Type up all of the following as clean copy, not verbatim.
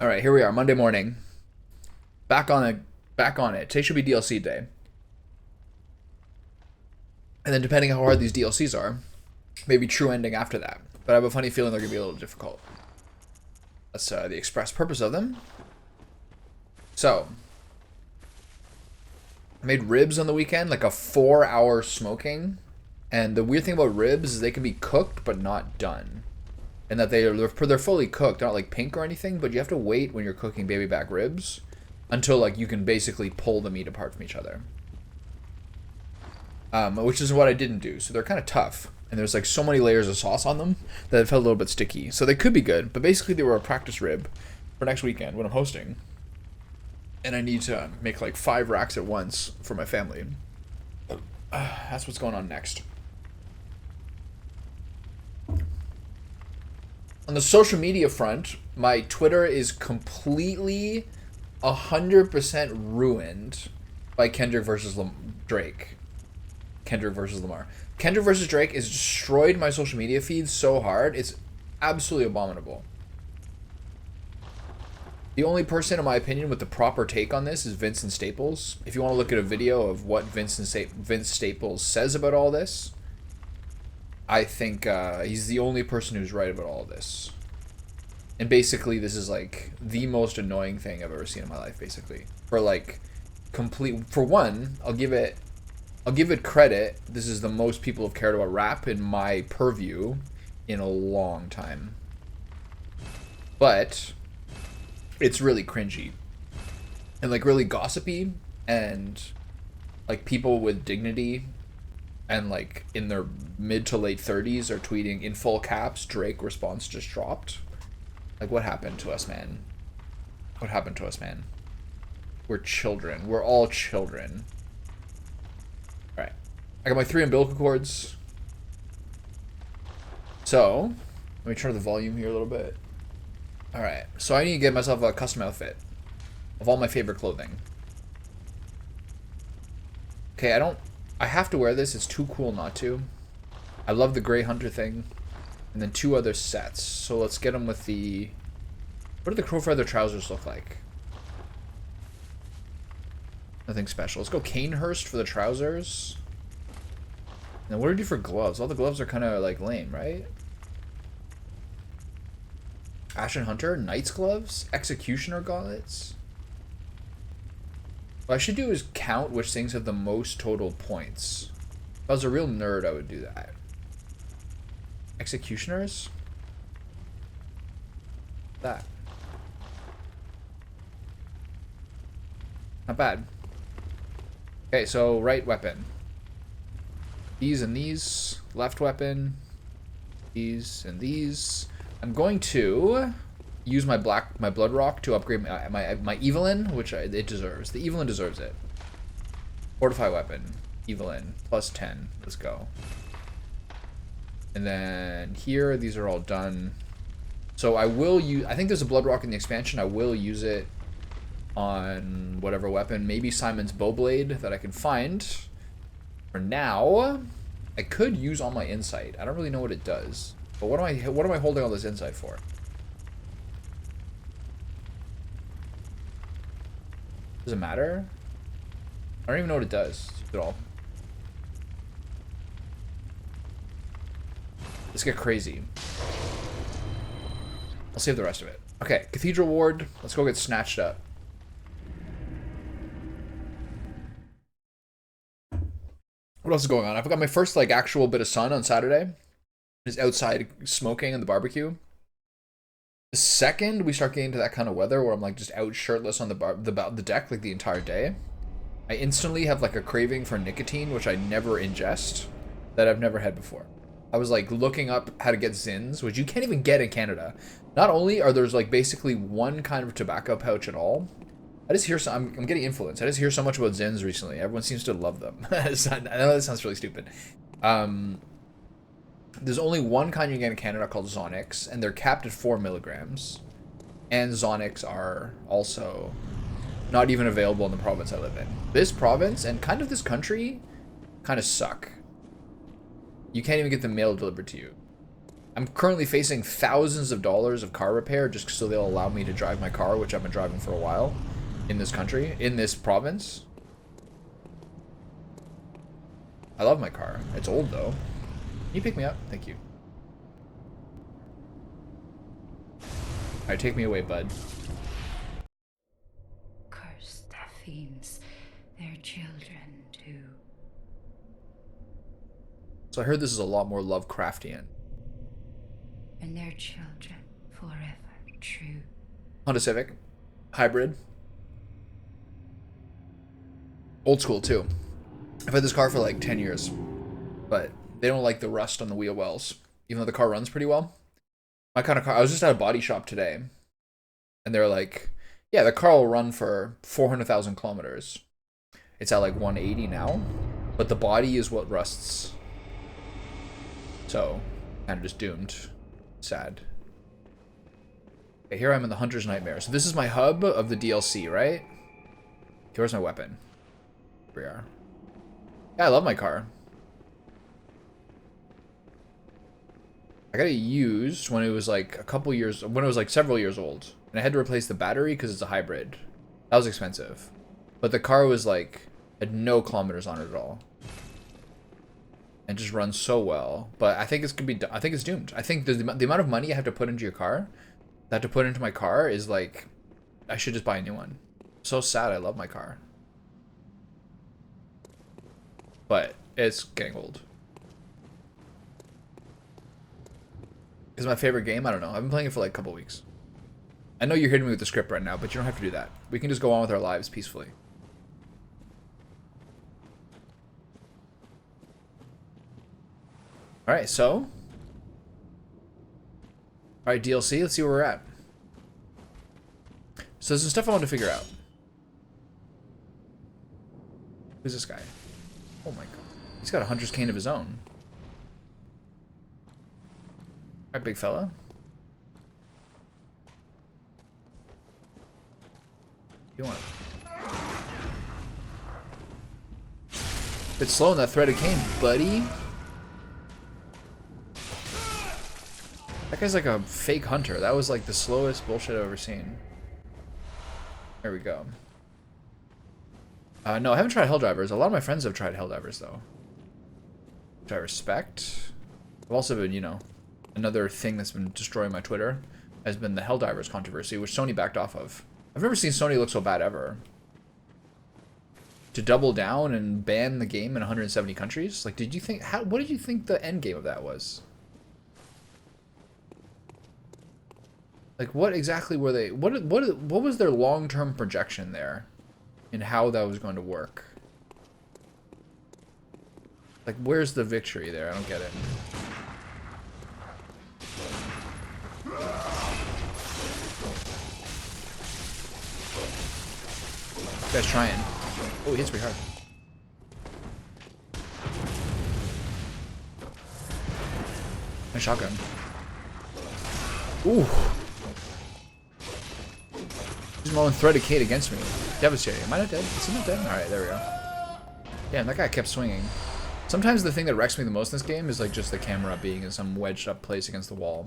All right, here we are, Monday morning. Back on it. Back on it. Today should be DLC day. And then depending on how hard these DLCs are, maybe true ending after that. But I have a funny feeling they're going to be a little difficult. That's the express purpose of them. So, I made ribs on the weekend, like a 4-hour smoking. And the weird thing about ribs is they can be cooked but not done. And that they're fully cooked, they're not like pink or anything, but you have to wait when you're cooking baby back ribs until like you can basically pull the meat apart from each other. Which is what I didn't do. So they're kind of tough. And there's like so many layers of sauce on them that it felt a little bit sticky. So they could be good, but basically they were a practice rib for next weekend when I'm hosting. And I need to make like 5 racks at once for my family. That's what's going on next. On the social media front, my Twitter is completely 100% ruined by Kendrick versus Drake. Kendrick versus Lamar. Kendrick versus Drake has destroyed my social media feed so hard, it's absolutely abominable. The only person, in my opinion, with the proper take on this is Vincent Staples. If you want to look at a video of what Vince Staples says about all this, I think he's the only person who's right about all this. And basically, this is like the most annoying thing I've ever seen in my life, basically. For like for one, I'll give it credit. This is the most people have cared about rap in my purview in a long time. But it's really cringy and like really gossipy, and like people with dignity and like in their mid to late 30s are tweeting in full caps, Drake response just dropped. Like, what happened to us, man? What happened to us, man? We're children. We're all children. Alright. I got my 3 umbilical cords. So, let me turn the volume here a little bit. Alright. So I need to get myself a custom outfit of all my favorite clothing. Okay, I have to wear this. It's too cool not to. I love the Grey Hunter thing. And then 2 other sets. So let's get them with the... What do the Crow Feather trousers look like? Nothing special. Let's go Canehurst for the trousers. And then what do we do for gloves? All the gloves are kind of like lame, right? Ashen Hunter, Knight's gloves, Executioner gauntlets. What I should do is count which things have the most total points. If I was a real nerd, I would do that. Executioners? That. Not bad. Okay, so right weapon. These and these. Left weapon. These and these. I'm going to use my blood rock to upgrade my Evelyn, which it deserves. The Evelyn deserves it. Fortify weapon. Evelyn. Plus 10. Let's go. And then here, these are all done. So I will use... I think there's a blood rock in the expansion. I will use it on whatever weapon. Maybe Simon's Bowblade that I can find. For now, I could use all my insight. I don't really know what it does. But what am I holding all this insight for? Does it matter? I don't even know what it does at all. Let's get crazy. I'll save the rest of it. Okay, Cathedral Ward. Let's go get snatched up. What else is going on? I've got my first like actual bit of sun on Saturday. Is outside smoking in the barbecue. The second we start getting to that kind of weather where I'm like just out shirtless on the deck like the entire day, I instantly have like a craving for nicotine, which I never ingest, that I've never had before. I was like looking up how to get Zins, which you can't even get in Canada. Not only are there's like basically one kind of tobacco pouch at all. I just hear I'm getting influenced. I just hear so much about Zins recently. Everyone seems to love them. I know that sounds really stupid. There's only one kind you can get in Canada called Zonix, and they're capped at 4 milligrams. And Zonix are also not even available in the province I live in. This province and kind of this country kind of suck. You can't even get the mail delivered to you. I'm currently facing thousands of dollars of car repair just so they'll allow me to drive my car, which I've been driving for a while in this country, in this province. I love my car. It's old though. Can you pick me up? Thank you. Alright, take me away, bud. Cursed fiends, their children too. So I heard this is a lot more Lovecraftian. And their children forever true. Honda Civic. Hybrid. Old school too. I've had this car for like 10 years. But they don't like the rust on the wheel wells. Even though the car runs pretty well. My kind of car, I was just at a body shop today. And they're like, yeah, the car will run for 400,000 kilometers. It's at like 180 now. But the body is what rusts. So, kind of just doomed. Sad. Okay, here I'm in the Hunter's Nightmare. So this is my hub of the DLC, right? Here's my weapon. Here we are. Yeah, I love my car. I got it used when it was like a couple years, when it was like several years old. And I had to replace the battery because it's a hybrid. That was expensive. But the car was like, had no kilometers on it at all. And just runs so well. But I think it's gonna be, I think it's doomed. I think the amount of money I have to put into your car, that I have to put into my car is like, I should just buy a new one. So sad, I love my car. But it's getting old. Is my favorite game? I don't know. I've been playing it for like a couple weeks. I know you're hitting me with the script right now, but you don't have to do that. We can just go on with our lives peacefully. Alright, so. Alright, DLC. Let's see where we're at. So there's some stuff I want to figure out. Who's this guy? Oh my god. He's got a hunter's cane of his own. Alright, big fella. You want it? Bit slow in that threaded cane, buddy. That guy's like a fake hunter. That was like the slowest bullshit I've ever seen. There we go. No, I haven't tried Helldivers. A lot of my friends have tried Helldivers, though. Which I respect. I've also been, you know, another thing that's been destroying my Twitter has been the Helldivers controversy, which Sony backed off of. I've never seen Sony look so bad ever. To double down and ban the game in 170 countries? Like, did you think, what did you think the end game of that was? Like, what exactly were they, what was their long-term projection there in how that was going to work? Like, where's the victory there? I don't get it. This guy's trying. Oh, he hits pretty hard. Nice shotgun. Ooh. He's rolling threaded Kate against me. Devastating. Am I not dead? Is he not dead? Alright, there we go. Damn, that guy kept swinging. Sometimes the thing that wrecks me the most in this game is like just the camera being in some wedged up place against the wall.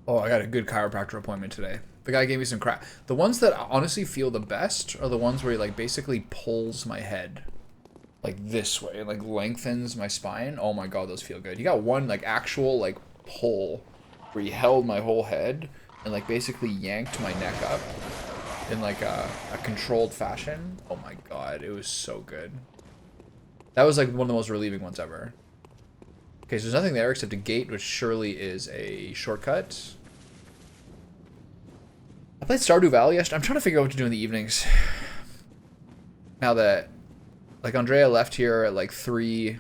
Oh, I got a good chiropractor appointment today. The guy gave me some crap. The ones that honestly feel the best are the ones where he like basically pulls my head like this way, and like lengthens my spine. Oh my god, those feel good. He got one like actual like pull where he held my whole head and like basically yanked my neck up in like a controlled fashion. Oh my god, it was so good. That was like one of the most relieving ones ever. Okay, so there's nothing there except a gate, which surely is a shortcut. I played Stardew Valley yesterday. I'm trying to figure out what to do in the evenings. Now that, like, Andrea left here at like 3,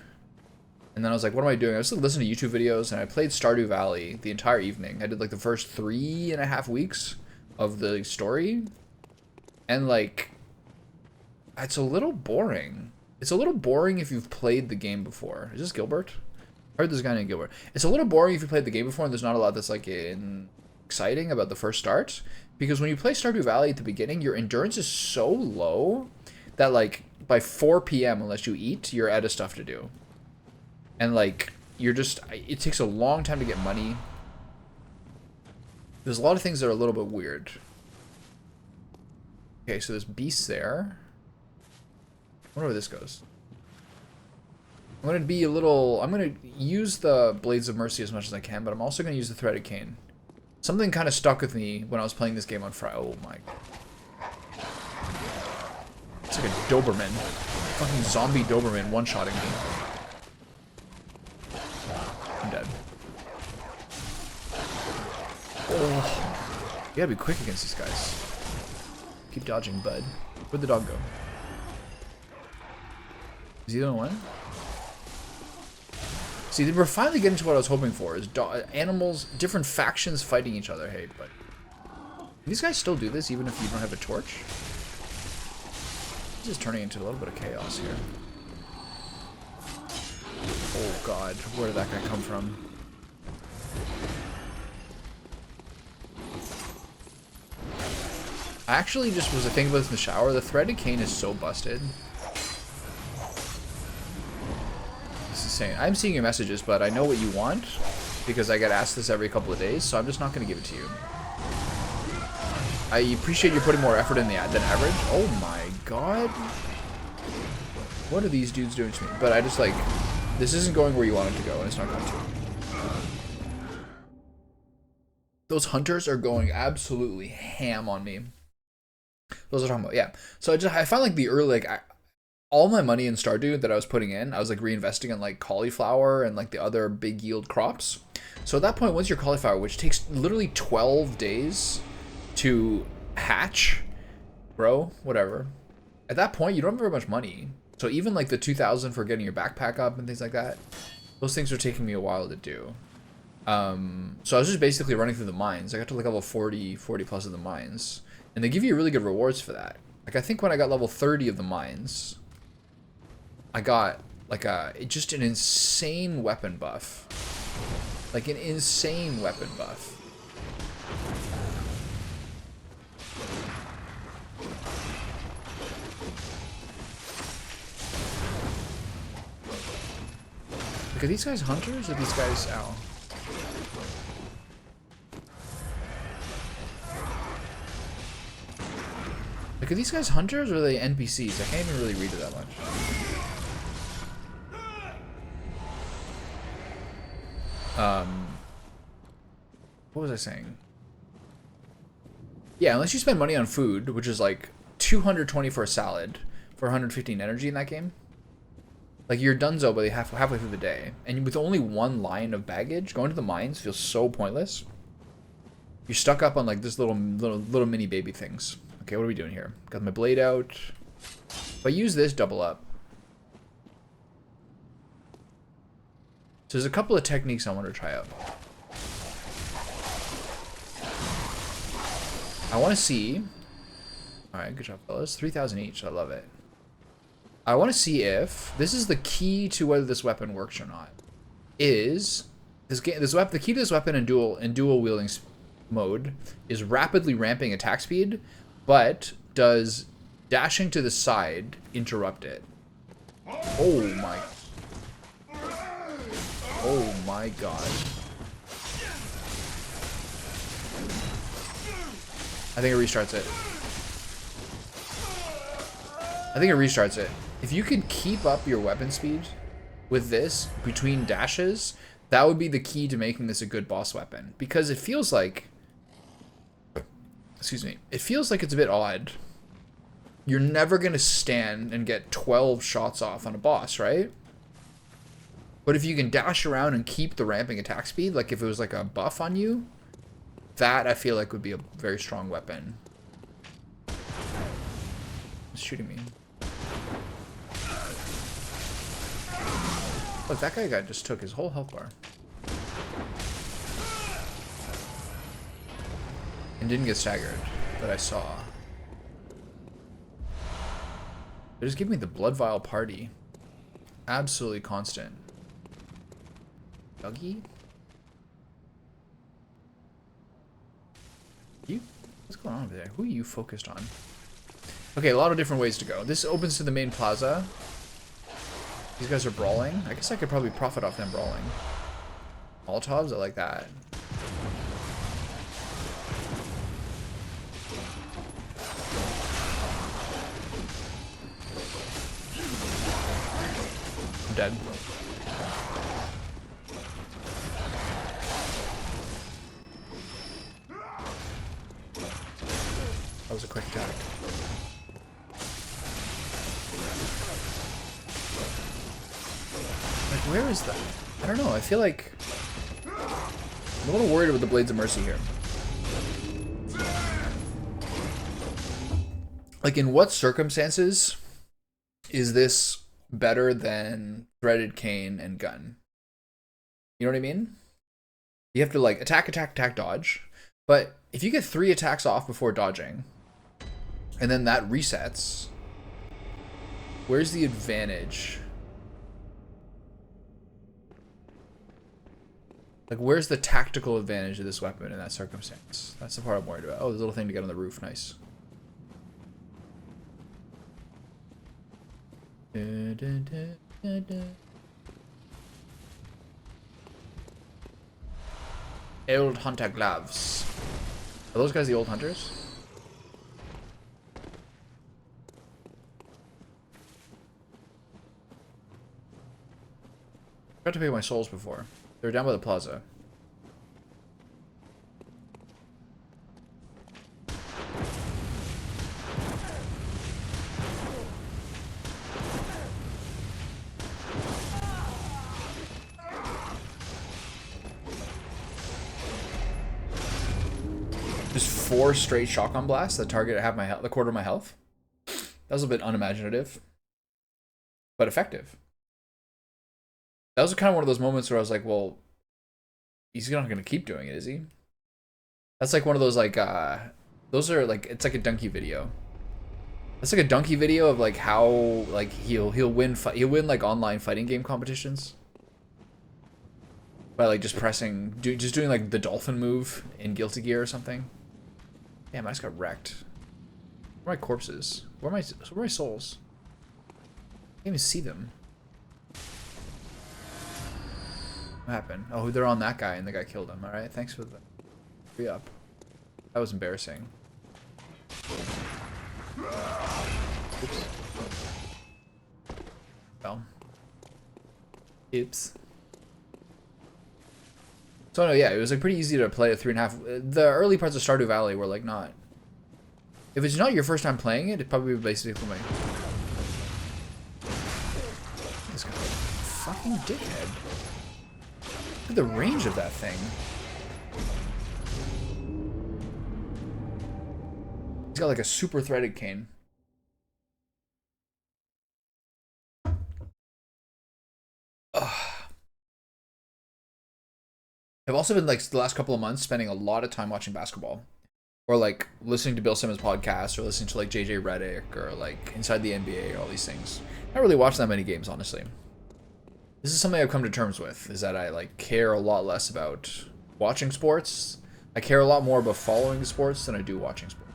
and then I was like, what am I doing? I was just listening to YouTube videos, and I played Stardew Valley the entire evening. I did like the first 3.5 weeks of the story, and like, it's a little boring. It's a little boring if you've played the game before. Is this Gilbert? I heard this guy named Gilbert. It's a little boring if you played the game before and there's not a lot that's like exciting about the first start. Because when you play Stardew Valley at the beginning, your endurance is so low that like by 4 p.m. unless you eat, you're out of stuff to do. And like you're just, it takes a long time to get money. There's a lot of things that are a little bit weird. Okay, so there's beasts there. I wonder where this goes. I'm going to be a little... I'm going to use the Blades of Mercy as much as I can, but I'm also going to use the Threaded Cane. Something kind of stuck with me when I was playing this game on Friday. Oh my... It's like a Doberman. Fucking zombie Doberman one-shotting me. I'm dead. Oh. You gotta be quick against these guys. Keep dodging, bud. Where'd the dog go? Is he the only one? See, we're finally getting to what I was hoping for, is animals, different factions fighting each other. Hey, but these guys still do this even if you don't have a torch? This is turning into a little bit of chaos here. Oh god, where did that guy come from? I actually just was thinking about this in the shower. The Threaded Cane is so busted. Saying, I'm seeing your messages, but I know what you want because I get asked this every couple of days, so I'm just not going to give it to you. I appreciate you putting more effort in the ad than average. Oh my god. What are these dudes doing to me? But I just like, this isn't going where you want it to go, and it's not going to. Those hunters are going absolutely ham on me. Those are talking about, yeah. So I found like the early, like, all my money in Stardew that I was putting in, I was like reinvesting in like cauliflower and like the other big yield crops. So at that point, once your cauliflower, which takes literally 12 days to hatch, grow, whatever. At that point, you don't have very much money. So even like the 2,000 for getting your backpack up and things like that, those things are taking me a while to do. So I was just basically running through the mines. I got to like level 40 plus of the mines. And they give you really good rewards for that. Like I think when I got level 30 of the mines, I got like just an insane weapon buff. Like an insane weapon buff. Like, are these guys hunters or these guys... Ow. Like, are these guys hunters or are they NPCs? I can't even really read it that much. What was I saying? Yeah, unless you spend money on food, which is like 220 for a salad for 115 energy in that game. Like you're donezo by halfway through the day, and with only one line of baggage, going to the mines feels so pointless. You're stuck up on like this little mini baby things. Okay, what are we doing here? Got my blade out. If I use this, double up. So there's a couple of techniques I want to try out. I want to see... Alright, good job, fellas. 3,000 each. I love it. I want to see if... This is the key to whether this weapon works or not. Is... The key to this weapon in dual wielding mode is rapidly ramping attack speed, but does dashing to the side interrupt it? Oh my... Oh my god. I think it restarts it. I think it restarts it. If you could keep up your weapon speed with this between dashes, that would be the key to making this a good boss weapon. Because it feels like... Excuse me. It feels like it's a bit odd. You're never going to stand and get 12 shots off on a boss, right? But if you can dash around and keep the ramping attack speed, like if it was like a buff on you, that I feel like would be a very strong weapon. It's shooting me. Look, that guy just took his whole health bar. And didn't get staggered, that I saw. They just give me the Blood Vial party. Absolutely constant. Dougie? What's going on over there? Who are you focused on? Okay, a lot of different ways to go. This opens to the main plaza. These guys are brawling. I guess I could probably profit off them brawling. Molotovs, I like that. I'm dead. That was a quick attack. Like, where is that? I don't know. I feel like I'm a little worried with the Blades of Mercy here. Like, in what circumstances is this better than Threaded Cane and Gun? You know what I mean? You have to, like, attack, attack, attack, dodge. But if you get 3 attacks off before dodging, and then that resets, where's the advantage? Like, where's the tactical advantage of this weapon in that circumstance? That's the part I'm worried about. Oh, there's a little thing to get on the roof. Nice. Old hunter gloves. Are those guys the old hunters? I got to pay my souls before. They were down by the plaza. Just 4 straight shotgun blasts that target half my health, the quarter of my health. That was a bit unimaginative, but effective. That was kind of one of those moments where I was like, well, he's not going to keep doing it, is he? That's like one of those, like, those are like, it's like a donkey video. That's like a donkey video of like how, like, he'll win like online fighting game competitions by like just pressing, just doing like the dolphin move in Guilty Gear or something. Damn, I just got wrecked. Where are my corpses? Where are my souls? I can't even see them. What happened? Oh, they're on that guy and the guy killed him. Alright, thanks for the re-up. That was embarrassing. Oops. Well. Oops. So no, yeah, it was like pretty easy to play at 3.5. The early parts of Stardew Valley were like not. If it's not your first time playing it, it'd probably be basically like this guy, fucking dickhead. Look at the range of that thing. He's got like a super threaded cane. Ugh. I've also been like the last couple of months spending a lot of time watching basketball, or like listening to Bill Simmons podcasts, or listening to like JJ Redick, or like Inside the NBA, or all these things. I don't really watch that many games, honestly. This is something I've come to terms with, is that I like care a lot less about watching sports. I care a lot more about following sports than I do watching sports.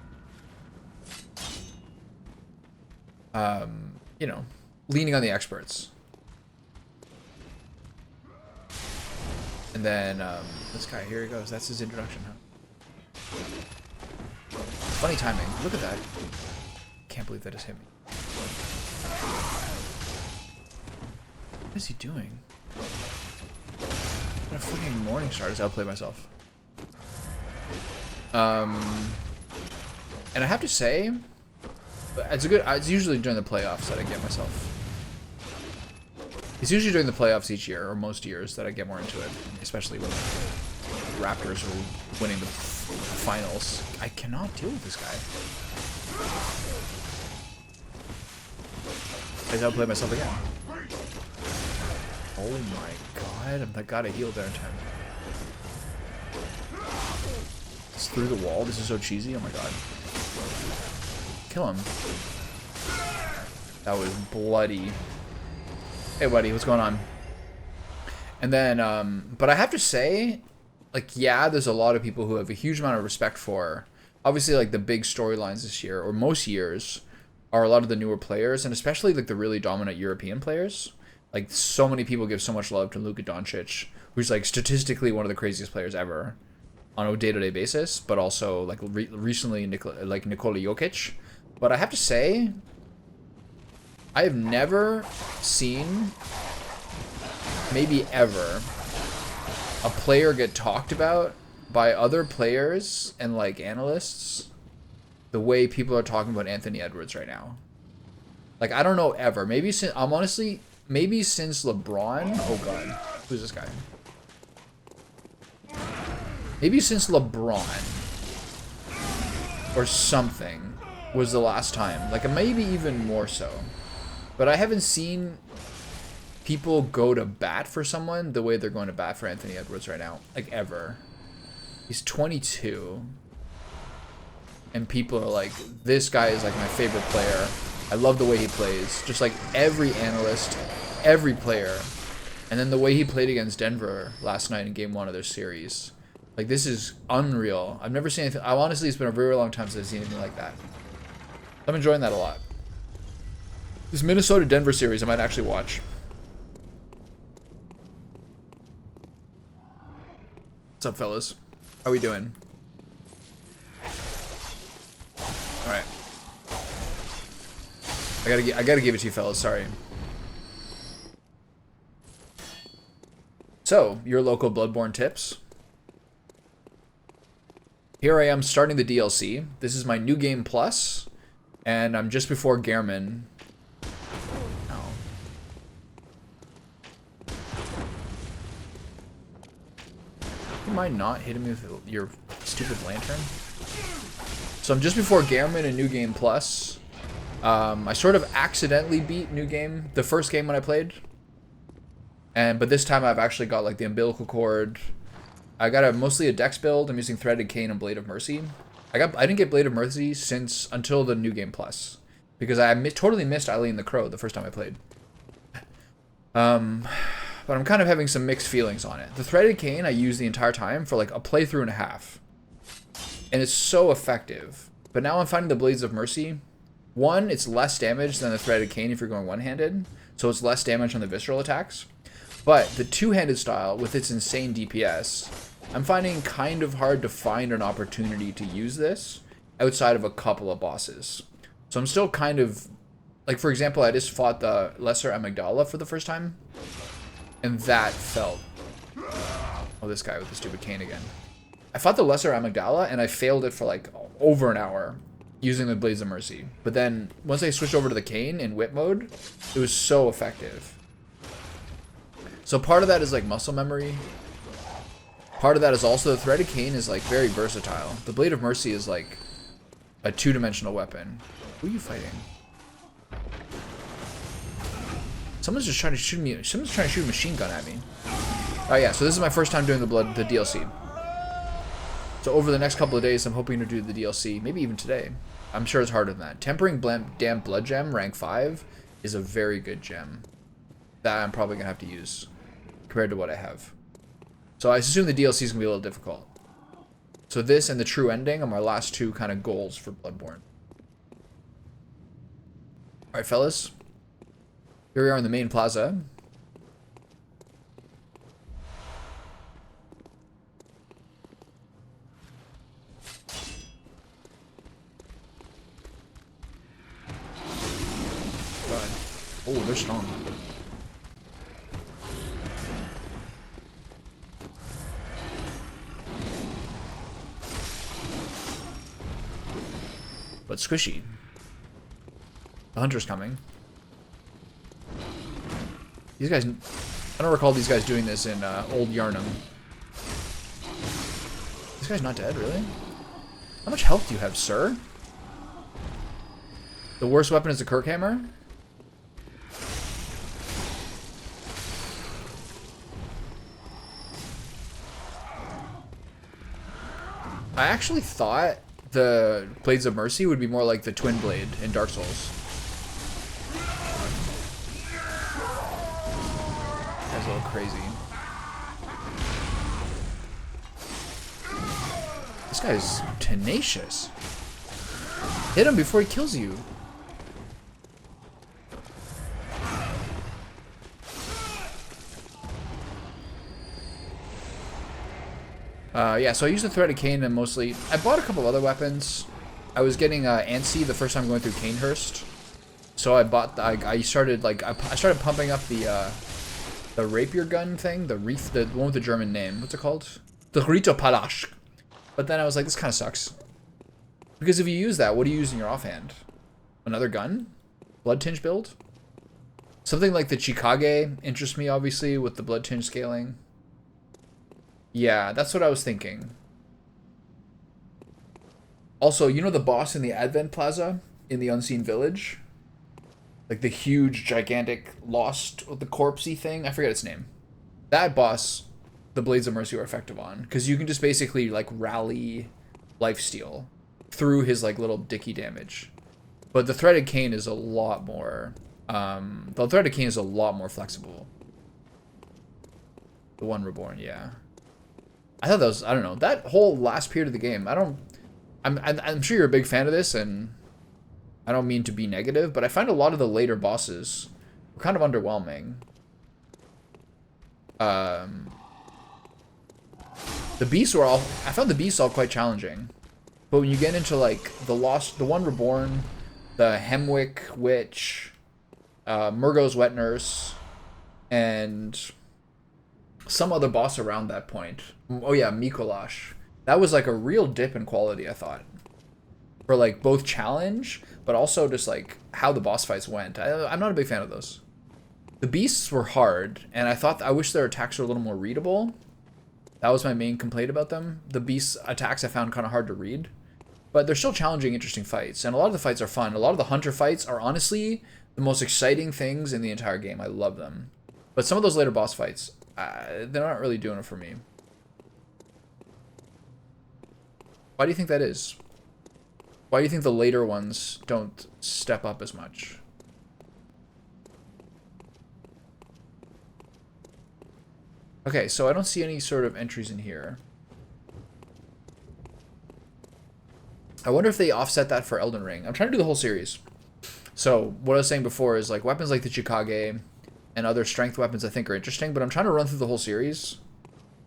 You know, leaning on the experts. And then this guy, here he goes. That's his introduction, huh? Funny timing. Look at that. Can't believe that just hit me. What is he doing? What a fucking morning star. Just outplay myself. And I have to say, it's usually during the playoffs that I get myself. It's usually during the playoffs each year, or most years, that I get more into it. Especially when the Raptors are winning the finals. I cannot deal with this guy. I outplay myself again. Oh my god, I gotta heal there in time. It's through the wall. This is so cheesy. Oh my god. Kill him. That was bloody. Hey buddy, what's going on? And then, but I have to say, like, yeah, there's a lot of people who have a huge amount of respect for, obviously, like, the big storylines this year, or most years, are a lot of the newer players, and especially, like, the really dominant European players. Like, so many people give so much love to Luka Doncic, who's like statistically one of the craziest players ever on a day-to-day basis, but also like recently Nikola Jokic. But I have to say, I have never seen, maybe ever, a player get talked about by other players and like analysts the way people are talking about Anthony Edwards right now. Like, I don't know ever. Maybe since, I'm honestly, maybe since LeBron. Oh god, who's this guy? Maybe since LeBron or something was the last time. Like, maybe even more so. But I haven't seen people go to bat for someone the way they're going to bat for Anthony Edwards right now. Like, ever. He's 22. And people are like, this guy is like my favorite player. I love the way he plays. Just like every analyst, every player. And then the way he played against Denver last night in game 1 of their series. Like, this is unreal. I've never seen anything. Honestly, it's been a very long time since I've seen anything like that. I'm enjoying that a lot. This Minnesota-Denver series I might actually watch. What's up, fellas? How we doing? All right. I gotta give it to you, fellas. Sorry. So, your local Bloodborne tips. Here I am starting the DLC. This is my new game plus, and I'm just before Gehrman. No. You mind not hitting me with your stupid lantern? So I'm just before Gehrman in New Game Plus. I sort of accidentally beat New Game, the first game when I played. But this time I've actually got like the umbilical cord. I got mostly a dex build. I'm using Threaded Cane and Blade of Mercy. I didn't get Blade of Mercy until the New Game Plus, because I totally missed Eileen the Crow the first time I played. But I'm kind of having some mixed feelings on it. The Threaded Cane I used the entire time for like a playthrough and a half, and it's so effective. But now I'm finding the Blades of Mercy. One, it's less damage than the Threaded Cane if you're going one-handed, so it's less damage on the visceral attacks. But the two-handed style, with its insane DPS, I'm finding kind of hard to find an opportunity to use this outside of a couple of bosses. So I'm still kind of, like, for example, I just fought the Lesser Amygdala for the first time, and that felt... Oh, this guy with the stupid cane again. I fought the Lesser Amygdala, and I failed it for, like, over an hour using the Blades of Mercy. But then, once I switched over to the cane in whip mode, it was so effective. So part of that is, like, muscle memory. Part of that is also the Threaded Cane is, like, very versatile. The Blade of Mercy is, like, a two-dimensional weapon. Who are you fighting? Someone's just trying to shoot me. Someone's trying to shoot a machine gun at me. Oh yeah, so this is my first time doing the DLC. So over the next couple of days, I'm hoping to do the DLC. Maybe even today. I'm sure it's harder than that. Tempering Damp Blood Gem, rank 5, is a very good gem that I'm probably going to have to use compared to what I have. So I assume the DLC is going to be a little difficult. So this and the True Ending are my last two kind of goals for Bloodborne. Alright, fellas. Here we are in the main plaza. God. Oh, they're strong. But squishy. The hunter's coming. These guys, I don't recall these guys doing this in Old Yarnum. This guy's not dead, really? How much health do you have, sir? The worst weapon is the Kirkhammer? I actually thought the Blades of Mercy would be more like the Twin Blade in Dark Souls. That's a little crazy. This guy's tenacious. Hit him before he kills you. Yeah, so I used the threaded cane and mostly... I bought a couple other weapons. I was getting antsy the first time going through Canehurst. So I bought... I started, like... I started pumping up the rapier gun thing. The one with the German name. What's it called? The Rito Palash. But then I was like, this kind of sucks. Because if you use that, what do you use in your offhand? Another gun? Blood tinge build? Something like the Chikage interests me, obviously, with the blood tinge scaling. Yeah, that's what I was thinking. Also, you know the boss in the Advent Plaza in the Unseen Village? Like the huge, gigantic, lost, the corpsey thing? I forget its name. That boss, the Blades of Mercy are effective on. Because you can just basically, like, rally lifesteal through his, like, little dicky damage. But the Threaded Cane is a lot more... the Threaded Cane is a lot more flexible. The one Reborn, yeah. I thought that was... I don't know. That whole last period of the game, I'm sure you're a big fan of this, and I don't mean to be negative, but I find a lot of the later bosses were kind of underwhelming. The beasts were all... I found the beasts all quite challenging. But when you get into, like, the one Reborn, the Hemwick Witch, Murgo's Wet Nurse, and some other boss around that point. Oh yeah, Mikolash. That was like a real dip in quality, I thought. For like both challenge, but also just like how the boss fights went. I'm not a big fan of those. The beasts were hard, and I wish their attacks were a little more readable. That was my main complaint about them. The beasts attacks I found kind of hard to read. But they're still challenging, interesting fights. And a lot of the fights are fun. A lot of the hunter fights are honestly the most exciting things in the entire game. I love them. But some of those later boss fights, they're not really doing it for me. Why do you think that is? Why do you think the later ones don't step up as much? Okay, so I don't see any sort of entries in here. I wonder if they offset that for Elden Ring. I'm trying to do the whole series. So, what I was saying before is, like, weapons like the Chikage and other strength weapons I think are interesting, but I'm trying to run through the whole series.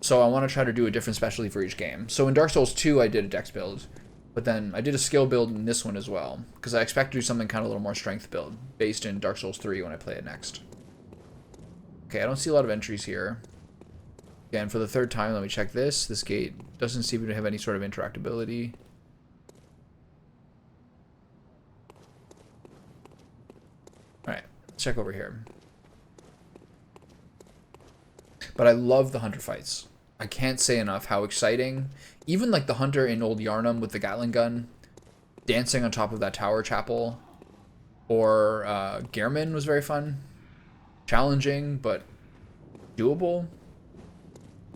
So I want to try to do a different specialty for each game. So in Dark Souls 2, I did a dex build. But then I did a skill build in this one as well. Because I expect to do something kind of a little more strength build. Based in Dark Souls 3 when I play it next. Okay, I don't see a lot of entries here. Again, for the third time, let me check this. This gate doesn't seem to have any sort of interactability. Alright, let's check over here. But I love the hunter fights. I can't say enough how exciting. Even like the hunter in Old Yarnum with the Gatling gun, dancing on top of that tower chapel, or Gehrman was very fun. Challenging, but doable.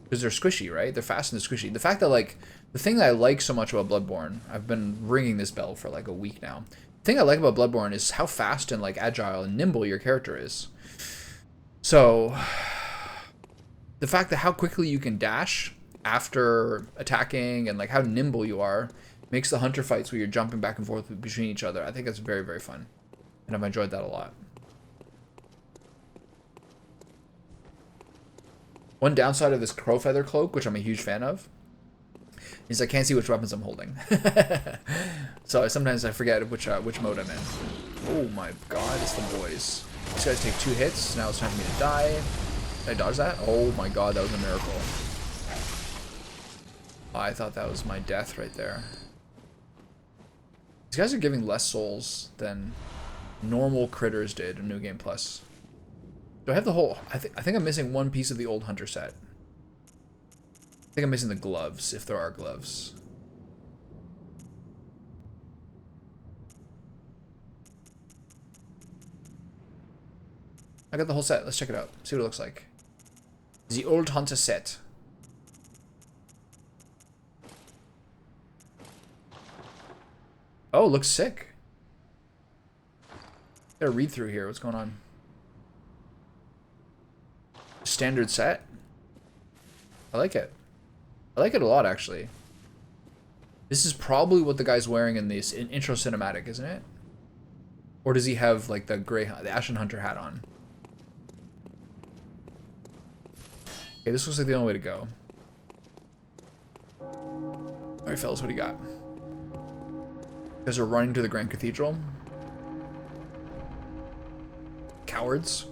Because they're squishy, right? They're fast and they're squishy. The fact that, like, the thing that I like so much about Bloodborne, I've been ringing this bell for like a week now. The thing I like about Bloodborne is how fast and like agile and nimble your character is. So the fact that how quickly you can dash after attacking and like how nimble you are makes the hunter fights where you're jumping back and forth between each other. I think that's very, very fun. And I've enjoyed that a lot. One downside of this crow feather cloak, which I'm a huge fan of, is I can't see which weapons I'm holding. So sometimes I forget which mode I'm in. Oh my god, it's the boys. These guys take 2 hits. Now it's time for me to die. Did I dodge that? Oh my god, that was a miracle. Oh, I thought that was my death right there. These guys are giving less souls than normal critters did in New Game Plus. Do I have the whole... I think I'm missing one piece of the old hunter set. I think I'm missing the gloves, if there are gloves. I got the whole set. Let's check it out. See what it looks like. The old hunter set. Oh, looks sick. Got a read through here. What's going on? Standard set. I like it. I like it a lot, actually. This is probably what the guy's wearing in this intro cinematic, isn't it? Or does he have like the Ashen Hunter hat on? Okay, this looks like the only way to go. Alright, fellas, what do you got? You guys are running to the Grand Cathedral. Cowards.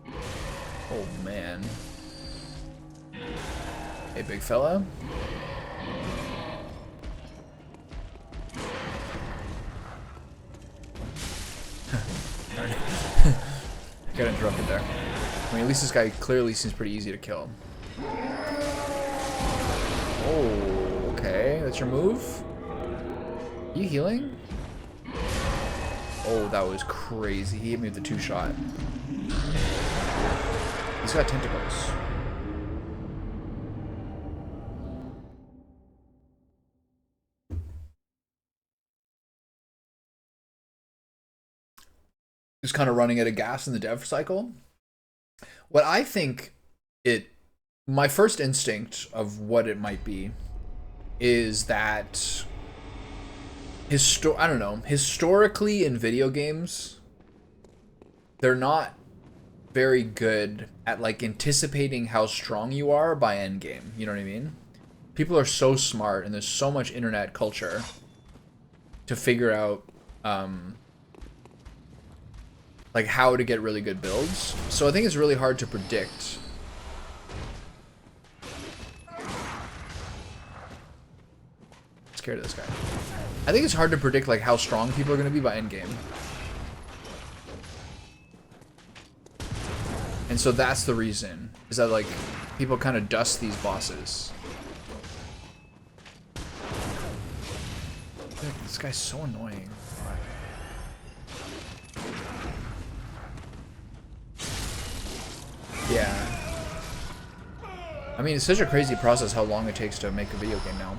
Oh, man. Hey, big fella. I got interrupted there. I mean, at least this guy clearly seems pretty easy to kill. Oh, okay. That's your move? You healing? Oh, that was crazy. He hit me with the 2-shot. He's got tentacles. Just kind of running out of gas in the dev cycle. What I think my first instinct of what it might be is that I don't know, historically in video games, they're not very good at like anticipating how strong you are by endgame. You know what I mean? People are so smart and there's so much internet culture to figure out like how to get really good builds. So I think it's really hard to predict. I'm scared of this guy. I think it's hard to predict like how strong people are going to be by endgame. And so that's the reason, is that like people kind of dust these bosses. This guy's so annoying. Yeah. I mean, it's such a crazy process how long it takes to make a video game now.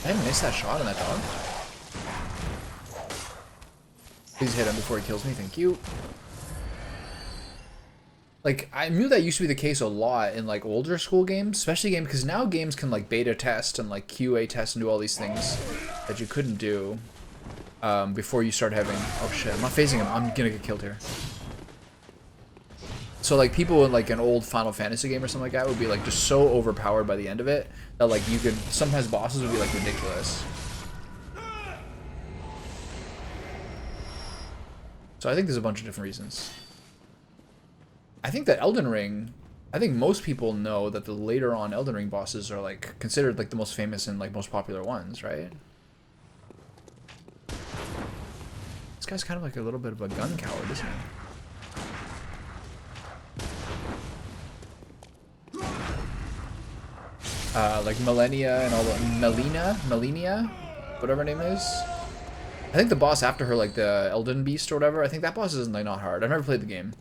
I didn't miss that shot on that dog. Please hit him before he kills me, thank you. Like, I knew that used to be the case a lot in like older school games, especially games, because now games can like beta test and like QA test and do all these things that you couldn't do before you start having, oh shit, I'm not phasing him, I'm gonna get killed here. So like people in like an old Final Fantasy game or something like that would be like just so overpowered by the end of it that like you could, sometimes bosses would be like ridiculous. So I think there's a bunch of different reasons. I think that Elden Ring, I think most people know that the later on Elden Ring bosses are like considered like the most famous and like most popular ones, right? This guy's kind of like a little bit of a gun coward, isn't he? Like Millennia and all the Melina, whatever her name is. I think the boss after her, like the Elden Beast or whatever, I think that boss is like not hard. I've never played the game.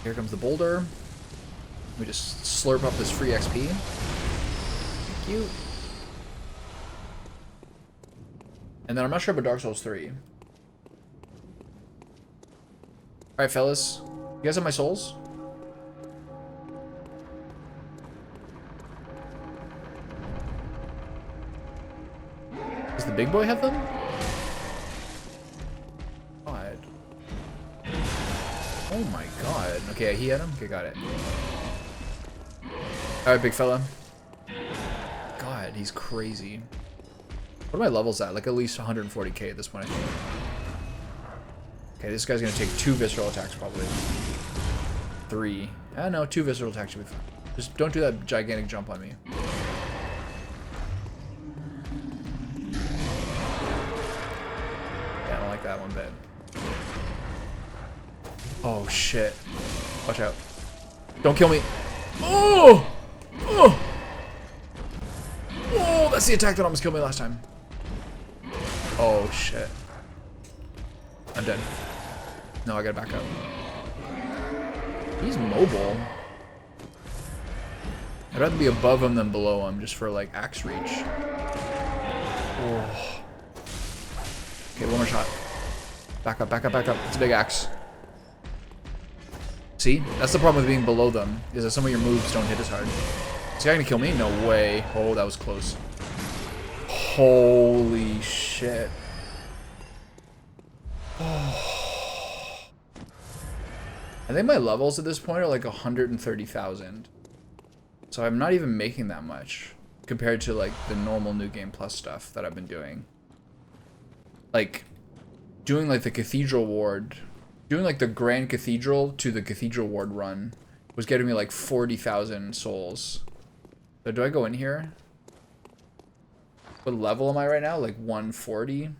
Here comes the boulder. We just slurp up this free XP. Thank you. And then I'm not sure about Dark Souls 3. Alright, fellas. You guys have my souls? Does the big boy have them? God. Oh my god. Okay, he had them? Okay, got it. Alright, big fella. God, he's crazy. What are my levels at? Like at least 140k at this point, I think. Okay, this guy's gonna take 2 visceral attacks probably. 3. I don't know, 2 visceral attacks should be fine. Just don't do that gigantic jump on me. Yeah, I don't like that one bit. Oh shit. Watch out. Don't kill me. Oh! Oh! Oh, that's the attack that almost killed me last time. Oh shit. I'm dead. No, I gotta back up. He's mobile. I'd rather be above him than below him, just for like axe reach. Oh. Okay, one more shot. Back up, back up, back up. It's a big axe. See? That's the problem with being below them, is that some of your moves don't hit as hard. Is this guy gonna kill me? No way. Oh, that was close. Holy shit. Oh. I think my levels at this point are like 130,000. So I'm not even making that much compared to like the normal New Game Plus stuff that I've been doing. Like, doing like the Cathedral Ward, doing like the Grand Cathedral to the Cathedral Ward run was getting me like 40,000 souls. So do I go in here? What level am I right now? Like 140?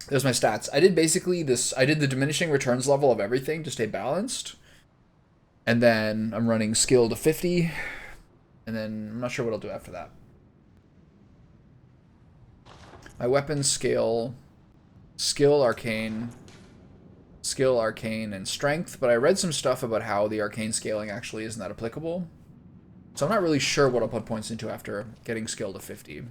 There's my stats. I did basically this, I did the diminishing returns level of everything to stay balanced. And then I'm running skill to 50. And then I'm not sure what I'll do after that. My weapons scale, skill, arcane, and strength. But I read some stuff about how the arcane scaling actually isn't that applicable. So I'm not really sure what I'll put points into after getting skill to 50.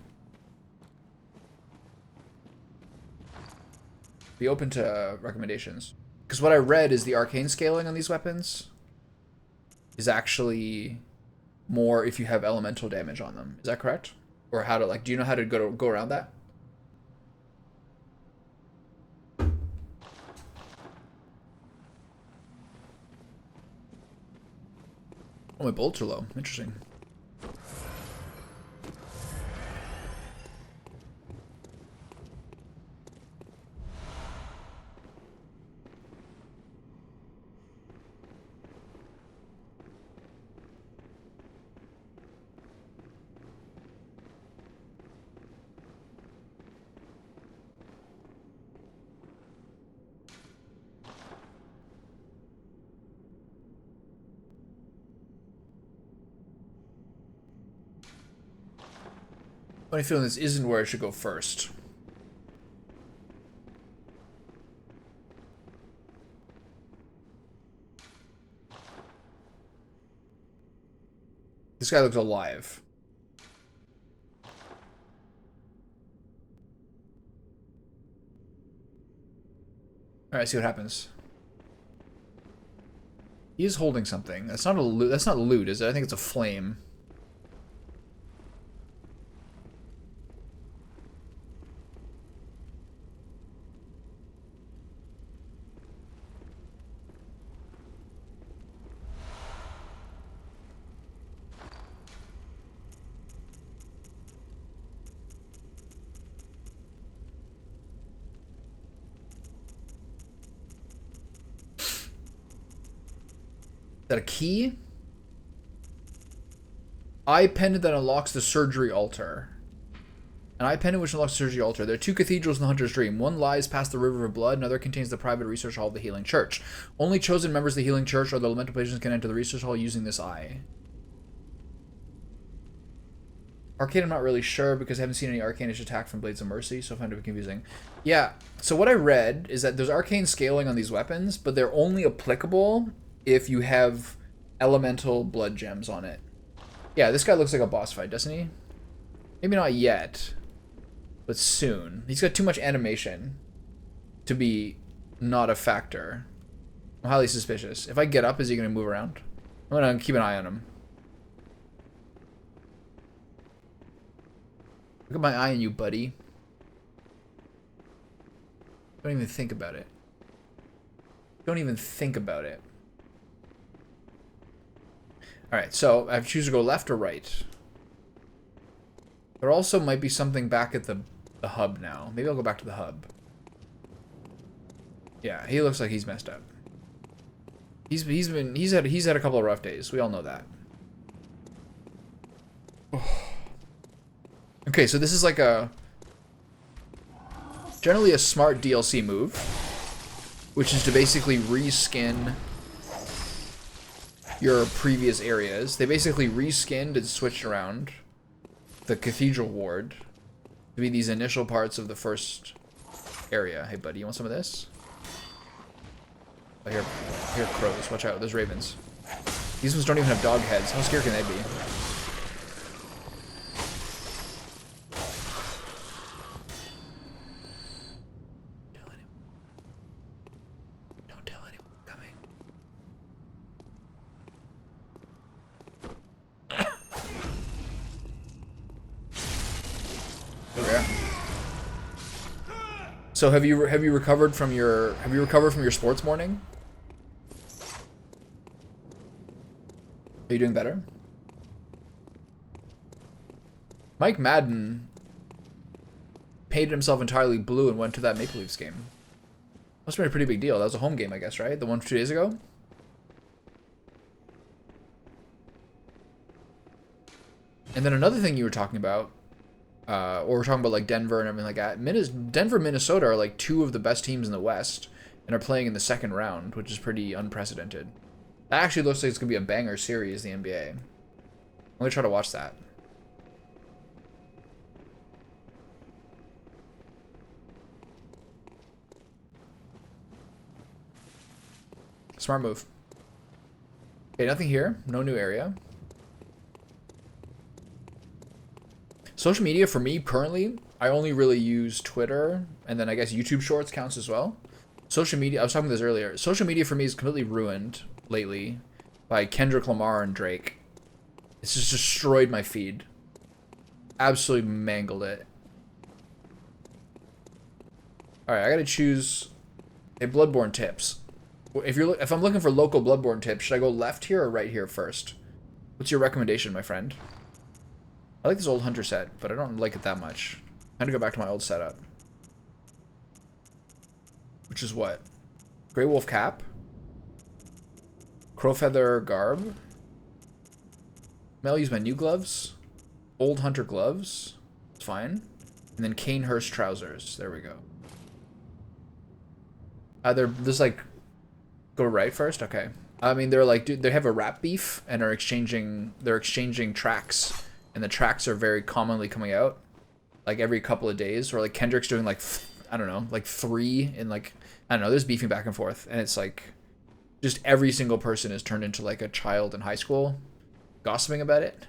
Be open to recommendations. Because what I read is the arcane scaling on these weapons is actually more if you have elemental damage on them. Is that correct? Or how to, like, do you know how to go around that? Oh, my bolts are low. Interesting. Funny feeling this isn't where I should go first. This guy looks alive. Alright, see what happens. He is holding something. That's not a loot. That's not loot, is it? I think it's a flame. Is that a key? Eye pendant that unlocks the surgery altar. An eye pendant which unlocks the surgery altar. There are two cathedrals in the Hunter's Dream. One lies past the River of Blood, another contains the private research hall of the Healing Church. Only chosen members of the Healing Church or the elemental patients can enter the research hall using this eye. Arcane, I'm not really sure because I haven't seen any arcanish attack from Blades of Mercy, so I find it confusing. Yeah, so what I read is that there's arcane scaling on these weapons, but they're only applicable if you have elemental blood gems on it. Yeah, this guy looks like a boss fight, doesn't he? Maybe not yet, but soon. He's got too much animation to be not a factor. I'm highly suspicious. If I get up, is he going to move around? I'm going to keep an eye on him. Look at my eye on you, buddy. Don't even think about it. Don't even think about it. Alright, so I have to choose to go left or right. There also might be something back at the hub now. Maybe I'll go back to the hub. Yeah, he looks like he's messed up. He's had a couple of rough days. We all know that. Okay, so this is like generally a smart DLC move, which is to basically reskin your previous areas. They basically reskinned and switched around the Cathedral Ward to be these initial parts of the first area. Hey buddy, you want some of this? I hear crows. Watch out, there's ravens. These ones don't even have dog heads. How scary can they be? Don't tell anyone I'm coming. So have you recovered from your sports morning? Are you doing better? Mike Madden painted himself entirely blue and went to that Maple Leafs game. Must have been a pretty big deal. That was a home game, I guess, right? The one 2 days ago? And then another thing you were talking about, or we're talking about like Denver and everything like that. Denver, Minnesota are like two of the best teams in the West and are playing in the second round, which is pretty unprecedented. That actually looks like it's going to be a banger series, the NBA. I'm going to try to watch that. Smart move. Okay, nothing here. No new area. Social media for me currently, I only really use Twitter, and then I guess YouTube Shorts counts as well. Social media, I was talking about this earlier. Social media for me is completely ruined lately by Kendrick Lamar and Drake. It's just destroyed my feed. Absolutely mangled it. Alright, I gotta choose a Bloodborne tips. If I'm looking for local Bloodborne tips, should I go left here or right here first? What's your recommendation, my friend? I like this old hunter set, but I don't like it that much. I'm gonna go back to my old setup. Which is what? Grey Wolf Cap. Crowfeather Garb. I'll use my new gloves. Old Hunter gloves. It's fine. And then Canehurst trousers. There we go. There's like... Go right first? Okay. I mean, they're like... Dude, they have a rap beef and are exchanging... They're exchanging tracks. And the tracks are very commonly coming out. Like every couple of days. Or like Kendrick's doing like... I don't know. Like 3 in like... I don't know. There's beefing back and forth. And it's like... Just every single person is turned into like a child in high school. Gossiping about it.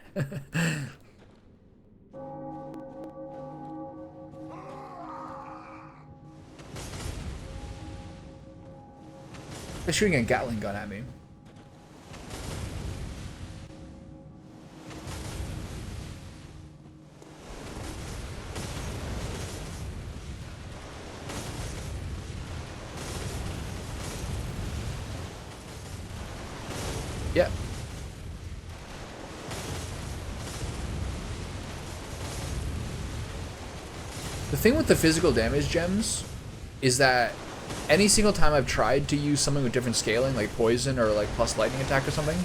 They're shooting a Gatling gun at me. Yeah. The thing with the physical damage gems is that any single time I've tried to use something with different scaling, like poison or like plus lightning attack or something,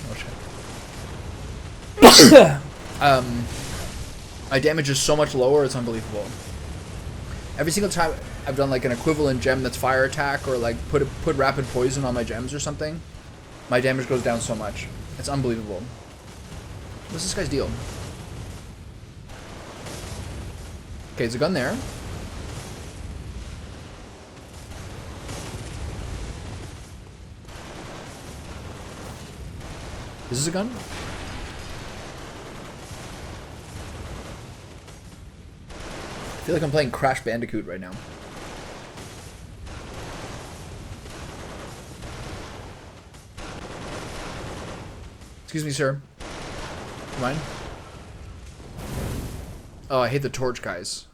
my damage is so much lower, it's unbelievable. Every single time I've done like an equivalent gem that's fire attack or like put rapid poison on my gems or something, my damage goes down so much. It's unbelievable. What's this guy's deal? Okay, there's a gun there. Is this a gun? I feel like I'm playing Crash Bandicoot right now. Excuse me, sir. You mind? Oh, I hate the torch guys.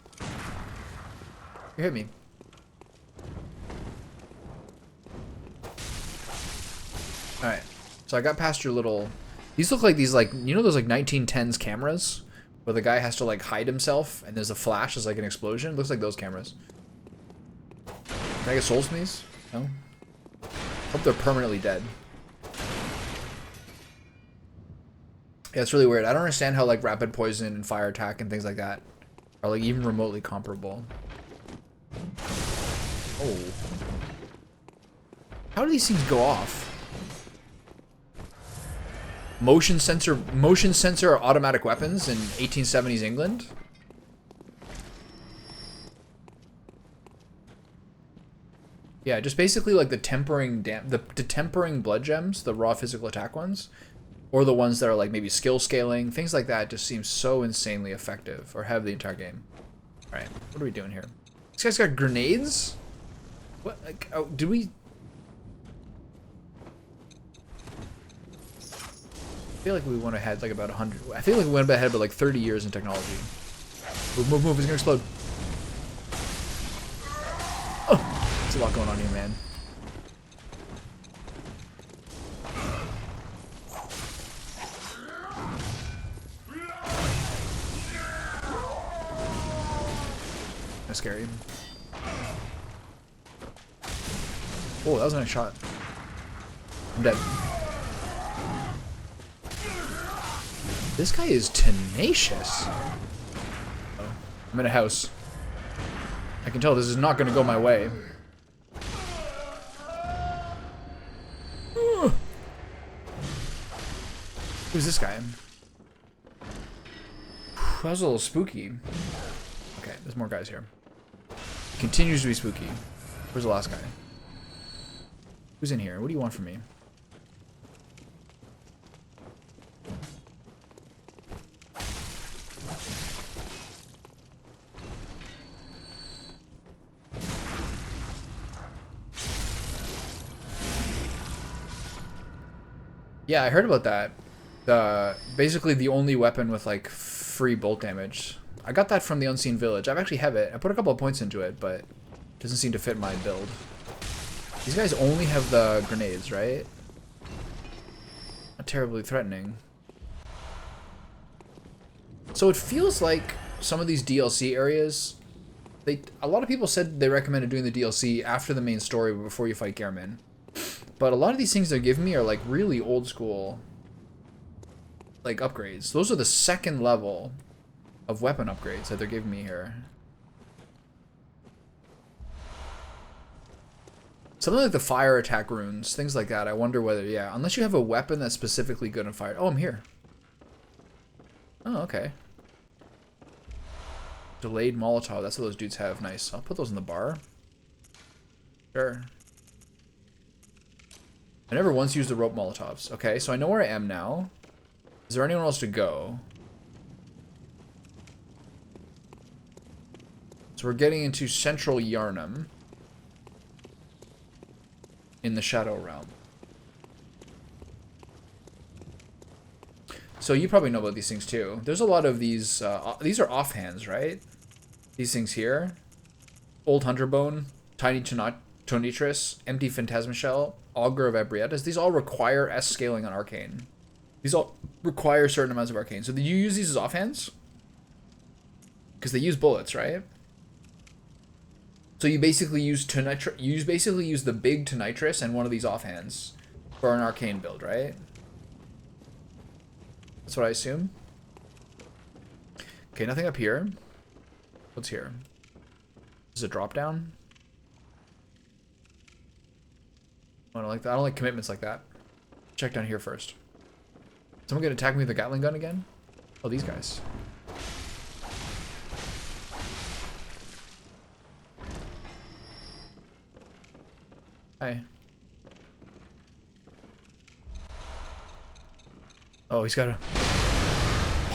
You hit me. Alright. So I got past your little... These look like these, like... You know those, like, 1910s cameras? Where the guy has to, like, hide himself and there's a flash, there's, like, an explosion? It looks like those cameras. Can I get souls from these? No? Hope they're permanently dead. Yeah, it's really weird. I don't understand how, like, rapid poison and fire attack and things like that are, like, even remotely comparable. Oh. How do these things go off? Motion sensor automatic weapons in 1870s England? Yeah, just basically like the tempering blood gems, the raw physical attack ones, or the ones that are like maybe skill scaling, things like that just seem so insanely effective, or have the entire game. All right, what are we doing here? This guy's got grenades? What? Like, oh, did we? I feel like we went ahead like about 100. I feel like we went ahead by like 30 years in technology. Move, move, move! It's gonna explode. lot going on here, man. That's scary. Oh, that was a nice shot. I'm dead. This guy is tenacious. Oh, I'm in a house. I can tell this is not going to go my way. Who's this guy? That was a little spooky. Okay, there's more guys here. Continues to be spooky. Where's the last guy? Who's in here? What do you want from me? Yeah, I heard about that. Basically the only weapon with like free bolt damage. I got that from the Unseen Village. I actually have it. I put a couple of points into it, but it doesn't seem to fit my build. These guys only have the grenades, right? Not terribly threatening. So it feels like some of these DLC areas, a lot of people said they recommended doing the DLC after the main story before you fight Gehrman. But a lot of these things they're giving me are like really old school, like upgrades. Those are the second level of weapon upgrades that they're giving me here. Something like the fire attack runes, things like that. I wonder whether, yeah, unless you have a weapon that's specifically good on fire. Oh, I'm here. Oh, okay. Delayed Molotov. That's what those dudes have. Nice. I'll put those in the bar. Sure. I never once used the rope Molotovs. Okay, so I know where I am now. Is there anyone else to go? So we're getting into Central Yharnam. In the Shadow Realm. So you probably know about these things too. There's a lot of these are offhands, right? These things here. Old Hunterbone, Tiny Tonitris, Empty Phantasma Shell, Augur of Ebrietas. These all require S scaling on Arcane. These all require certain amounts of Arcane. So do you use these as offhands? Because they use bullets, right? So you basically use the big Tonitris and one of these offhands for an Arcane build, right? That's what I assume. Okay, nothing up here. What's here? Is it a drop down? I don't like that. I don't like commitments like that. Check down here first. Someone gonna attack me with a Gatling gun again? Oh, these guys. Hi. Oh, he's got a...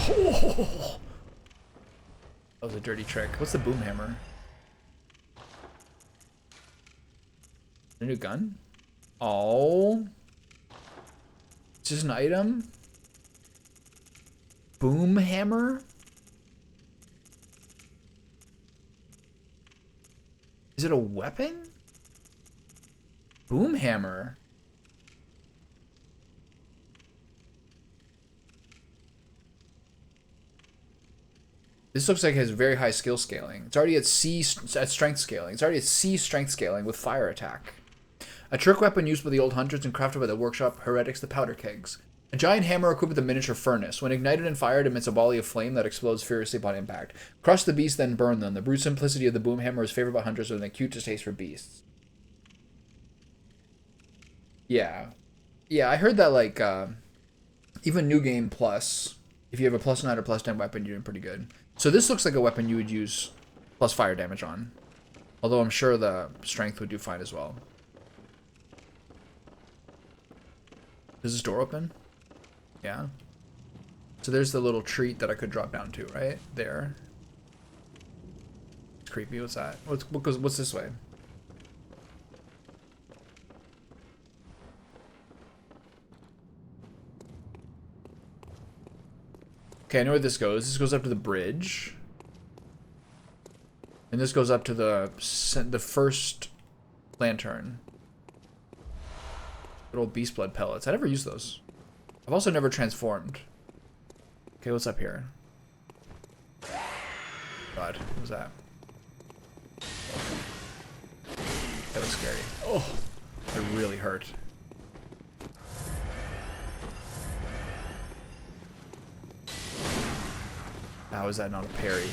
Oh! That was a dirty trick. What's the boom hammer? A new gun? Oh. It's just an item? Boom hammer? Is it a weapon? Boom hammer. This looks like it has very high skill scaling. It's already at strength scaling. It's already at C strength scaling with fire attack. A trick weapon used by the old hunters and crafted by the workshop heretics, the powder kegs. A giant hammer equipped with a miniature furnace. When ignited and fired, emits a volley of flame that explodes furiously upon impact. Crush the beast, then burn them. The brute simplicity of the boom hammer is favored by hunters with an acute distaste for beasts. Yeah. Yeah, I heard that, like, even New Game Plus, if you have a +9 or +10 weapon, you're doing pretty good. So this looks like a weapon you would use plus fire damage on. Although I'm sure the strength would do fine as well. Does this door open? Yeah. So there's the little treat that I could drop down to, right? There. It's creepy. What's that? What's this way? Okay, I know where this goes. This goes up to the bridge. And this goes up to the first lantern. Good old beast blood pellets. I never used those. I've also never transformed. Okay, what's up here? God, what was that? That was scary. Oh, it really hurt. How is that not a parry?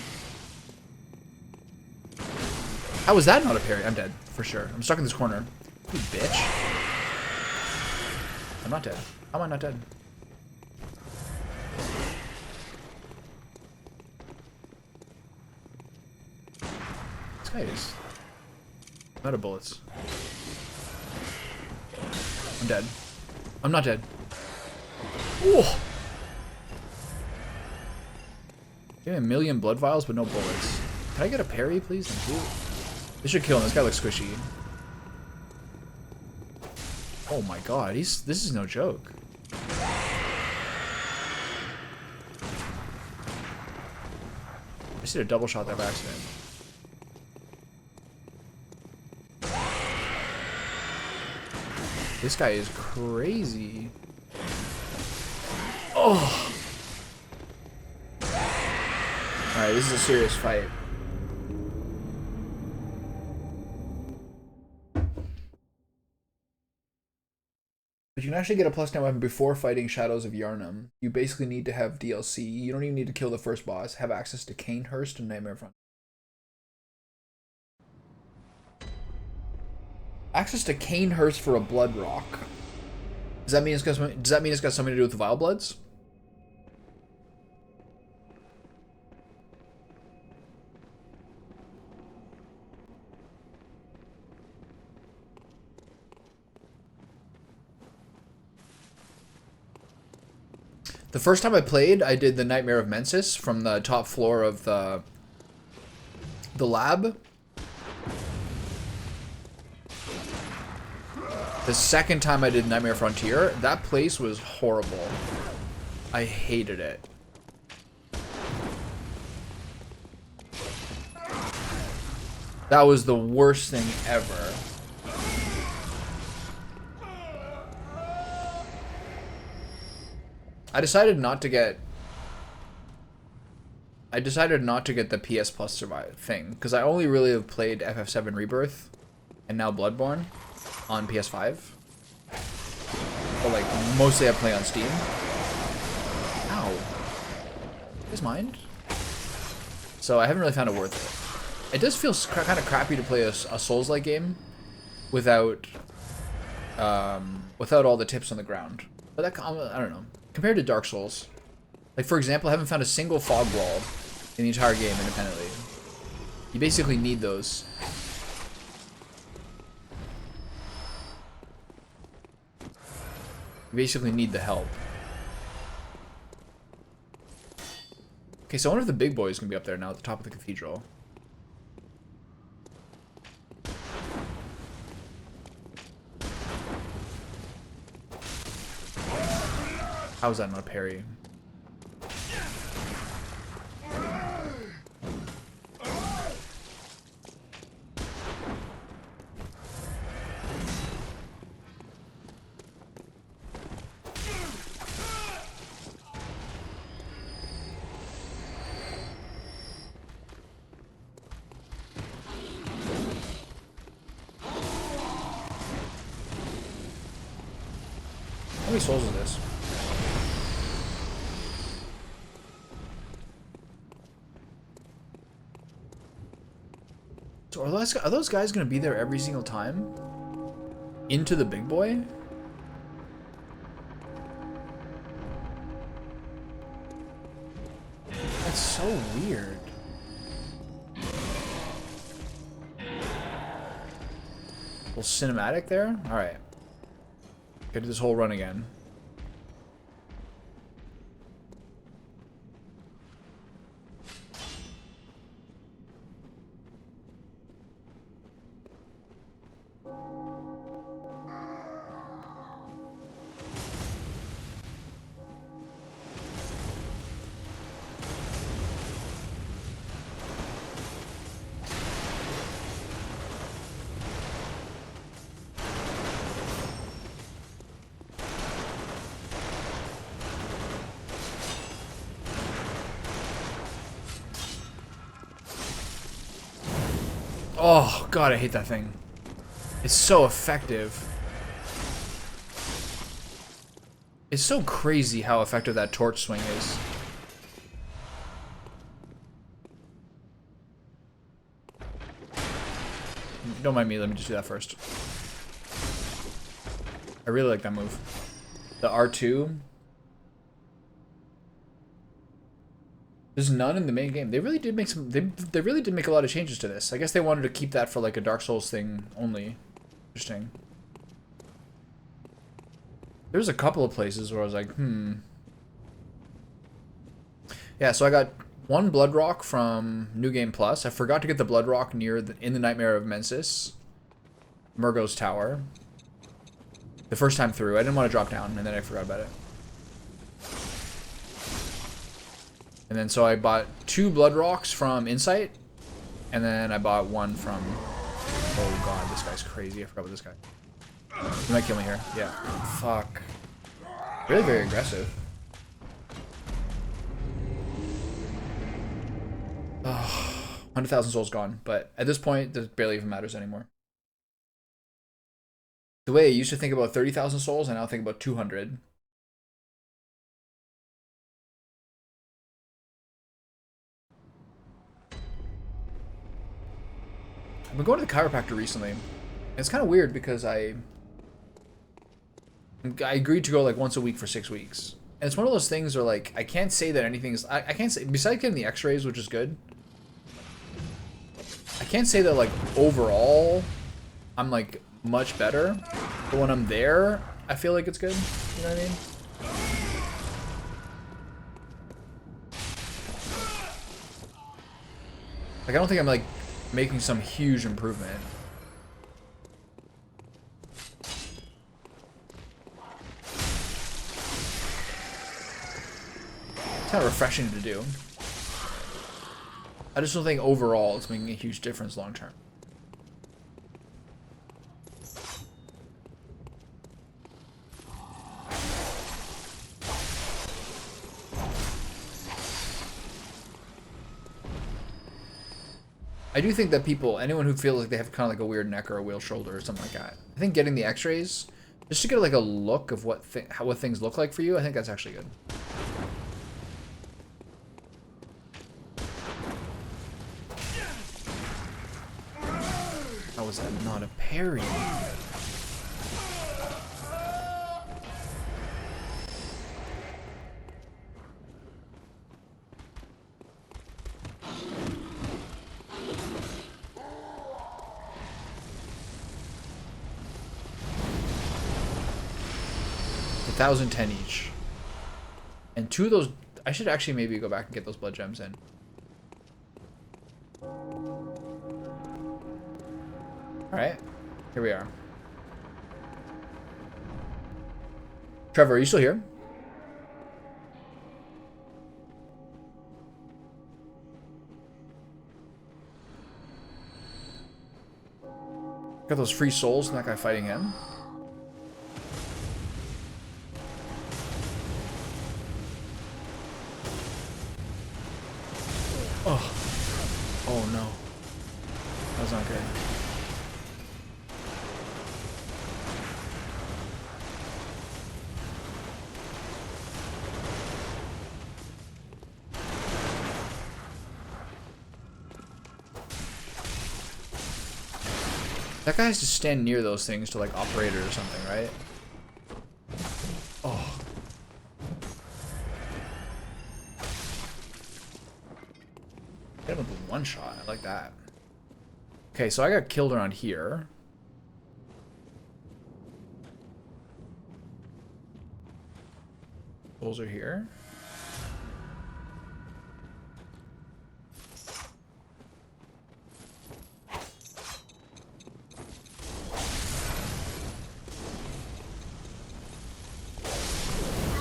How is that not a parry? I'm dead, for sure. I'm stuck in this corner. You bitch. I'm not dead. How am I not dead? This guy is out of bullets. I'm dead. I'm not dead. Ooh. Give me a million blood vials, but no bullets. Can I get a parry, please? Thank you. This should kill him. This guy looks squishy. Oh my god, this is no joke. I just did a double shot there by accident. This guy is crazy. Oh! Alright, this is a serious fight. But you can actually get a +9 weapon before fighting Shadows of Yharnam. You basically need to have DLC. You don't even need to kill the first boss. Have access to Canehurst and Nightmare Front. Access to Canehurst for a Blood Rock. Does that mean it's got something to do with the Vile Bloods? The first time I played, I did the Nightmare of Mensis from the top floor of the lab. The second time I did Nightmare Frontier, that place was horrible. I hated it. That was the worst thing ever. I decided not to get the PS Plus Survive thing because I only really have played FF7 Rebirth and now Bloodborne on PS5. But like mostly I play on Steam. Ow. His mind. So I haven't really found it worth it. It does feel kind of crappy to play a Souls-like game without all the tips on the ground. But that, I don't know. Compared to Dark Souls, like for example, I haven't found a single fog wall in the entire game independently. You basically need those. You basically need the help. Okay, so I wonder if the big boy is gonna be up there now at the top of the cathedral. How is that not a parry? How many souls is this? So are those guys gonna be there every single time? Into the big boy? That's so weird. Little cinematic there? Alright. Gotta do this whole run again. Oh, God, I hate that thing. It's so effective. It's so crazy how effective that torch swing is. Don't mind me, let me just do that first. I really like that move. The R2. There's none in the main game. They really did make some. They really did make a lot of changes to this. I guess they wanted to keep that for like a Dark Souls thing only. Interesting. There's a couple of places where I was like, Yeah, so I got one Blood Rock from New Game Plus. I forgot to get the Blood Rock in the Nightmare of Mensis, Murgo's Tower. The first time through, I didn't want to drop down, and then I forgot about it. And then so I bought 2 Blood Rocks from Insight, and then I bought one from... Oh god, this guy's crazy. I forgot about this guy. He might kill me here. Yeah. Fuck. Really very aggressive. Oh, 100,000 souls gone, but at this point, this barely even matters anymore. The way I used to think about 30,000 souls, I now think about 200. I've been going to the chiropractor recently. It's kind of weird because I agreed to go like once a week for 6 weeks. And it's one of those things where like, I can't say that anything is, I can't say, besides getting the x-rays, which is good, I can't say that like overall, I'm like much better. But when I'm there, I feel like it's good. You know what I mean? Like, I don't think I'm like making some huge improvement. It's kind of refreshing to do. I just don't think overall it's making a huge difference long term. I do think that anyone who feels like they have kind of like a weird neck or a weird shoulder or something like that, I think getting the x-rays, just to get like a look of what things look like for you, I think that's actually good. How was that not a parry? $1,010 each. And 2 of those, I should actually maybe go back and get those blood gems in. Alright, here we are. Trevor, are you still here? Got those free souls from that guy fighting him. Oh. Oh no. That was not good. That guy has to stand near those things to like operate it or something, right? Oh. Hit him with one shot. I like that. Okay, so I got killed around here. Bulls are here.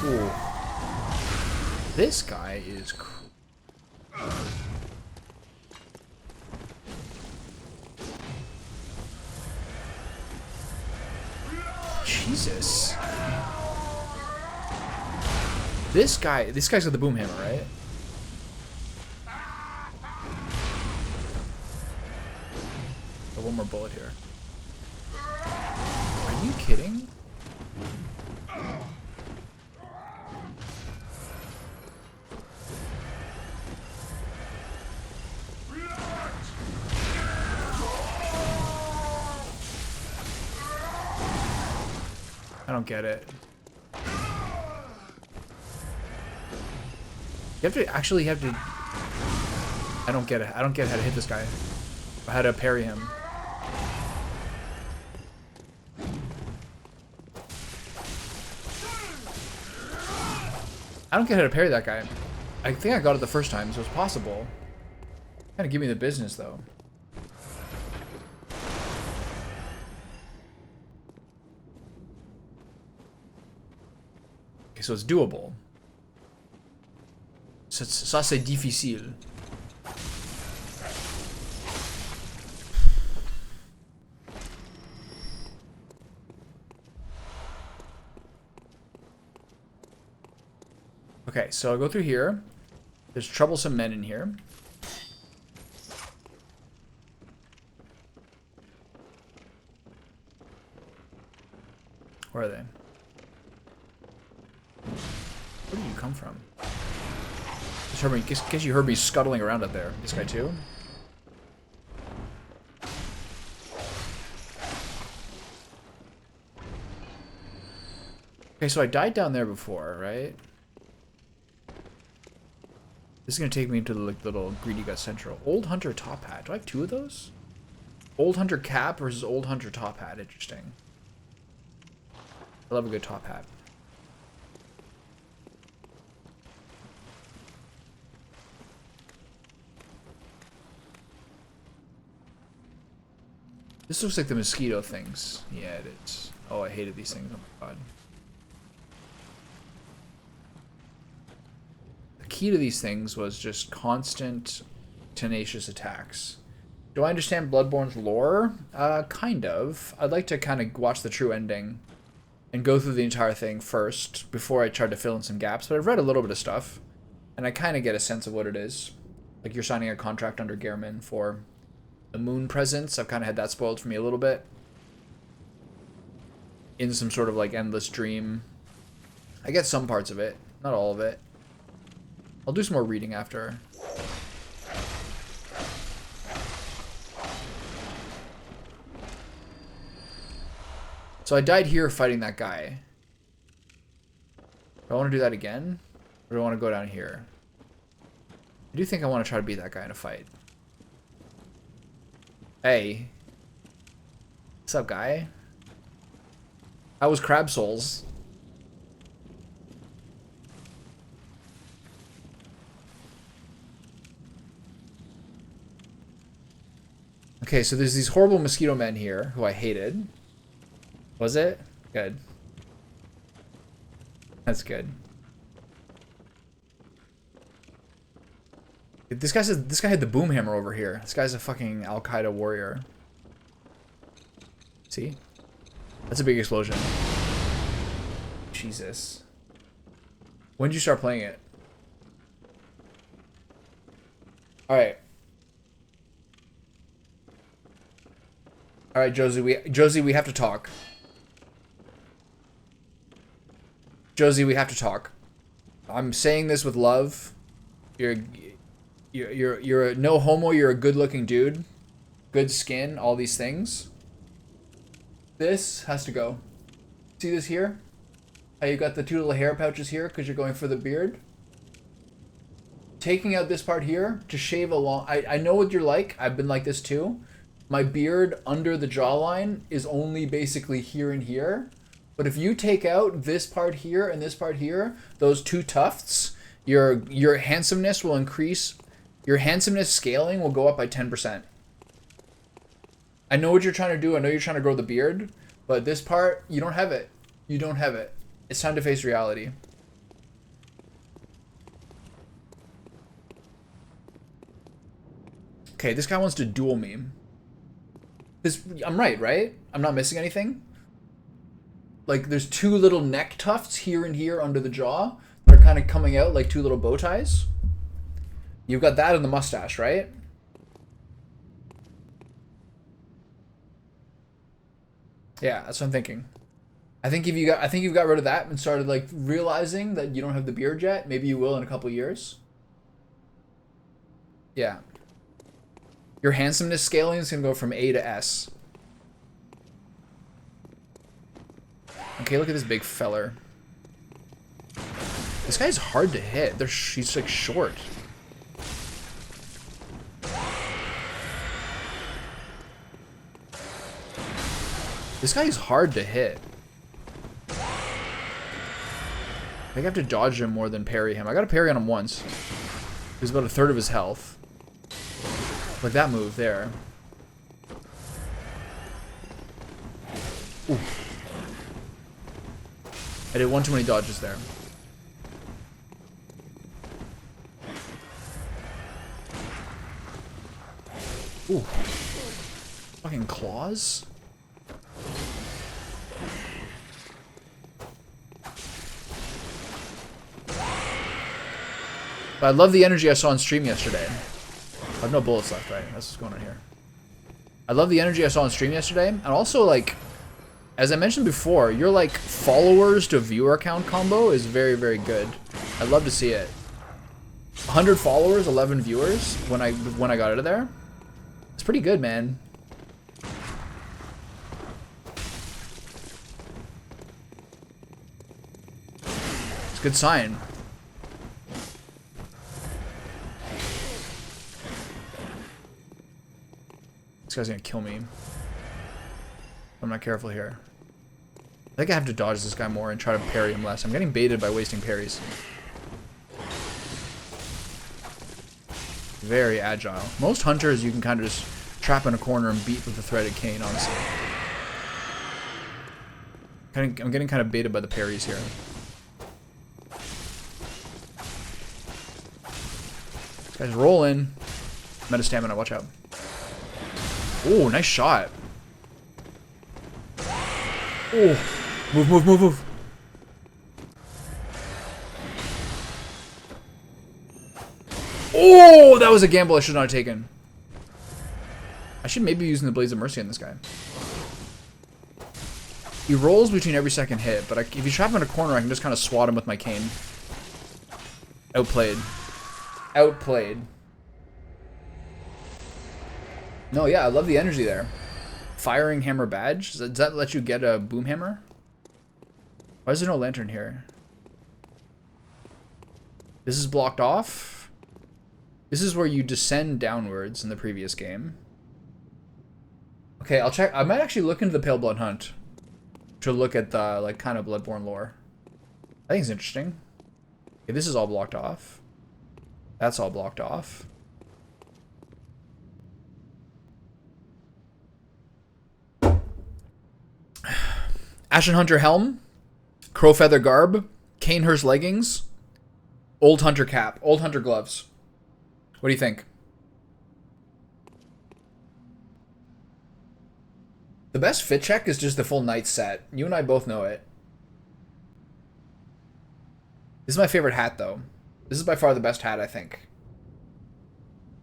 Ooh. This guy is cool. Jesus. This guy's got the boom hammer, right? one more bullet here. Are you kidding? I don't get it. You have to actually have to... I don't get it. I don't get how to hit this guy. Or how to parry him. I don't get how to parry that guy. I think I got it the first time, so it's possible. Kind of give me the business, though. Okay, so it's doable. Ça c'est difficile. Okay, so I'll go through here. There's troublesome men in here. Where are they? Where did you come from? Guess you heard me scuttling around up there. This guy too? Okay, so I died down there before, right? This is gonna take me to the like, little Greedy Gut Central. Old Hunter Top Hat. Do I have two of those? Old Hunter Cap versus Old Hunter Top Hat. Interesting. I love a good top hat. This looks like the mosquito things. Yeah, it is. Oh, I hated these things. Oh my god. The key to these things was just constant, tenacious attacks. Do I understand Bloodborne's lore? Kind of. I'd like to kind of watch the true ending and go through the entire thing first before I try to fill in some gaps. But I've read a little bit of stuff, and I kind of get a sense of what it is. Like you're signing a contract under Gehrman for the moon presence. I've kind of had that spoiled for me a little bit. In some sort of like endless dream. I get some parts of it, not all of it. I'll do some more reading after. So I died here fighting that guy. Do I want to do that again? Or do I want to go down here? I do think I want to try to beat that guy in a fight. Hey. What's up, guy? How was Crab Souls? Okay, so there's these horrible mosquito men here who I hated. Was it? Good. That's good. This guy had the boom hammer over here. This guy's a fucking Al Qaeda warrior. See? That's a big explosion. Jesus. When did you start playing it? Alright. Alright, Josie, we have to talk. Josie, we have to talk. I'm saying this with love. You're a no homo, you're a good-looking dude. Good skin, all these things. This has to go. See this here? How you got the two little hair pouches here because you're going for the beard? Taking out this part here to shave along. I know what you're like. I've been like this too. My beard under the jawline is only basically here and here. But if you take out this part here and this part here, those two tufts, your handsomeness will increase. Your handsomeness scaling will go up by 10%. I know what you're trying to do. I know you're trying to grow the beard. But this part, you don't have it. You don't have it. It's time to face reality. Okay, this guy wants to duel me. I'm right? I'm not missing anything? Like, there's two little neck tufts here and here under the jaw that are kind of coming out like two little bow ties. You've got that in the mustache, right? Yeah, that's what I'm thinking. I think if you've got rid of that and started like realizing that you don't have the beard yet, maybe you will in a couple years. Yeah. Your handsomeness scaling is gonna go from A to S. Okay, look at this big feller. This guy's hard to hit. He's like short. This guy's hard to hit. I think I have to dodge him more than parry him. I got to parry on him once. He's about a third of his health. Like that move there. Ooh. I did one too many dodges there. Ooh. Fucking claws? But I love the energy I saw on stream yesterday. I have no bullets left, right? That's what's going on here. I love the energy I saw on stream yesterday. And also, like, as I mentioned before, your, like, followers to viewer count combo is very, very good. I'd love to see it. 100 followers, 11 viewers when I got out of there. It's pretty good, man. It's a good sign. This guy's gonna kill me. I'm not careful here. I think I have to dodge this guy more and try to parry him less. I'm getting baited by wasting parries. Very agile. Most hunters you can kind of just trap in a corner and beat with a threaded cane, honestly. I'm getting kind of baited by the parries here. This guy's rolling. I'm out of stamina, watch out. Oh, nice shot. Oh, move, move, move, move. Oh, that was a gamble I should not have taken. I should maybe be using the Blades of Mercy on this guy. He rolls between every second hit, but if you trap him in a corner, I can just kind of swat him with my cane. Outplayed. Outplayed. No, yeah, I love the energy there. Firing hammer badge? Does that let you get a boom hammer? Why is there no lantern here? This is blocked off. This is where you descend downwards in the previous game. Okay, I'll check. I might actually look into the Pale Blood Hunt to look at the, like, kind of Bloodborne lore. I think it's interesting. Okay, this is all blocked off. That's all blocked off. Ashen Hunter helm, Crow Feather garb, Canehurst leggings, Old Hunter cap, Old Hunter gloves. What do you think? The best fit check is just the full knight set. You and I both know it. This is my favorite hat, though. This is by far the best hat, I think.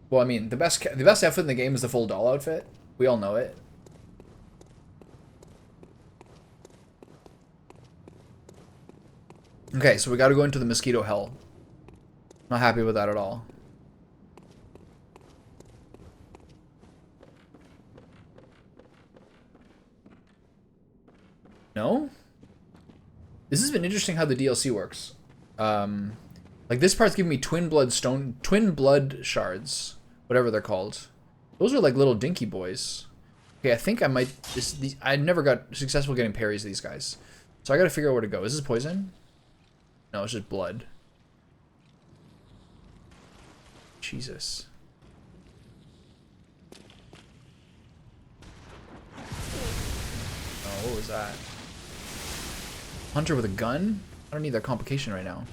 Well, I mean, the best outfit in the game is the full doll outfit. We all know it. Okay, so we got to go into the mosquito hell. Not happy with that at all. No? This has been interesting how the DLC works. Like this part's giving me twin blood shards, whatever they're called. Those are like little dinky boys. Okay, I think I might. I never got successful getting parries of these guys, so I got to figure out where to go. Is this poison? No, it's just blood. Jesus. Oh, what was that? Hunter with a gun? I don't need that complication right now.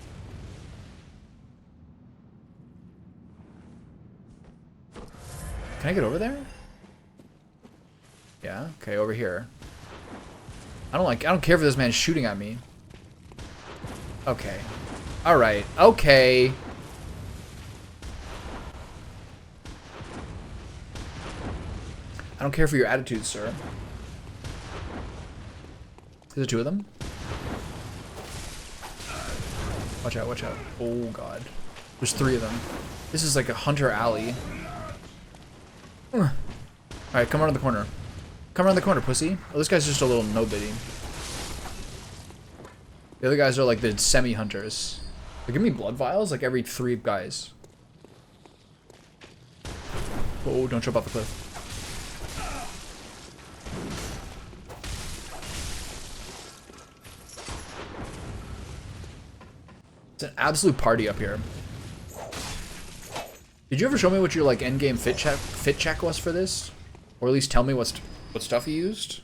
Can I get over there? Yeah, okay, over here. I don't care if this man's shooting at me. Okay. Alright, okay. I don't care for your attitude, sir. Is it two of them? Watch out, watch out. Oh god. There's three of them. This is like a hunter alley. Alright, come around the corner. Come around the corner, pussy. Oh, this guy's just a little nobody. The other guys are like the semi-hunters. They give me blood vials like every 3 guys. Oh, don't jump off the cliff. It's an absolute party up here. Did you ever show me what your like endgame fit check was for this? Or at least tell me what stuff you used?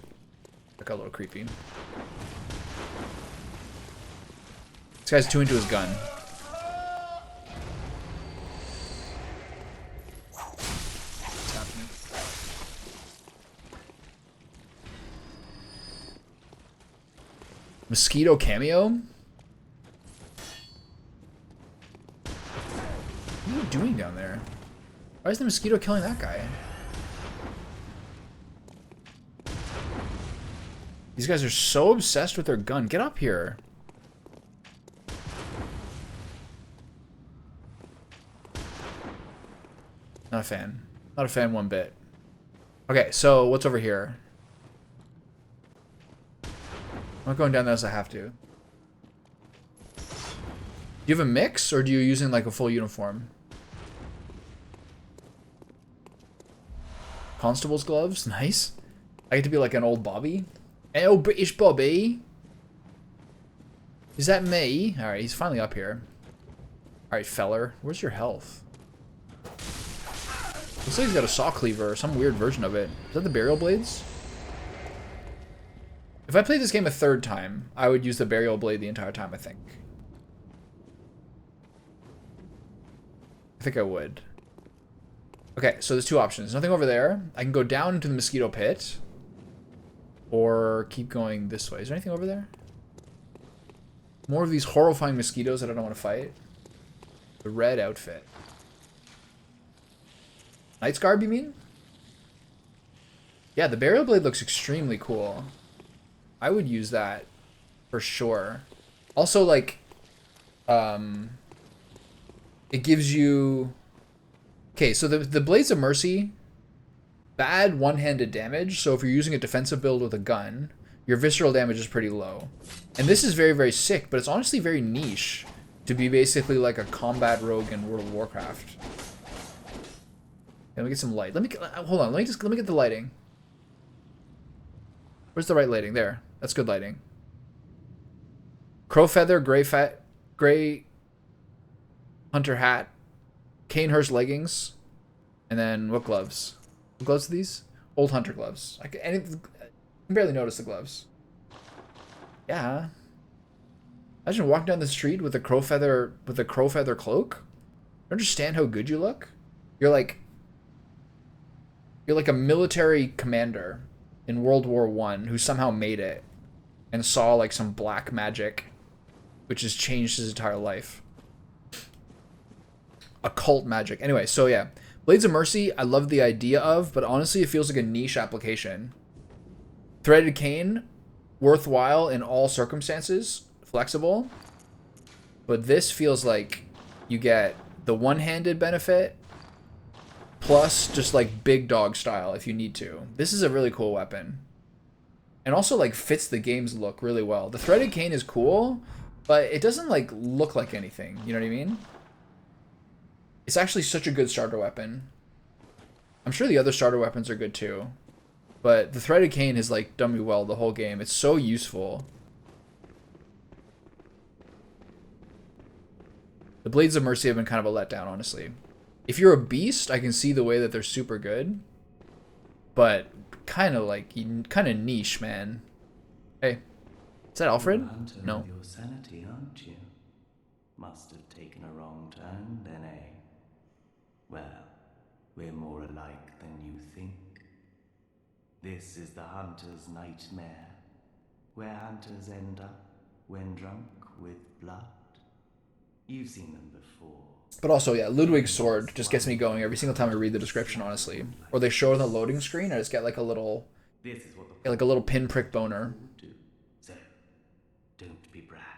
That got a little creepy. This guy's too into his gun. What's happening? Mosquito cameo? What are you doing down there? Why is the mosquito killing that guy? These guys are so obsessed with their gun. Get up here. Not a fan. Not a fan one bit. Okay, so what's over here? I'm not going down there unless I have to. Do you have a mix, or do you using like a full uniform? Constable's gloves, nice. I get to be like an old Bobby. Hey, old British Bobby. Is that me? All right, he's finally up here. All right, feller, where's your health? Looks like he's got a saw cleaver or some weird version of it. Is that the burial blades? If I played this game a 3rd time, I would use the burial blade the entire time, I think. I think I would. Okay, so there's 2 options. Nothing over there. I can go down into the mosquito pit. Or keep going this way. Is there anything over there? More of these horrifying mosquitoes that I don't want to fight. The red outfit. Knight's Garb, you mean? Yeah, the burial blade looks extremely cool. I would use that for sure. Also, like, it gives you... Okay, so the Blades of Mercy, bad one-handed damage. So if you're using a defensive build with a gun, your visceral damage is pretty low. And this is very, very sick, but it's honestly very niche to be basically like a combat rogue in World of Warcraft. Let me get some light. Hold on. Let me get the lighting. Where's the right lighting? There. That's good lighting. Crow feather, gray hunter hat, Canehurst leggings, and then what gloves? What gloves are these? Old hunter gloves. I can barely notice the gloves. Yeah. Imagine walking down the street with a crow feather cloak. I understand how good you look. You're like a military commander in World War I who somehow made it and saw like some black magic which has changed his entire life. Occult magic. Anyway, so yeah. Blades of Mercy, I love the idea of, but honestly it feels like a niche application. Threaded Cane, worthwhile in all circumstances, flexible. But this feels like you get the one-handed benefit plus just like big dog style if you need to. This is a really cool weapon. And also like fits the game's look really well. The Threaded Cane is cool, but it doesn't like look like anything. You know what I mean? It's actually such a good starter weapon. I'm sure the other starter weapons are good too. But the Threaded Cane has like done me well the whole game. It's so useful. The Blades of Mercy have been kind of a letdown, honestly. If you're a beast, I can see the way that they're super good. But kind of like, kind of niche, man. Hey, is that Alfred? No. Your sanity, aren't you? Must have taken a wrong turn then, eh? Well, we're more alike than you think. This is the hunter's nightmare, where hunters end up when drunk with blood. You've seen them before. But also, yeah, Ludwig's sword just gets me going every single time I read the description, honestly. Or they show it on the loading screen, I just get like a little, pinprick boner. So,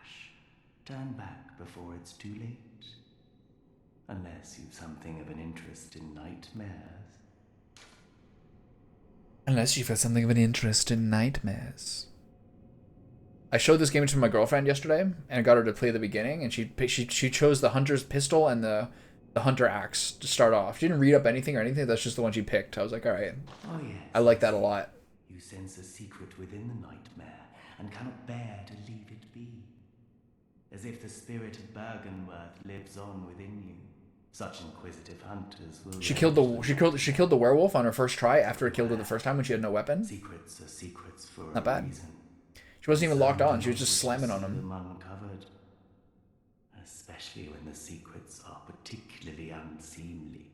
rash. Turn back before it's too late. Unless you've something of an interest in nightmares. Unless you've got something of an interest in nightmares. I showed this game to my girlfriend yesterday, and I got her to play the beginning, and she chose the hunter's pistol and the hunter axe to start off. She didn't read up anything or anything. That's just the one she picked. I was like, all right. Oh yes. I like that a lot. You sense a secret within the nightmare and cannot bear to leave it be. As if the spirit of Bergenworth lives on within you. Such inquisitive hunters will. She killed the werewolf on her first try after it killed her the first time when she had no weapon. Secrets are secrets for Not a bad. reason. She wasn't even locked on. She was just slamming on him. Uncovered, especially when the secrets are particularly unseemly.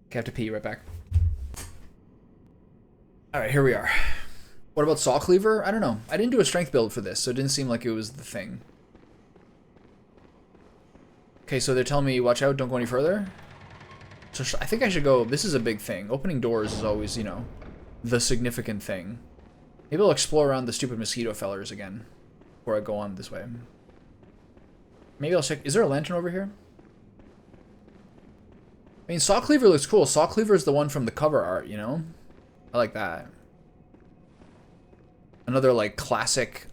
Okay, I have to pee right back. All right, here we are. What about Saw Cleaver? I don't know. I didn't do a strength build for this, so it didn't seem like it was the thing. Okay, so they're telling me, watch out, don't go any further. So I think I should go, this is a big thing. Opening doors is always, you know, the significant thing. Maybe I'll explore around the stupid mosquito fellers again before I go on this way. Maybe I'll check, is there a lantern over here? I mean, Saw Cleaver looks cool. Saw Cleaver is the one from the cover art, you know? I like that. Another, like, classic...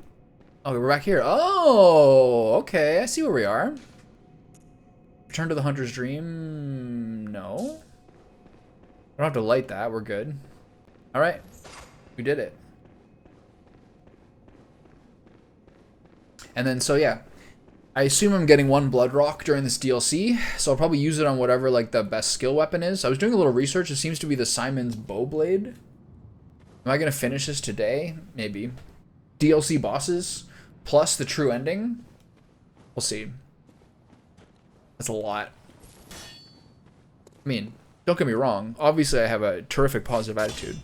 Oh, we're back here. Oh, okay. I see where we are. Return to the Hunter's Dream. No. I don't have to light that. We're good. All right. We did it. And then, so yeah. I assume I'm getting one Blood Rock during this DLC. So I'll probably use it on whatever, like, the best skill weapon is. I was doing a little research. It seems to be the Simon's Bowblade. Am I going to finish this today? Maybe. DLC bosses plus the true ending. We'll see. That's a lot. I mean, don't get me wrong. Obviously, I have a terrific positive attitude.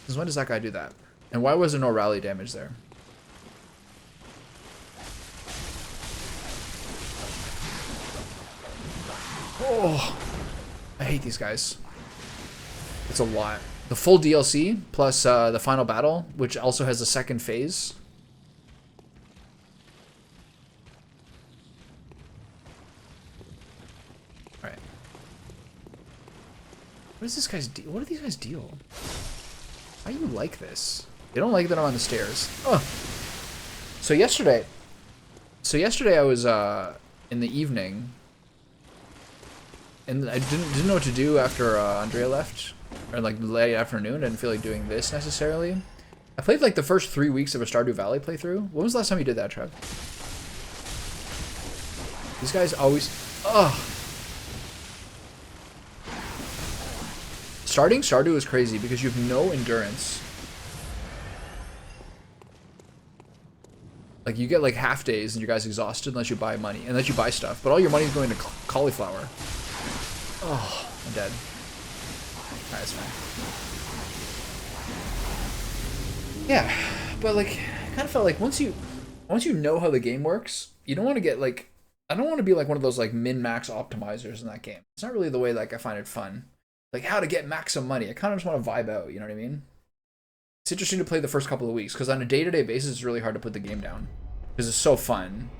Since when does that guy do that? And why was there no rally damage there? Oh, I hate these guys. It's a lot. The full DLC plus the final battle, which also has a second phase. All right. What is this guy's deal? What do these guys deal? Why do you like this? They don't like that I'm on the stairs. Oh. So yesterday I was in the evening, and I didn't know what to do after Andrea left. Or like late afternoon. I didn't feel like doing this necessarily. I played like the first 3 weeks of a Stardew Valley playthrough. When was the last time you did that, Trev? These guys always... Ugh. Starting Stardew is crazy because you have no endurance. Like you get like half days and your guy's exhausted unless you buy money. Unless you buy stuff. But all your money's going to cauliflower. Oh, I'm dead. Alright, it's fine. Yeah, but like, I kind of felt like once you know how the game works, you don't want to get like, I don't want to be like one of those like min-max optimizers in that game. It's not really the way like I find it fun. Like how to get maximum money. I kind of just want to vibe out, you know what I mean? It's interesting to play the first couple of weeks because on a day-to-day basis, it's really hard to put the game down because it's so fun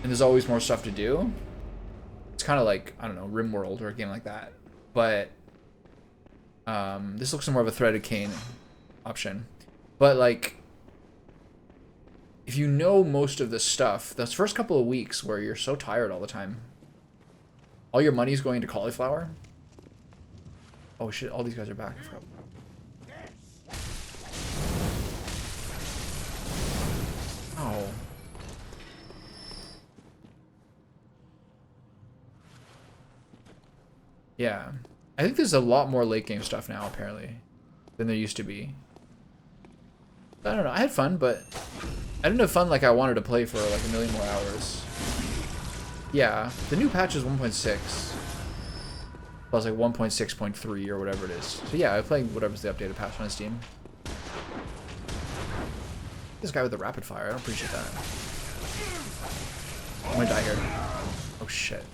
and there's always more stuff to do. It's kind of like, I don't know, RimWorld or a game like that, but. This looks more of a threaded cane option. But, like, if you know most of this stuff, those first couple of weeks where you're so tired all the time, all your money's going to cauliflower. Oh, shit, all these guys are back. I forgot. Oh. Yeah. I think there's a lot more late game stuff now, apparently, than there used to be. I don't know. I had fun, but I didn't have fun like I wanted to play for like a million more hours. Yeah, the new patch is 1.6. Plus like 1.6.3 or whatever it is. So yeah, I'm playing whatever's the updated patch on Steam. This guy with the rapid fire, I don't appreciate that. I'm gonna die here. Oh shit.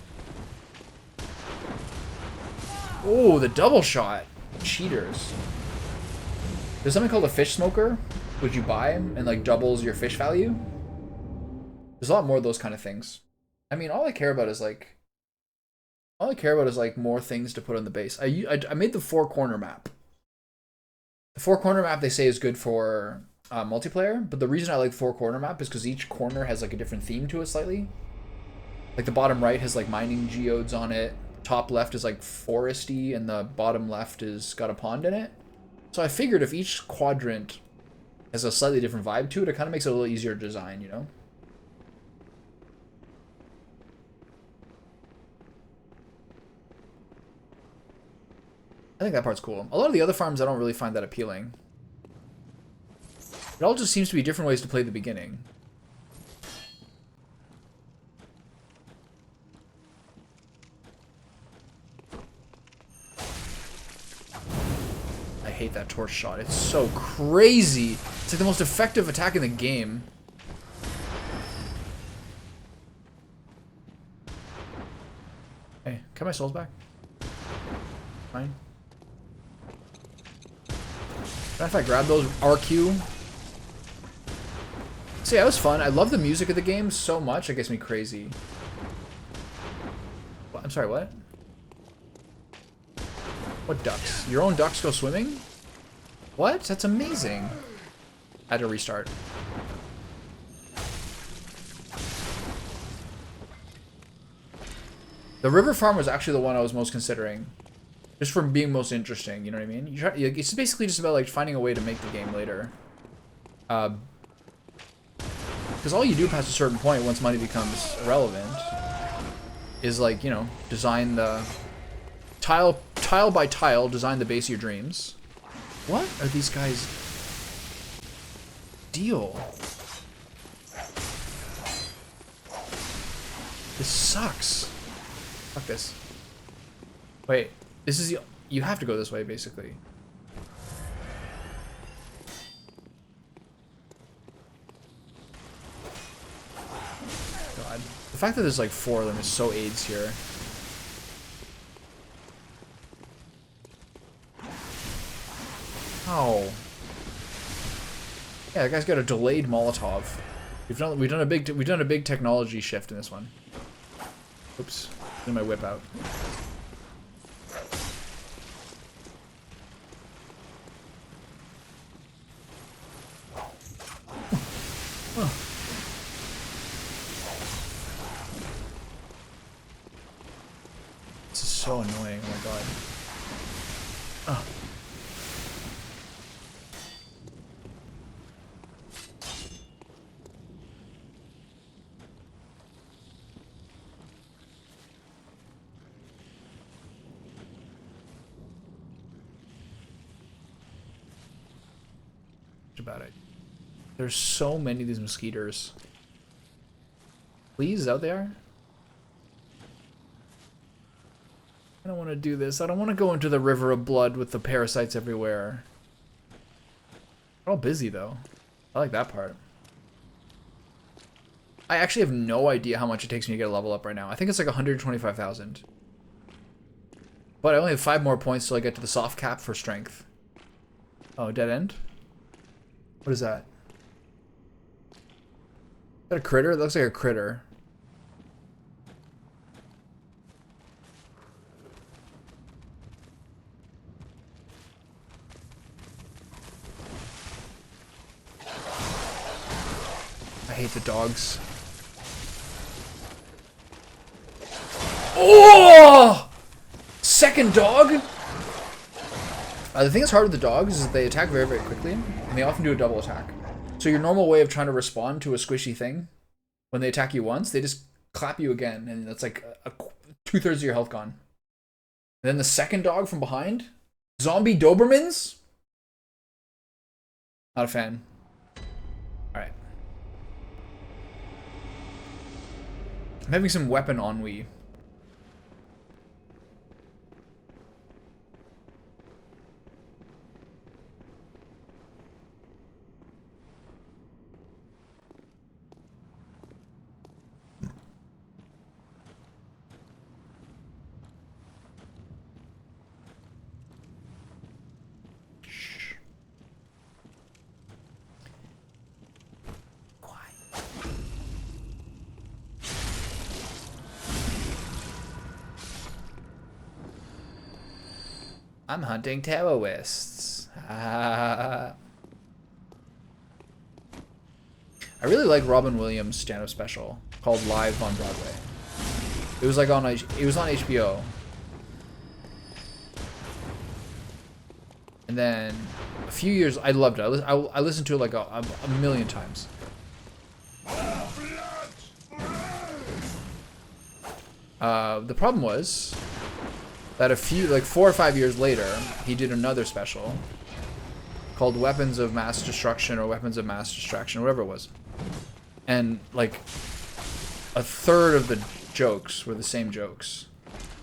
Oh, the double shot. Cheaters. There's something called a fish smoker, which you buy and like doubles your fish value. There's a lot more of those kind of things. I mean, all I care about is like more things to put on the base. I made the four corner map. The four corner map they say is good for multiplayer, but the reason I like the four corner map is because each corner has like a different theme to it slightly. Like the bottom right has like mining geodes on it. Top left is like foresty, and the bottom left is got a pond in it. So I figured if each quadrant has a slightly different vibe to it, it kind of makes it a little easier to design, you know? I think that part's cool. A lot of the other farms I don't really find that appealing. It all just seems to be different ways to play the beginning. I hate that torch shot. It's so crazy. It's like the most effective attack in the game. Hey, can my souls back? Fine. If I grab those RQ. So yeah, it was fun. I love the music of the game so much, it gets me crazy. What? I'm sorry, what? What ducks? Your own ducks go swimming? What? That's amazing. I had to restart. The river farm was actually the one I was most considering. Just from being most interesting, you know what I mean? It's basically just about like finding a way to make the game later. Because all you do past a certain point, once money becomes irrelevant, is like, you know, design the tile by tile, design the base of your dreams. What are these guys deal? This sucks. Fuck this. Wait, this is the... You have to go this way, basically. God. The fact that there's like 4 of them is so AIDS here. Oh. Yeah, that guy's got a delayed Molotov. We've done a big technology shift in this one. Oops. Get my whip out. Oh. This is so annoying, oh my god. Oh. About it. There's so many of these mosquitoes. Please, out there? I don't want to do this. I don't want to go into the river of blood with the parasites everywhere. They're all busy, though. I like that part. I actually have no idea how much it takes me to get a level up right now. I think it's like 125,000. But I only have 5 more points till I get to the soft cap for strength. Oh, dead end? What is that? Is that a critter? It looks like a critter. I hate the dogs. Oh! Second dog? The thing that's hard with the dogs is that they attack very, very quickly, and they often do a double attack. So your normal way of trying to respond to a squishy thing, when they attack you once, they just clap you again, and that's like 2/3 of your health gone. And then the second dog from behind, zombie Dobermans? Not a fan. Alright. I'm having some weapon ennui. I'm hunting terrorists. I really like Robin Williams' stand-up special called Live on Broadway. It was like on HBO. And then a few years, I loved it. I listened to it like a million times. The problem was that a few, like 4 or 5 years later, he did another special called Weapons of Mass Destruction or Weapons of Mass Distraction, or whatever it was. And like a third of the jokes were the same jokes,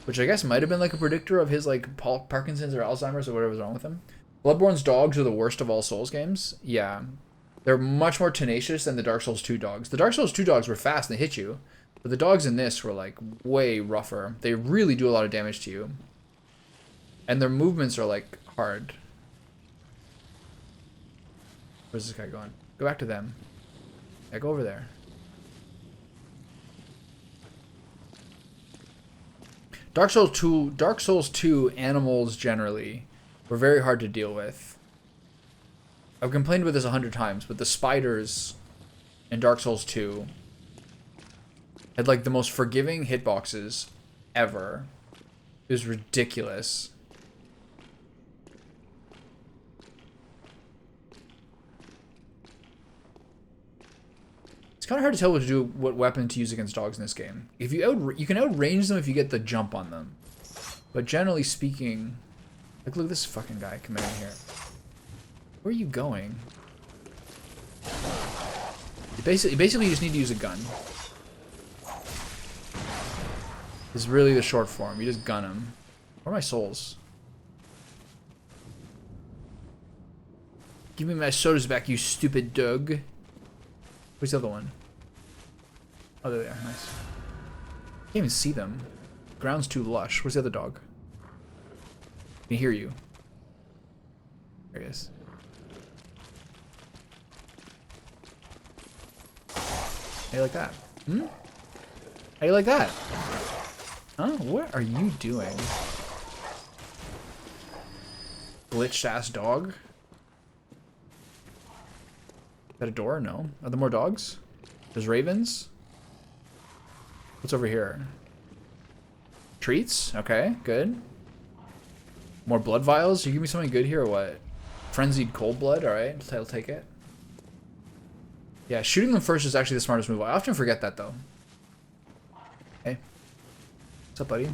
which I guess might have been like a predictor of his like Parkinson's or Alzheimer's or whatever's wrong with him. Bloodborne's dogs are the worst of all Souls games. Yeah. They're much more tenacious than the Dark Souls 2 dogs. The Dark Souls 2 dogs were fast and they hit you, but the dogs in this were like way rougher. They really do a lot of damage to you. And their movements are like hard. Where's this guy going? Go back to them. Yeah, go over there. Dark Souls 2 animals generally were very hard to deal with. I've complained about this 100 times, but the spiders in Dark Souls 2 had like the most forgiving hitboxes ever. It was ridiculous. It's kind of hard to tell what weapon to use against dogs in this game. If you can outrange them if you get the jump on them, but generally speaking, like look at this fucking guy coming in here. Where are you going? You basically you just need to use a gun. This is really the short form. You just gun him. Where are my souls? Give me my sodas back, you stupid dog. Where's the other one? Oh, there they are. Nice. Can't even see them. The ground's too lush. Where's the other dog? I can hear you. There he is. How you like that? Hmm? How you like that? Huh? What are you doing? Glitched ass dog? Is that a door? No. Are there more dogs? There's ravens? What's over here? Treats? Okay, good. More blood vials? You give me something good here or what? Frenzied cold blood? Alright, I'll take it. Yeah, shooting them first is actually the smartest move. I often forget that though. Hey. What's up, buddy?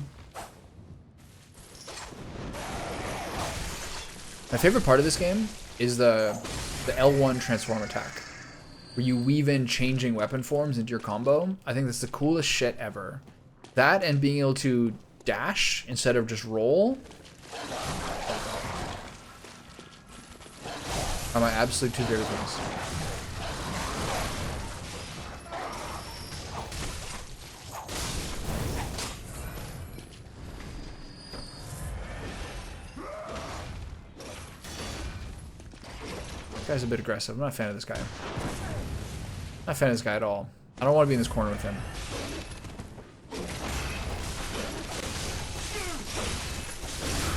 My favorite part of this game is the L1 transform attack, where you weave in changing weapon forms into your combo. I think that's the coolest shit ever. That and being able to dash instead of just roll are my absolute two favorite things. This guy's a bit aggressive. I'm not a fan of this guy. Not a fan of this guy at all. I don't want to be in this corner with him.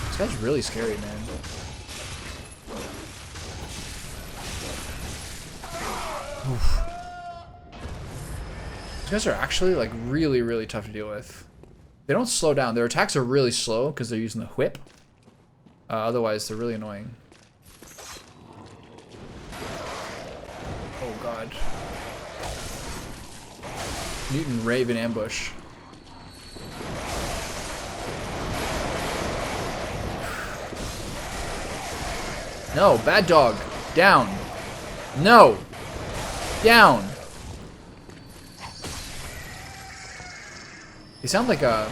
This guy's really scary, man. Oof. These guys are actually like really, really tough to deal with. They don't slow down. Their attacks are really slow because they're using the whip. Otherwise, they're really annoying. Oh god. Mutant Raven ambush. No, bad dog. Down. No. Down. They sound like a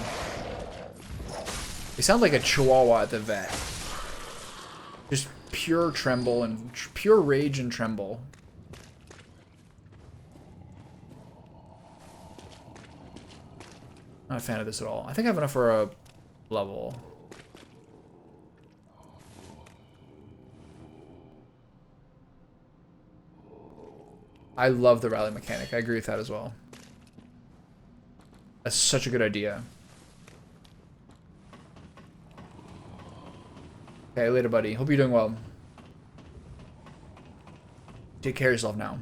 chihuahua at the vet. Just pure tremble and pure rage and tremble. Not a fan of this at all. I think I have enough for a level. I love the rally mechanic. I agree with that as well. That's such a good idea. Okay, later, buddy. Hope you're doing well. Take care of yourself now.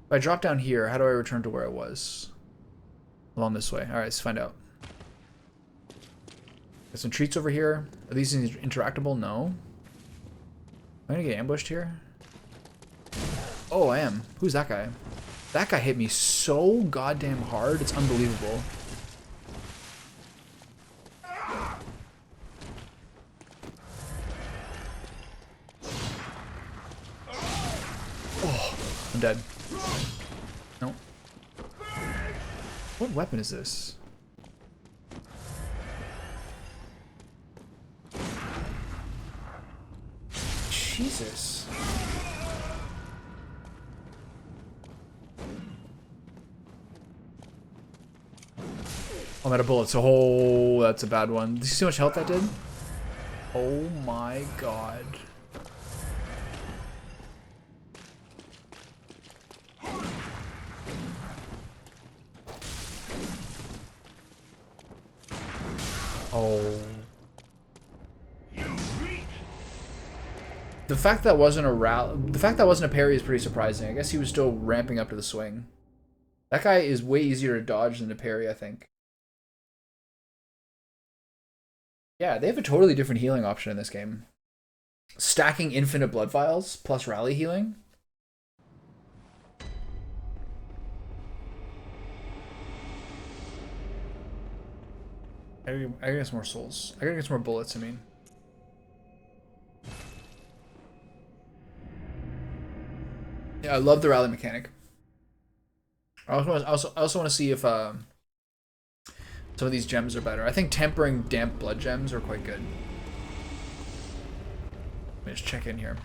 If I drop down here, how do I return to where I was? Along this way. Alright, let's find out. Got some treats over here. Are these interactable? No. Am I gonna get ambushed here? Oh, I am. Who's that guy? That guy hit me so goddamn hard. It's unbelievable. Oh, I'm dead. No. What weapon is this? Jesus. I'm out of bullets. Oh, that's a bad one. Did you see how much health that did? Oh my god. Oh. The fact that wasn't a parry is pretty surprising. I guess he was still ramping up to the swing. That guy is way easier to dodge than to parry, I think. Yeah, they have a totally different healing option in this game. Stacking infinite blood vials plus rally healing. I gotta get some more souls. I gotta get some more bullets, I mean. Yeah, I love the rally mechanic. I also want to see if some of these gems are better. I think tempering damp blood gems are quite good. Let me just check in here.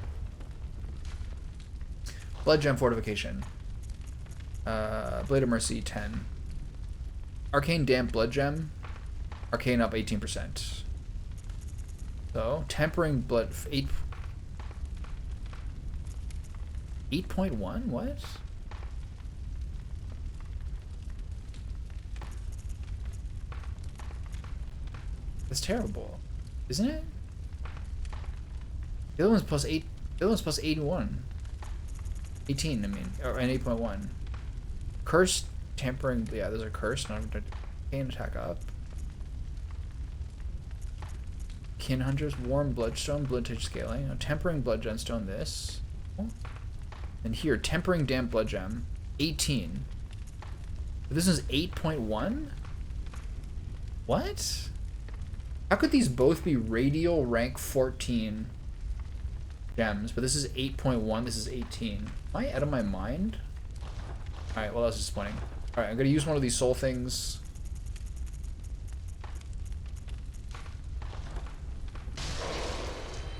Blood gem fortification. Blade of Mercy 10. Arcane damp blood gem. Arcane up 18%. So tempering blood 8.1? What? That's terrible, isn't it? The other one's plus 8. The other one's plus 81. 18, I mean, or an 8.1. Cursed tempering. Yeah, those are cursed. Not arcane attack up. Kin hunters, warm bloodstone, bloodtage scaling. Oh, tempering blood gemstone. This. Oh. And here, tempering damp blood gem, 18. This is 8.1. What? How could these both be radial rank 14 gems, but this is 8.1, this is 18? Am I out of my mind? Alright, well, that's disappointing. Alright, I'm gonna use one of these soul things.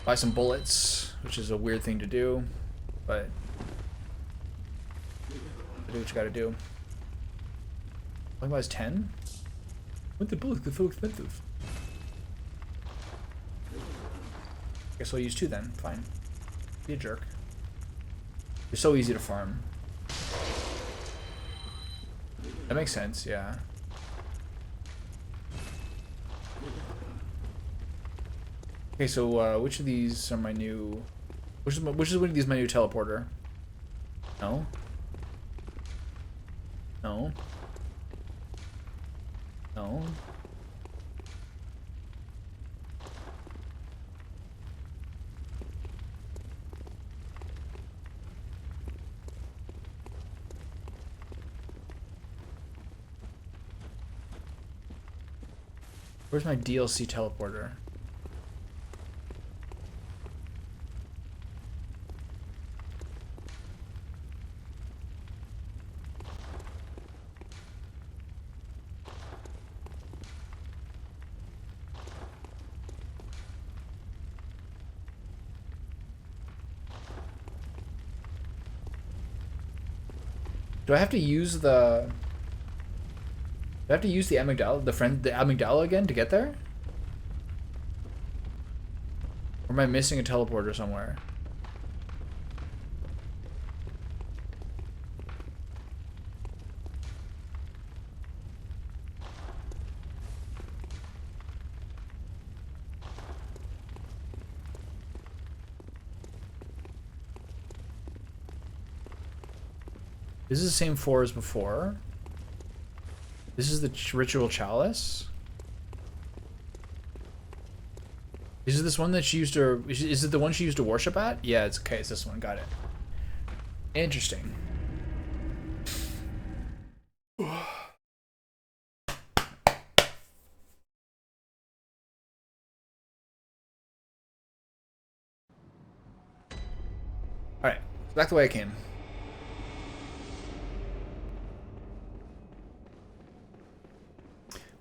Buy some bullets, which is a weird thing to do, but do what you gotta do. Likewise 10? What the bullets get so expensive? Guess I'll use 2 then. Fine. Be a jerk. You're so easy to farm. That makes sense, yeah. Okay, so which of these are my new... Which is one of these my new teleporter? No? No? No? Where's my DLC teleporter? Do I have to use the... Do I have to use the amygdala, the amygdala again to get there? Or am I missing a teleporter somewhere? This is the same 4 as before. This is the ritual chalice. Is it this one that she used to... Is it the one she used to worship at? Yeah, it's okay. It's this one. Got it. Interesting. Alright. Back the way I came.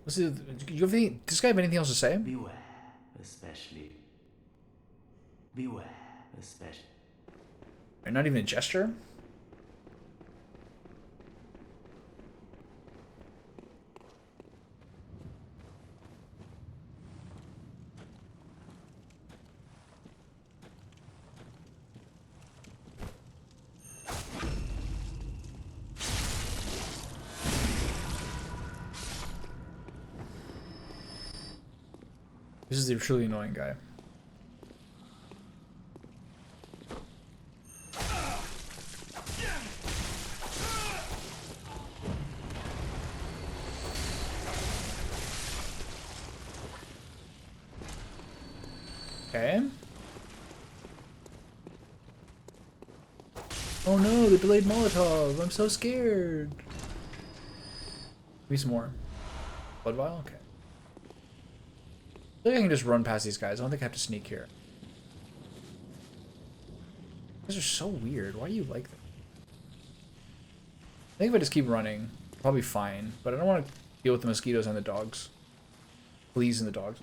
Let's see. Do you have any... Does this guy have anything else to say? Beware, especially. Beware, especially. Not even a gesture? This is the truly annoying guy. Okay. Oh no, the delayed Molotov. I'm so scared. Give me some more. Blood vial? Okay. I think I can just run past these guys. I don't think I have to sneak here. These are so weird. Why do you like them? I think if I just keep running, I'll probably fine. But I don't want to deal with the mosquitoes and the dogs. Fleas and the dogs.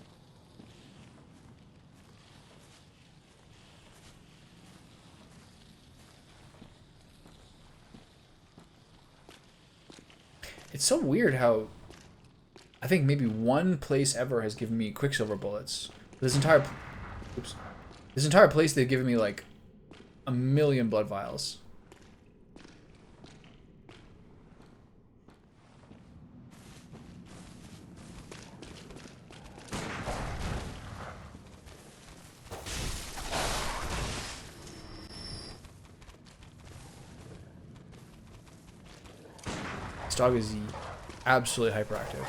It's so weird how I think maybe one place ever has given me Quicksilver bullets. This entire place they've given me like 1,000,000 blood vials. This dog is absolutely hyperactive.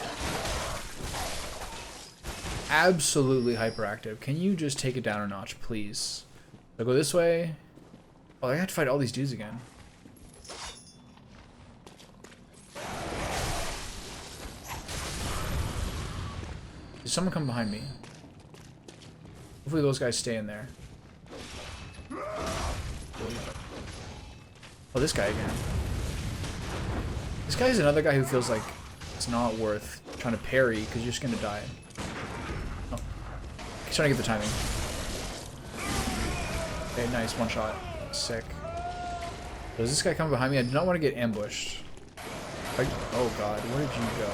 Absolutely hyperactive. Can you just take it down a notch, please? I'll go this way. Oh, I have to fight all these dudes again. Did someone come behind me? Hopefully those guys stay in there. Oh, this guy again. This guy's another guy who feels like it's not worth trying to parry because you're just gonna die. Oh. He's trying to get the timing. Okay, nice. One shot. Sick. Does this guy come behind me? I do not want to get ambushed. Oh god, where did you go?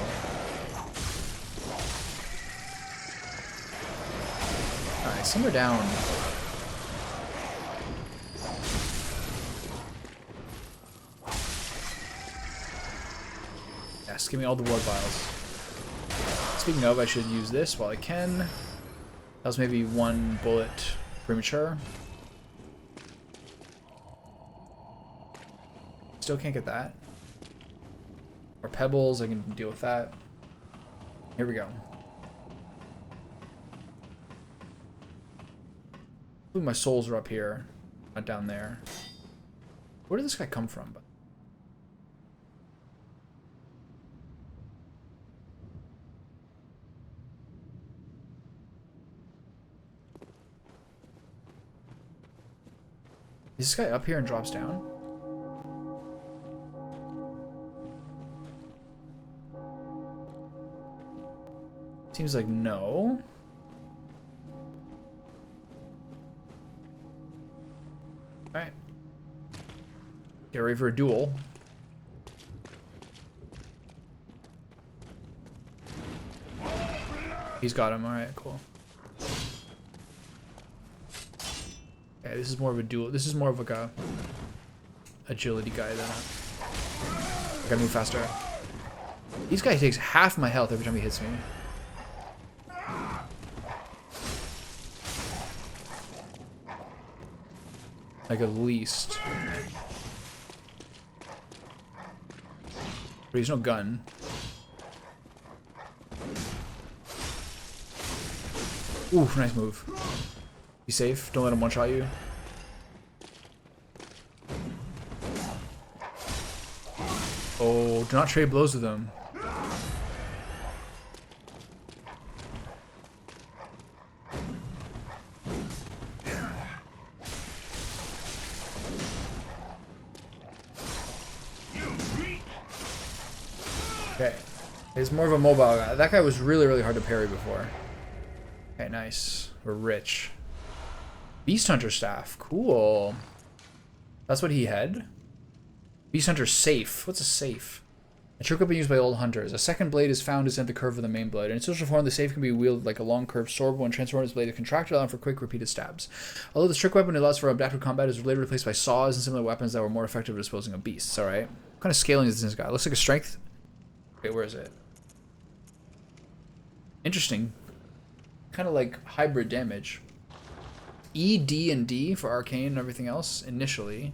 Alright, simmer down. Yes, give me all the blood vials. Speaking of, I should use this while I can. That was maybe one bullet premature. Still can't get that. Or pebbles, I can deal with that. Here we go. Ooh, my souls are up here, not down there. Where did this guy come from? Is this guy up here and drops down? Seems like no. Alright. Get ready for a duel. He's got him. Alright, cool. Okay, this is more of a duel. This is more of like a agility guy than I gotta move faster. This guy takes half my health every time he hits me. Like at least. But he's no gun. Ooh, nice move. Be safe. Don't let him one-shot you. Oh, do not trade blows with him. Okay. He's more of a mobile guy. That guy was really, really hard to parry before. Okay, nice. We're rich. Beast Hunter staff. Cool. That's what he had. Beast Hunter safe. What's a safe? A trick weapon used by old hunters. A second blade is found inside the curve of the main blade. In its social form, the safe can be wielded like a long curved sword when transformed its blade is contracted on for quick, repeated stabs. Although this trick weapon allows for adaptive combat, it was later replaced by saws and similar weapons that were more effective at disposing of beasts. Alright. What kind of scaling is this guy? Looks like a strength. Wait, where is it? Interesting. Kind of like hybrid damage. E, D, and D for arcane and everything else initially.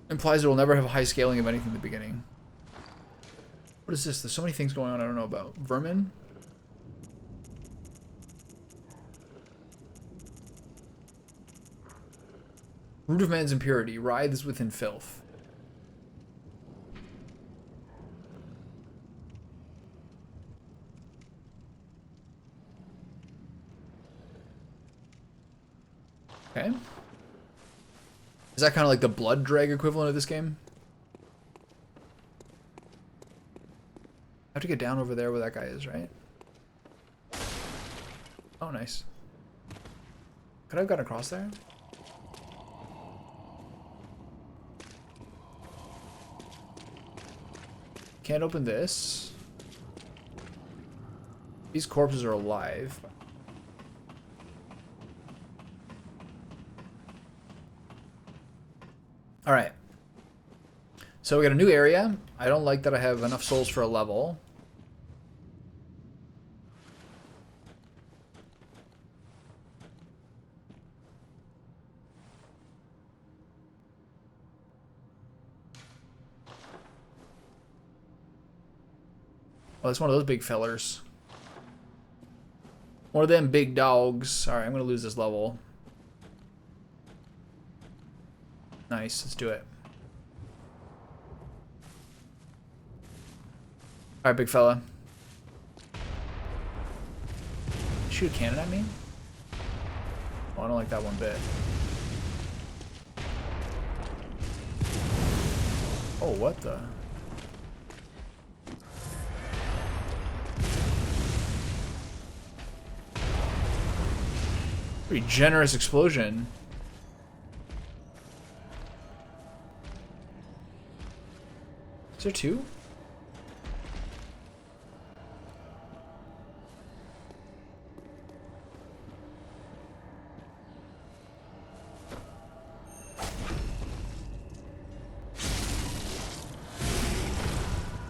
Implies it will never have high scaling of anything in the beginning. What is this? There's so many things going on I don't know about. Vermin? Root of man's impurity. Writhes within filth. Okay. Is that kind of like the blood drag equivalent of this game? I have to get down over there where that guy is, right? Oh, nice. Could I have gotten across there? Can't open this. These corpses are alive. Alright. So we got a new area. I don't like that I have enough souls for a level. Oh, that's one of those big fellers. One of them big dogs. Alright, I'm gonna lose this level. Nice, let's do it. Alright, big fella. Shoot a cannon at me? Oh, I don't like that one bit. Oh, what the? Pretty generous explosion. Is there two?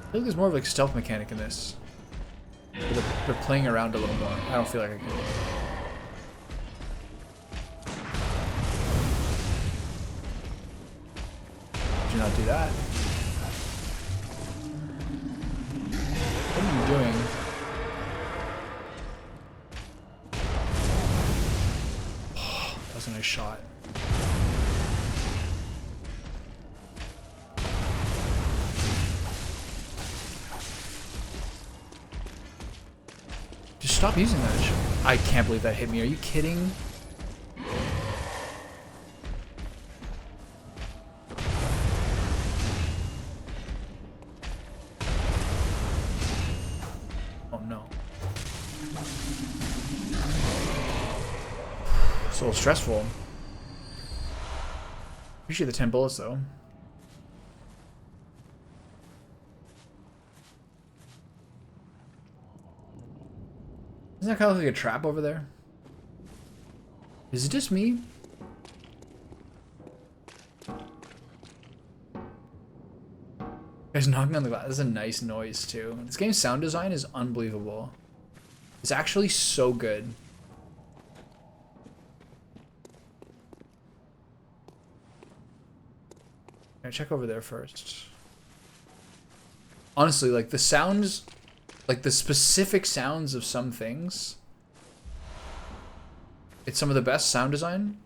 I think there's more of like a stealth mechanic in this. They're playing around a little more. I don't feel like I can. Do not do that. What are you doing? Oh, that was a nice shot. Just stop using that shit. I can't believe that hit me. Are you kidding? It's a little stressful. Appreciate the 10 bullets though. Isn't that kind of like a trap over there? Is it just me? Guys knocking on the glass. That's a nice noise too. This game's sound design is unbelievable. It's actually so good. Check over there first. Honestly, like the sounds, like the specific sounds of some things, it's some of the best sound design.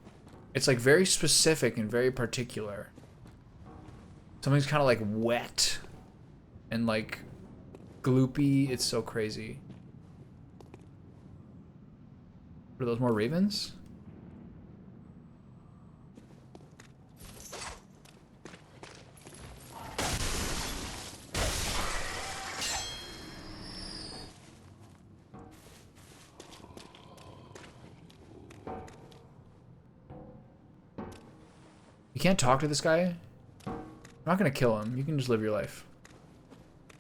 It's like very specific and very particular. Something's kind of like wet and like gloopy. It's so crazy. Are those more ravens? You can't talk to this guy? I'm not gonna kill him. You can just live your life.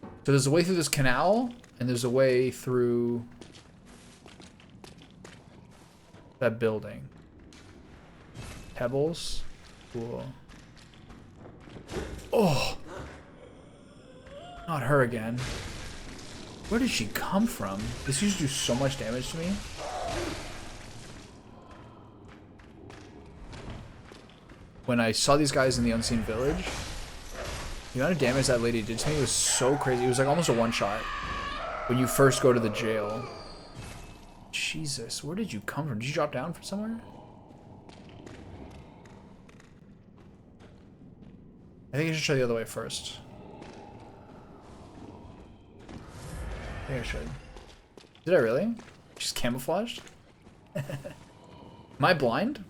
So there's a way through this canal, and there's a way through that building. Pebbles. Cool. Oh! Not her again. Where did she come from? This used to do so much damage to me. When I saw these guys in the Unseen Village, the amount of damage that lady did to me was so crazy. It was like almost a one-shot when you first go to the jail. Jesus, where did you come from? Did you drop down from somewhere? I think I should try the other way first. I think I should. Did I really? She's camouflaged? Am I blind?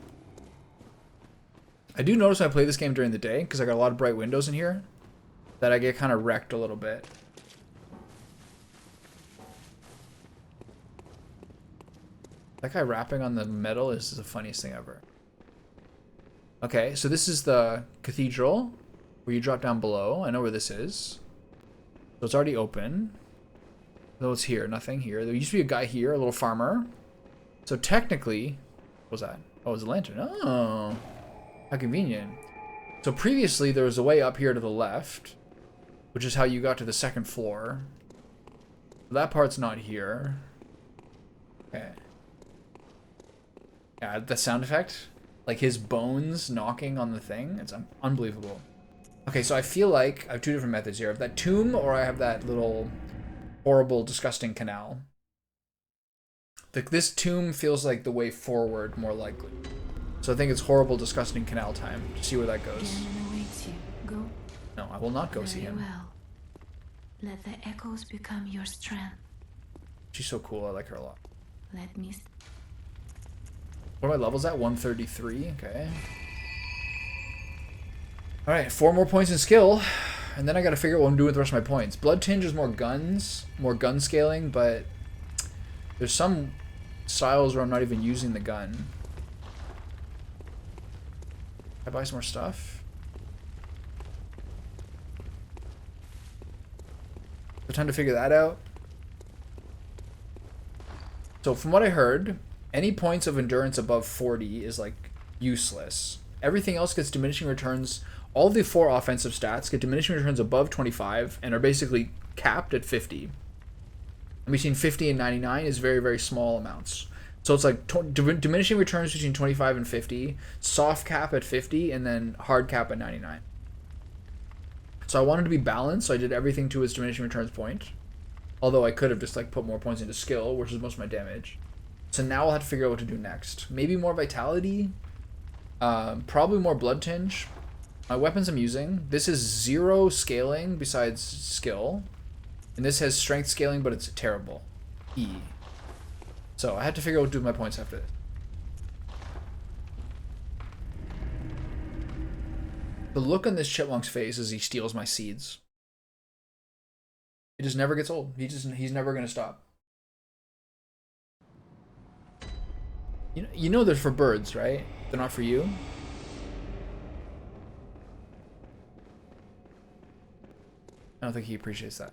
I do notice when I play this game during the day, because I got a lot of bright windows in here, that I get kind of wrecked a little bit. That guy rapping on the metal is the funniest thing ever. Okay, so this is the cathedral, where you drop down below. I know where this is. So it's already open. Though it's here, nothing here. There used to be a guy here, a little farmer. So technically, what was that? Oh, it was a lantern. Oh. How convenient. So previously there was a way up here to the left, which is how you got to the second floor. That part's not here. Okay. Yeah, the sound effect, like his bones knocking on the thing, it's unbelievable. Okay, so I feel like I have two different methods here. I have that tomb, or I have that little horrible, disgusting canal. This tomb feels like the way forward, more likely. So I think it's horrible, disgusting canal time. To see where that goes. Awaits you. Go. No, I will not go see Very him. well. Let the echoes become your strength. She's so cool. I like her a lot. Let me. What are my levels at? 133. Okay. All right, 4 more points in skill, and then I got to figure out what I'm doing with the rest of my points. Blood Tinge is more guns, more gun scaling, but there's some styles where I'm not even using the gun. I buy some more stuff. So time to figure that out. So from what I heard, any points of endurance above 40 is like useless. Everything else gets diminishing returns. All the 4 offensive stats get diminishing returns above 25 and are basically capped at 50. And between 50 and 99 is very, very small amounts. So it's like diminishing returns between 25 and 50, soft cap at 50, and then hard cap at 99. So I wanted to be balanced, so I did everything to its diminishing returns point. Although I could have just like put more points into skill, which is most of my damage. So now I'll have to figure out what to do next. Maybe more vitality. Probably more blood tinge. My weapons I'm using. This is 0 scaling besides skill. And this has strength scaling, but it's terrible. E. So I had to figure out what to do with my points after this. The look on this chipmunk's face as he steals my seeds. It just never gets old. He's never gonna stop. You know they're for birds, right? They're not for you. I don't think he appreciates that.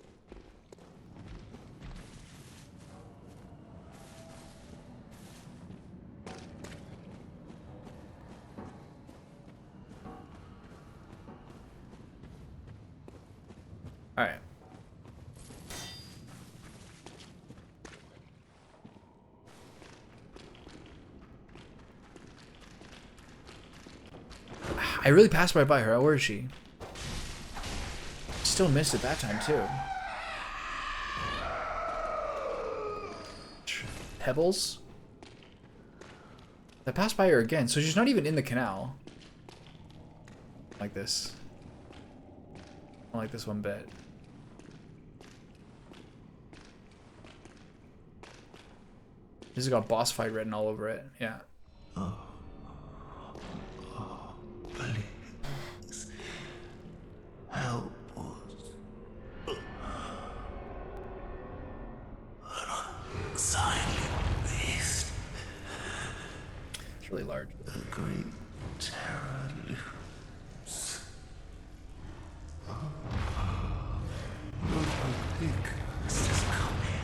All right. I really passed right by her. Where is she? Still missed it that time too. Pebbles? I passed by her again, so she's not even in the canal. Like this. I don't like this one bit. This has got boss fight written all over it. Yeah. Please help us. An silent beast. It's really large. The great terror looms. Ludwig is coming.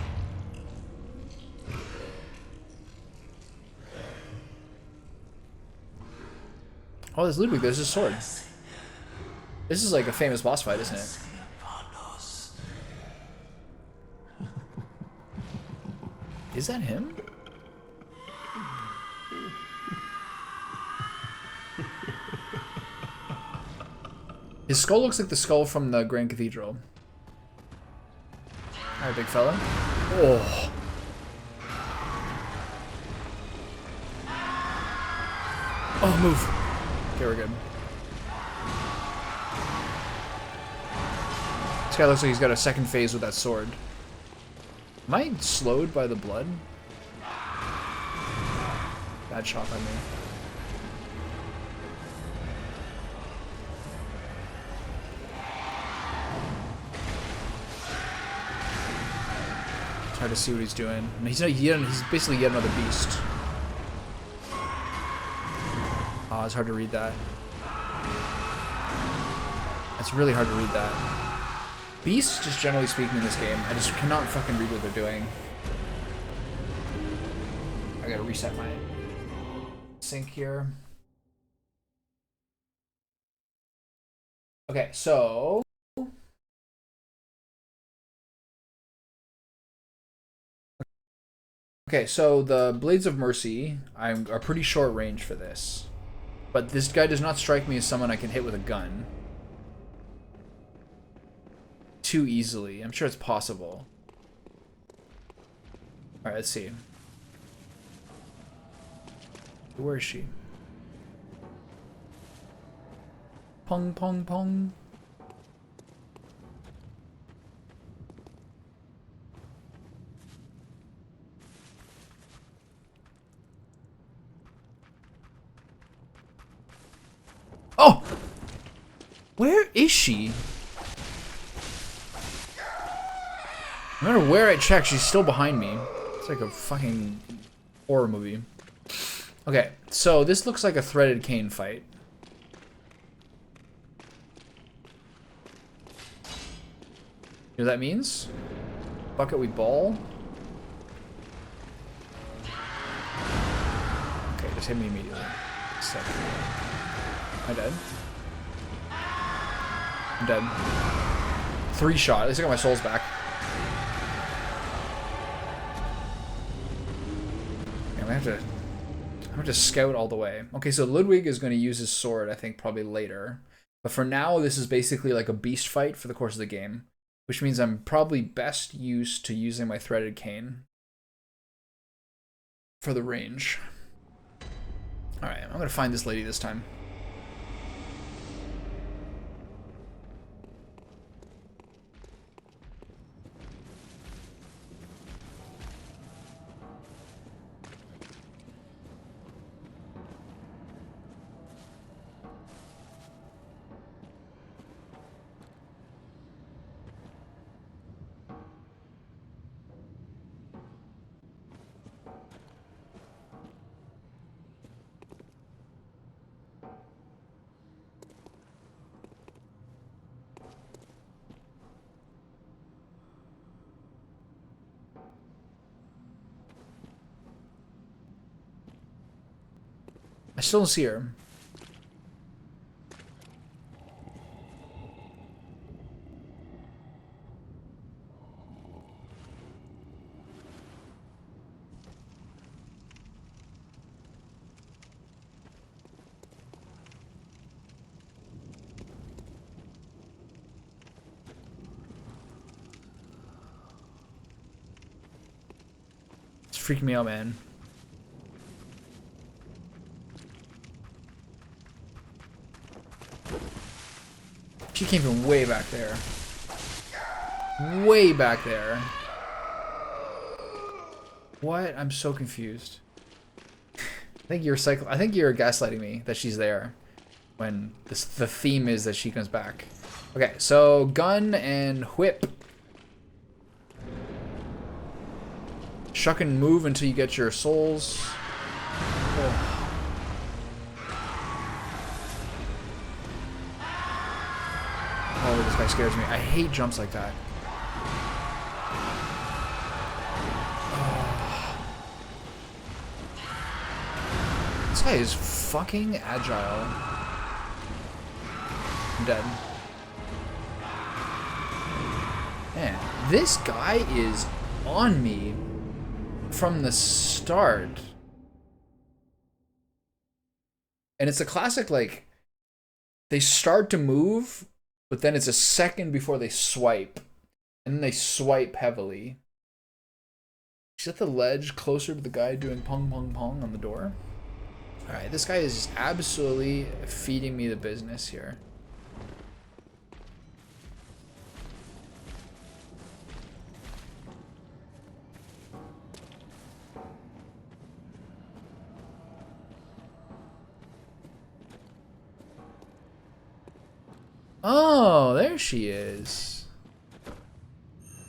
Oh, there's Ludwig. There's his sword. This is like a famous boss fight, isn't it? Is that him? His skull looks like the skull from the Grand Cathedral. Alright, big fella. Oh. Oh, move. Okay, we're good. This guy looks like he's got a second phase with that sword. Am I slowed by the blood? Bad shot by me. It's hard to see what he's doing. He's basically yet another beast. Oh, it's hard to read that. It's really hard to read that. Beasts, just generally speaking in this game, I just cannot fucking read what they're doing. I gotta reset my sync here. Okay, so... Okay, so the Blades of Mercy are pretty short range for this. But this guy does not strike me as someone I can hit with a gun too easily. I'm sure it's possible. Alright, let's see. Where is she? Pong, pong, pong. Oh! Where is she? No matter where I check, she's still behind me. It's like a fucking horror movie. Okay, so this looks like a threaded cane fight. You know what that means? Bucket we ball. Okay, just hit me immediately. Sick. Am I dead? I'm dead. 3 shot. At least I got my souls back. Yeah, I'm gonna have to scout all the way. Okay, so Ludwig is going to use his sword, I think, probably later. But for now, this is basically like a beast fight for the course of the game. Which means I'm probably best used to using my threaded cane for the range. Alright, I'm going to find this lady this time. I still don't see her. freaking me out, man. She came from way back there. Way back there. What? I'm so confused. I think you're gaslighting me that she's there when the theme is that she comes back. Okay, so gun and whip. Shuck and move until you get your souls. Oh. Oh, this guy scares me. I hate jumps like that. Oh. This guy is fucking agile. I'm dead. Man, this guy is on me from the start. And it's a classic, like, they start to move, but then it's a second before they swipe. And then they swipe heavily. Is that the ledge closer to the guy doing pong pong pong on the door? Alright, this guy is just absolutely feeding me the business here. Oh, there she is.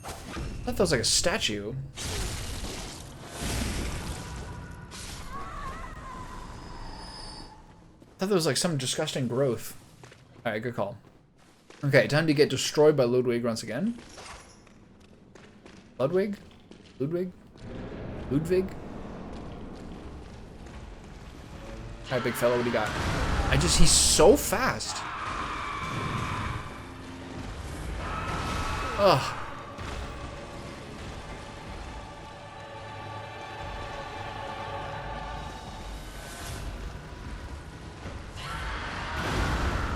I thought that was like a statue. I thought there was like some disgusting growth. Alright, good call. Okay, time to get destroyed by Ludwig once again. Ludwig? Ludwig? Ludwig? Alright, big fella, what do you got? He's so fast. Ugh.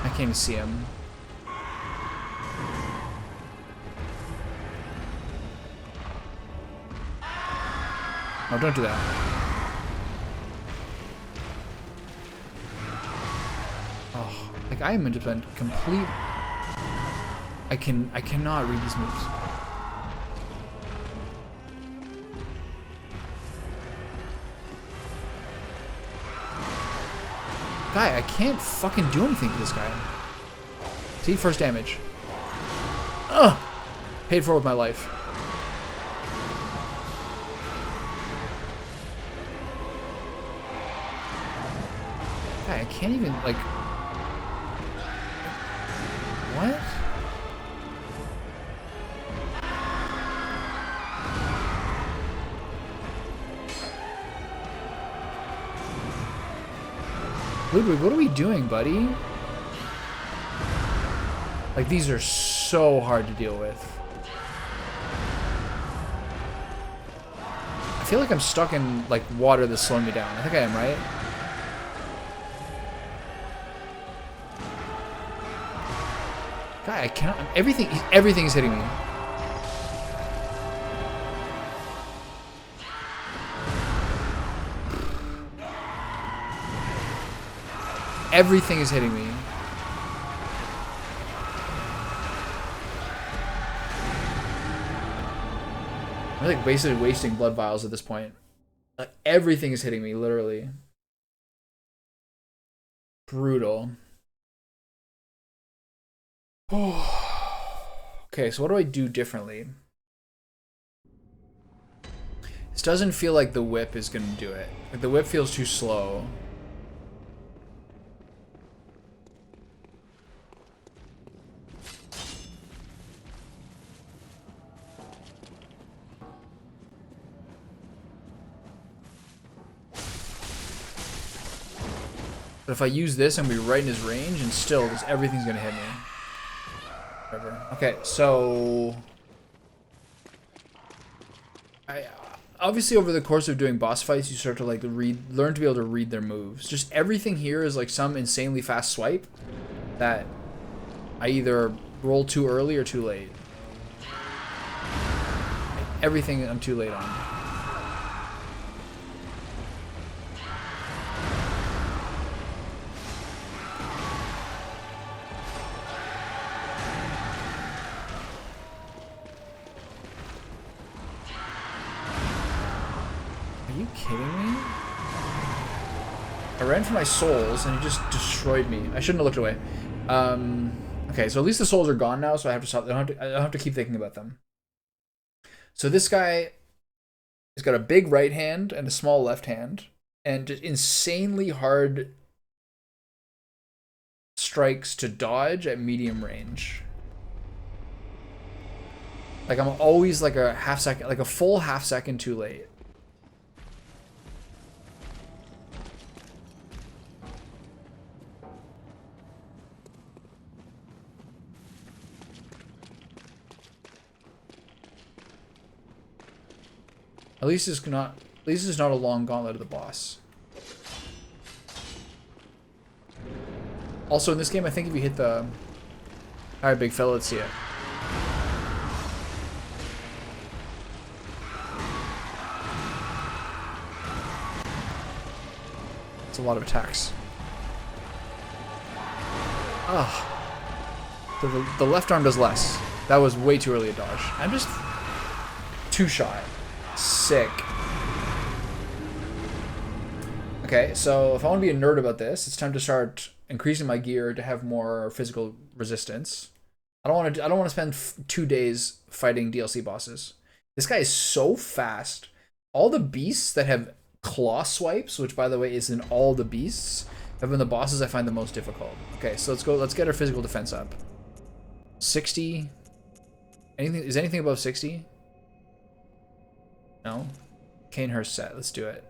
I can't even see him. Oh, don't do that. Oh, like I am in complete. I cannot read these moves. Guy, I can't fucking do anything to this guy. See, first damage. Ugh! Paid for with my life. Guy, I can't even, like... What? Ludwig, what are we doing, buddy? Like, these are so hard to deal with. I feel like I'm stuck in, like, water that's slowing me down. I think I am, right? God, I cannot... Everything is hitting me. Everything is hitting me. I'm like basically wasting blood vials at this point. Like everything is hitting me, literally. Brutal. Okay, so what do I do differently? This doesn't feel like the whip is gonna do it. Like the whip feels too slow. But if I use this, I'm gonna be right in his range, and still, everything's gonna hit me. Whatever. Okay, so obviously over the course of doing boss fights, you start to like learn to be able to read their moves. Just everything here is like some insanely fast swipe that I either roll too early or too late. Everything I'm too late on. Are you kidding me? I ran for my souls and he just destroyed me. I shouldn't have looked away. Okay, so at least the souls are gone now, so I have to stop. I don't have to keep thinking about them. So this guy has got a big right hand and a small left hand, and just insanely hard strikes to dodge at medium range. Like I'm always like a half second, like a full half second too late. At least it's not a long gauntlet of the boss. Also in this game, I think if you hit the... Alright, big fella, let's see it. It's a lot of attacks. Ugh. So the left arm does less. That was way too early a dodge. I'm just too shy. Sick. Okay, so if I want to be a nerd about this, it's time to start increasing my gear to have more physical resistance. I don't want to spend 2 days fighting DLC bosses. This guy is so fast. All the beasts that have claw swipes, which by the way is in all the beasts, have been the bosses I find the most difficult. Okay, so let's get our physical defense up. 60. Is anything above 60? No? Canehurst set. Let's do it.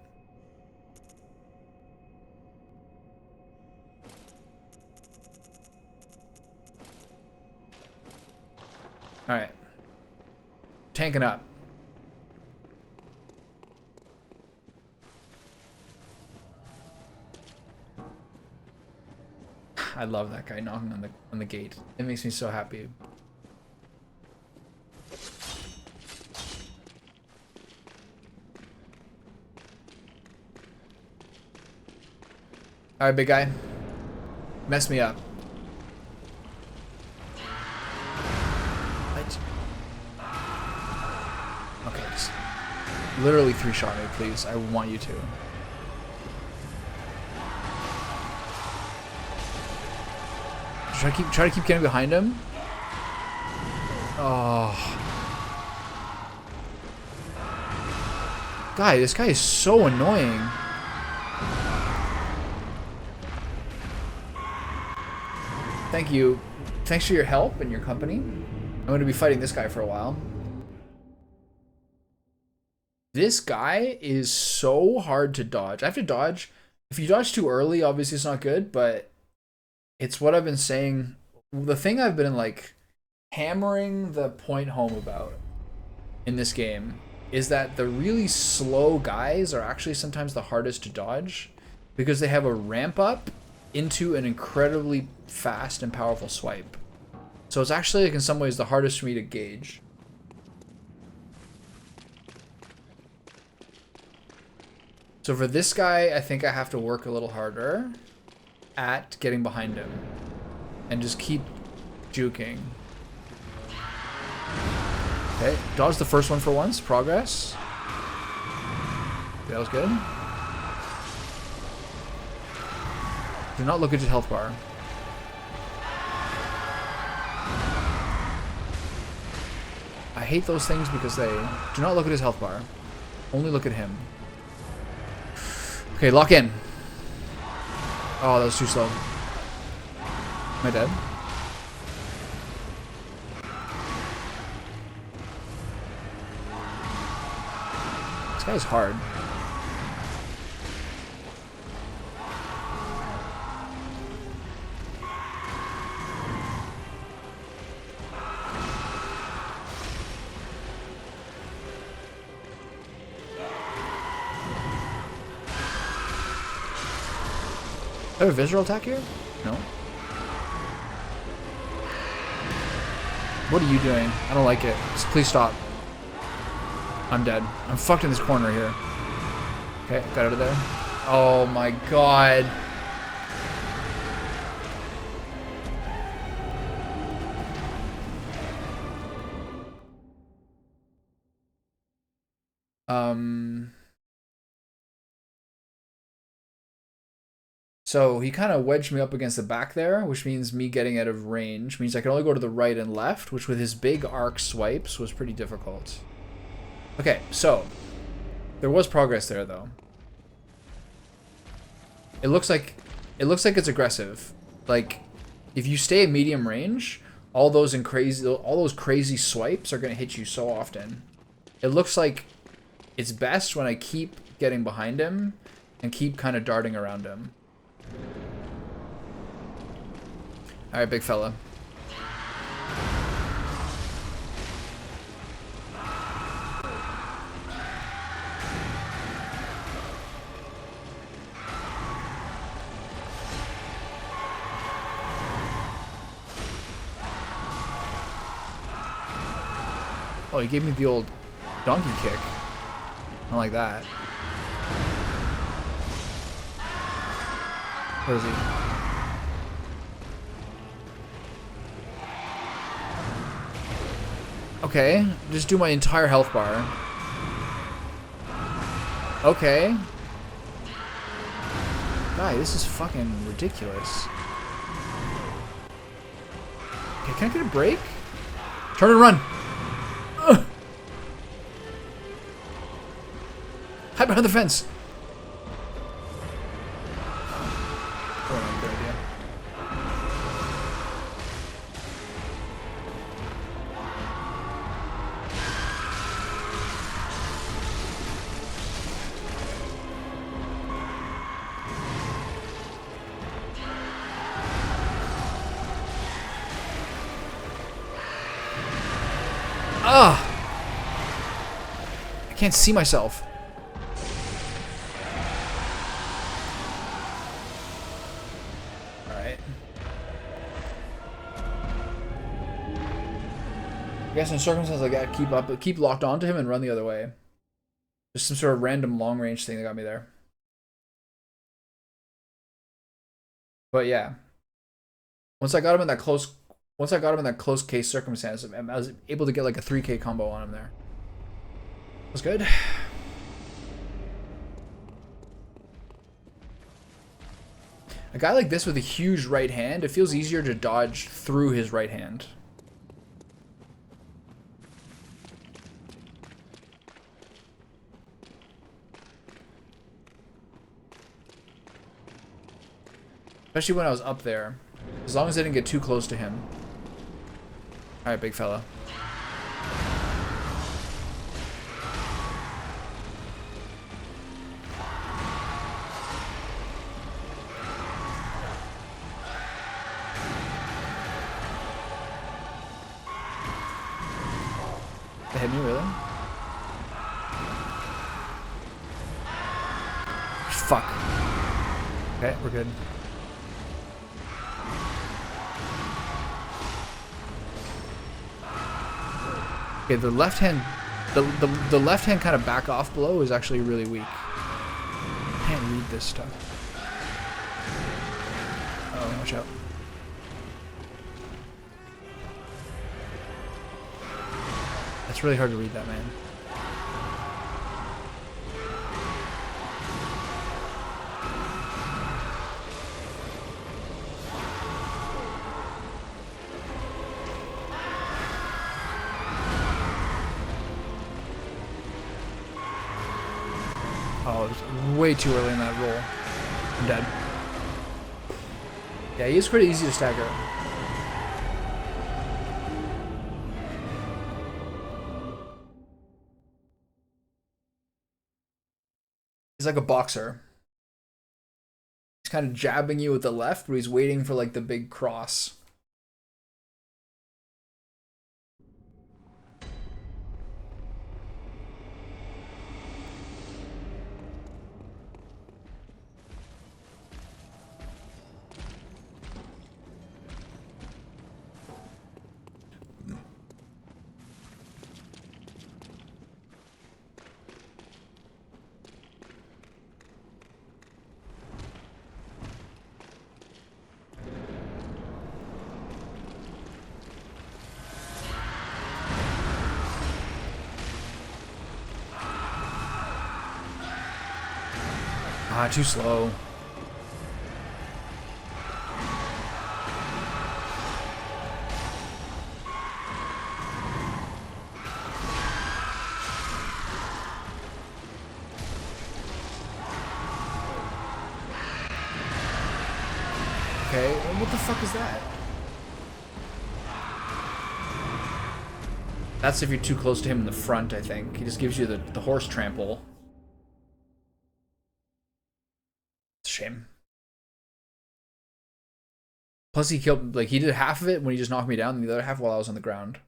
Alright. Tanking up. I love that guy knocking on the gate. It makes me so happy. Alright, big guy. Mess me up. What? Okay, just literally 3-shot me, please. I want you to. Try to keep getting behind him. Oh. This guy is so annoying. Thank you. Thanks for your help and your company. I'm going to be fighting this guy for a while. This guy is so hard to dodge. I have to dodge. If you dodge too early, obviously it's not good, but it's what I've been saying. The thing I've been like hammering the point home about in this game is that the really slow guys are actually sometimes the hardest to dodge because they have a ramp up into an incredibly fast and powerful swipe. So it's actually like in some ways the hardest for me to gauge. So for this guy, I think I have to work a little harder at getting behind him and just keep juking. Okay, dodge the first one for once. Progress. That was good. Do not look at his health bar. I hate those things because they do not look at his health bar. Only look at him. Okay, lock in. Oh, that was too slow. Am I dead? This guy's hard. Do I have a visceral attack here? No. What are you doing? I don't like it. Just please stop. I'm dead. I'm fucked in this corner here. Okay, got out of there. Oh my god. So he kind of wedged me up against the back there, which means me getting out of range means I can only go to the right and left, which with his big arc swipes was pretty difficult. Okay, so there was progress there though. It looks like it's aggressive. Like if you stay at medium range, all those crazy swipes are gonna hit you so often. It looks like it's best when I keep getting behind him and keep kind of darting around him. Alright, big fella. Oh, he gave me the old donkey kick. I like that. Where is he? Okay, just do my entire health bar. Okay. Guy, this is fucking ridiculous. Okay, can I get a break? Turn and run! Ugh. Hide behind the fence! Oh, good idea. Ah! I can't see myself. Alright. I guess in circumstances like that, keep locked onto him and run the other way. Just some sort of random long range thing that got me there. But yeah. Once I got him in that close case circumstance, I was able to get like a 3K combo on him there. That was good. A guy like this with a huge right hand, it feels easier to dodge through his right hand. Especially when I was up there. As long as I didn't get too close to him. Alright, big fella. They hit me, really? Fuck. Okay, we're good. Okay, the left hand, the left hand kind of back off blow is actually really weak. I can't read this stuff. Oh, watch out. That's really hard to read that, man. Oh, it was way too early in that roll. I'm dead. Yeah, he is pretty easy to stagger. He's like a boxer. He's kind of jabbing you with the left, but he's waiting for like the big cross. Ah, too slow. what the fuck is that? That's if you're too close to him in the front, I think. He just gives you the horse trample. It's a shame. Plus he killed, like, he did half of it when he just knocked me down, and the other half while I was on the ground.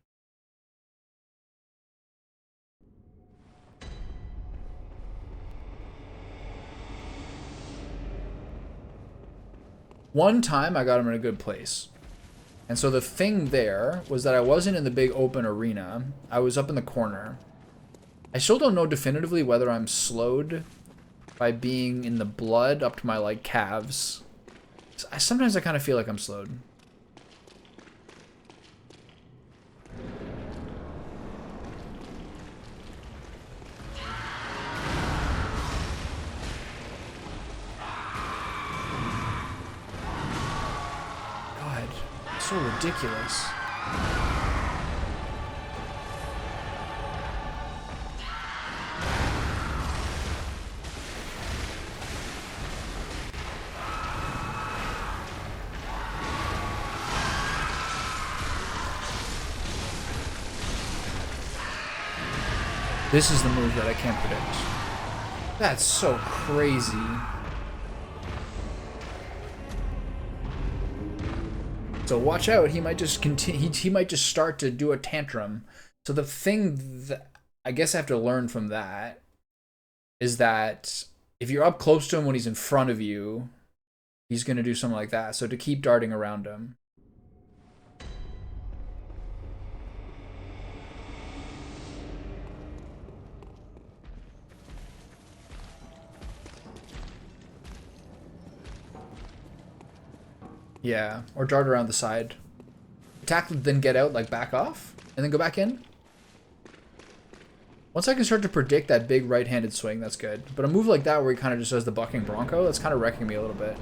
One time I got him in a good place. And so the thing there was that I wasn't in the big open arena. I was up in the corner. I still don't know definitively whether I'm slowed by being in the blood up to my, like, calves. Sometimes I kind of feel like I'm slowed. God, so ridiculous. This is the move that I can't predict. That's so crazy. So watch out, he might just continue, he might just start to do a tantrum. So the thing that I guess I have to learn from that is that if you're up close to him when he's in front of you, he's going to do something like that. So to keep darting around him. Yeah, or dart around the side. Attack, then get out, like back off, and then go back in. Once I can start to predict that big right-handed swing, that's good. But a move like that where he kind of just does the bucking bronco, that's kind of wrecking me a little bit.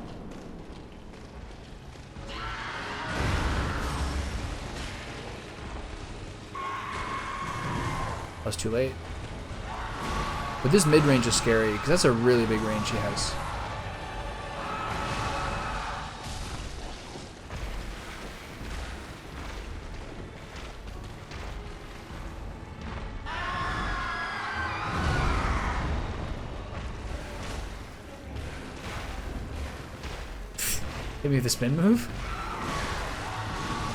That's too late. But this mid-range is scary, because that's a really big range he has. Hit me with the spin move?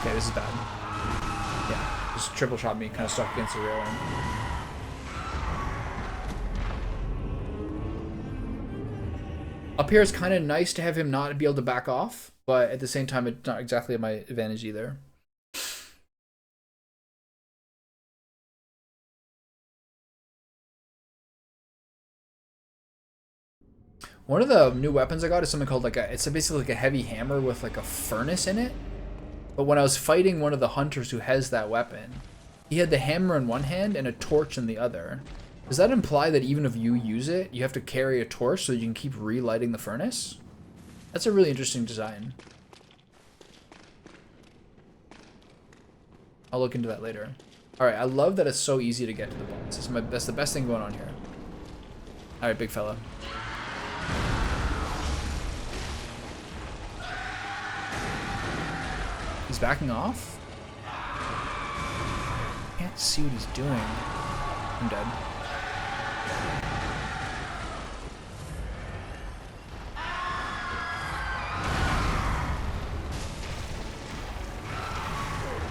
Okay, this is bad. Yeah, just triple shot me, kind of stuck against the railing. Up here is kind of nice to have him not be able to back off, but at the same time, it's not exactly at my advantage either. One of the new weapons I got is something called like it's basically like a heavy hammer with like a furnace in it. But when I was fighting one of the hunters who has that weapon, he had the hammer in one hand and a torch in the other. Does that imply that even if you use it, you have to carry a torch so you can keep relighting the furnace? That's a really interesting design. I'll look into that later. Alright, I love that it's so easy to get to the boss. That's the best thing going on here. Alright, big fella. He's backing off? Can't see what he's doing. I'm dead.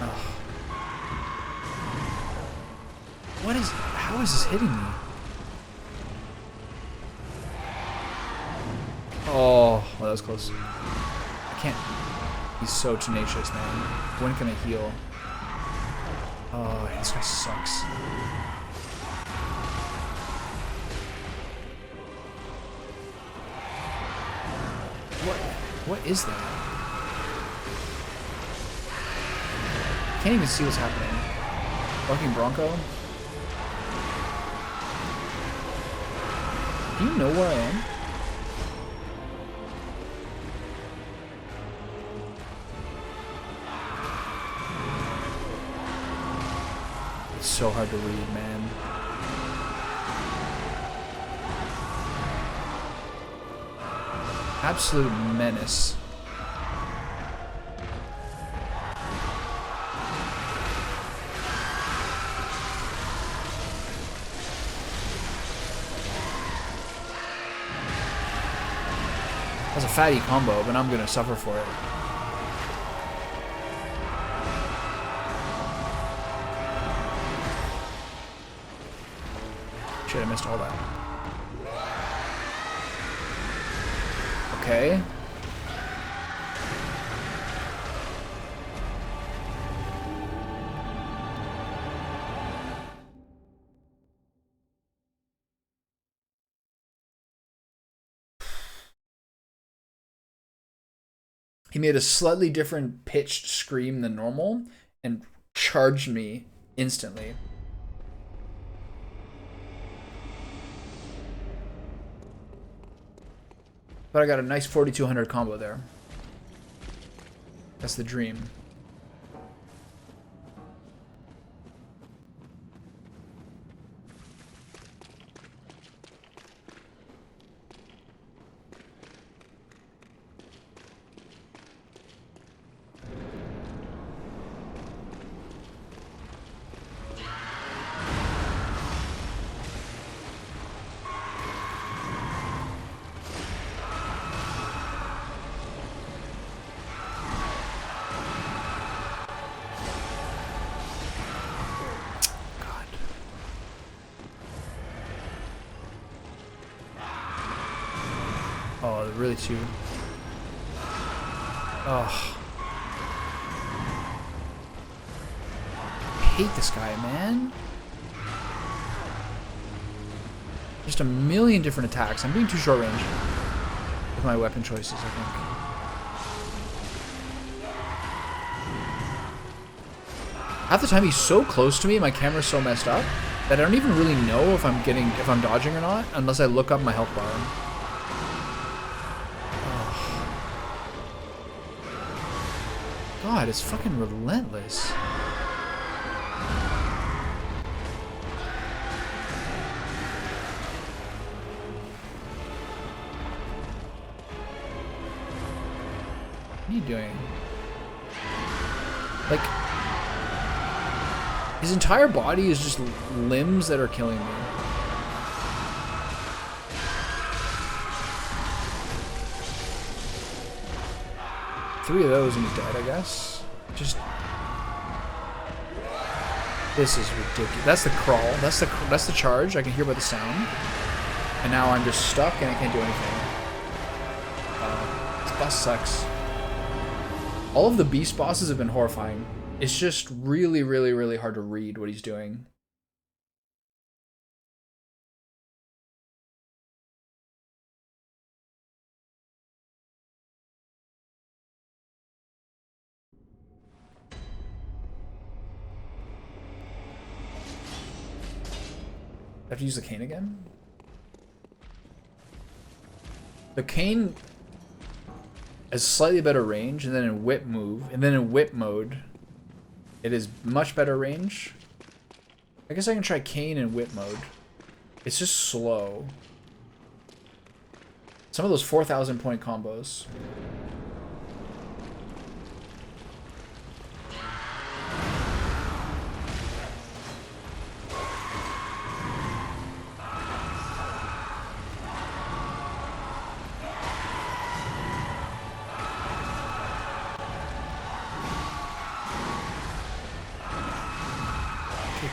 Ugh. How is this hitting me? Oh, well, that was close. I can't. He's so tenacious, man. When can I heal? Oh, this guy sucks. What is that? Can't even see what's happening. Fucking Bronco? Do you know where I am? It's so hard to read, man. Absolute menace. a fatty combo, but I'm gonna suffer for it. Shit, I missed all that. Okay. He made a slightly different pitched scream than normal and charged me instantly. But I got a nice 4200 combo there. That's the dream. Oh, really too. Oh. I hate this guy, man. Just a million different attacks. I'm being too short range with my weapon choices, I think. Half the time he's so close to me, my camera's so messed up that I don't even really know if I'm dodging or not unless I look up my health bar. God, it's fucking relentless. What are you doing? Like, his entire body is just limbs that are killing me. Three of those and he's dead, I guess. Just... This is ridiculous. That's the crawl. That's the charge. I can hear by the sound. And now I'm just stuck and I can't do anything. This boss sucks. All of the beast bosses have been horrifying. It's just really, really, really hard to read what he's doing. I have to use the cane again? The cane has slightly better range, and then in whip move, and then in whip mode, it is much better range. I guess I can try cane in whip mode. It's just slow. Some of those 4,000 point combos.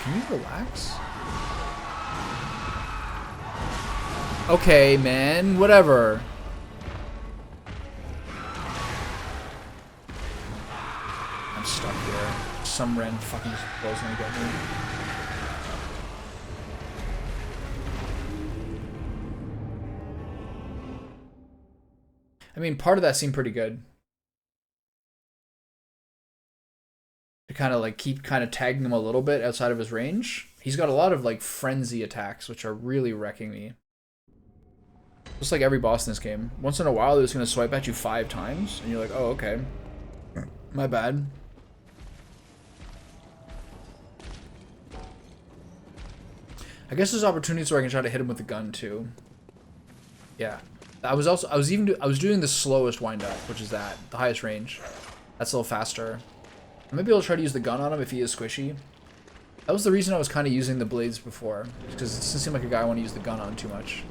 Can you relax? Okay, man. Whatever. I'm stuck here. Some random fucking bow's gonna get me. I mean, part of that seemed pretty good. To kind of like keep kind of tagging him a little bit outside of his range. He's got a lot of like frenzy attacks, which are really wrecking me. Just like every boss in this game. Once in a while, they're just going to swipe at you 5 times, and you're like, oh, okay. My bad. I guess there's opportunities where I can try to hit him with the gun too. Yeah. I was doing the slowest wind up, which is the highest range. That's a little faster. Maybe I'll try to use the gun on him if he is squishy. That was the reason I was kind of using the blades before, because it doesn't seem like a guy I want to use the gun on too much.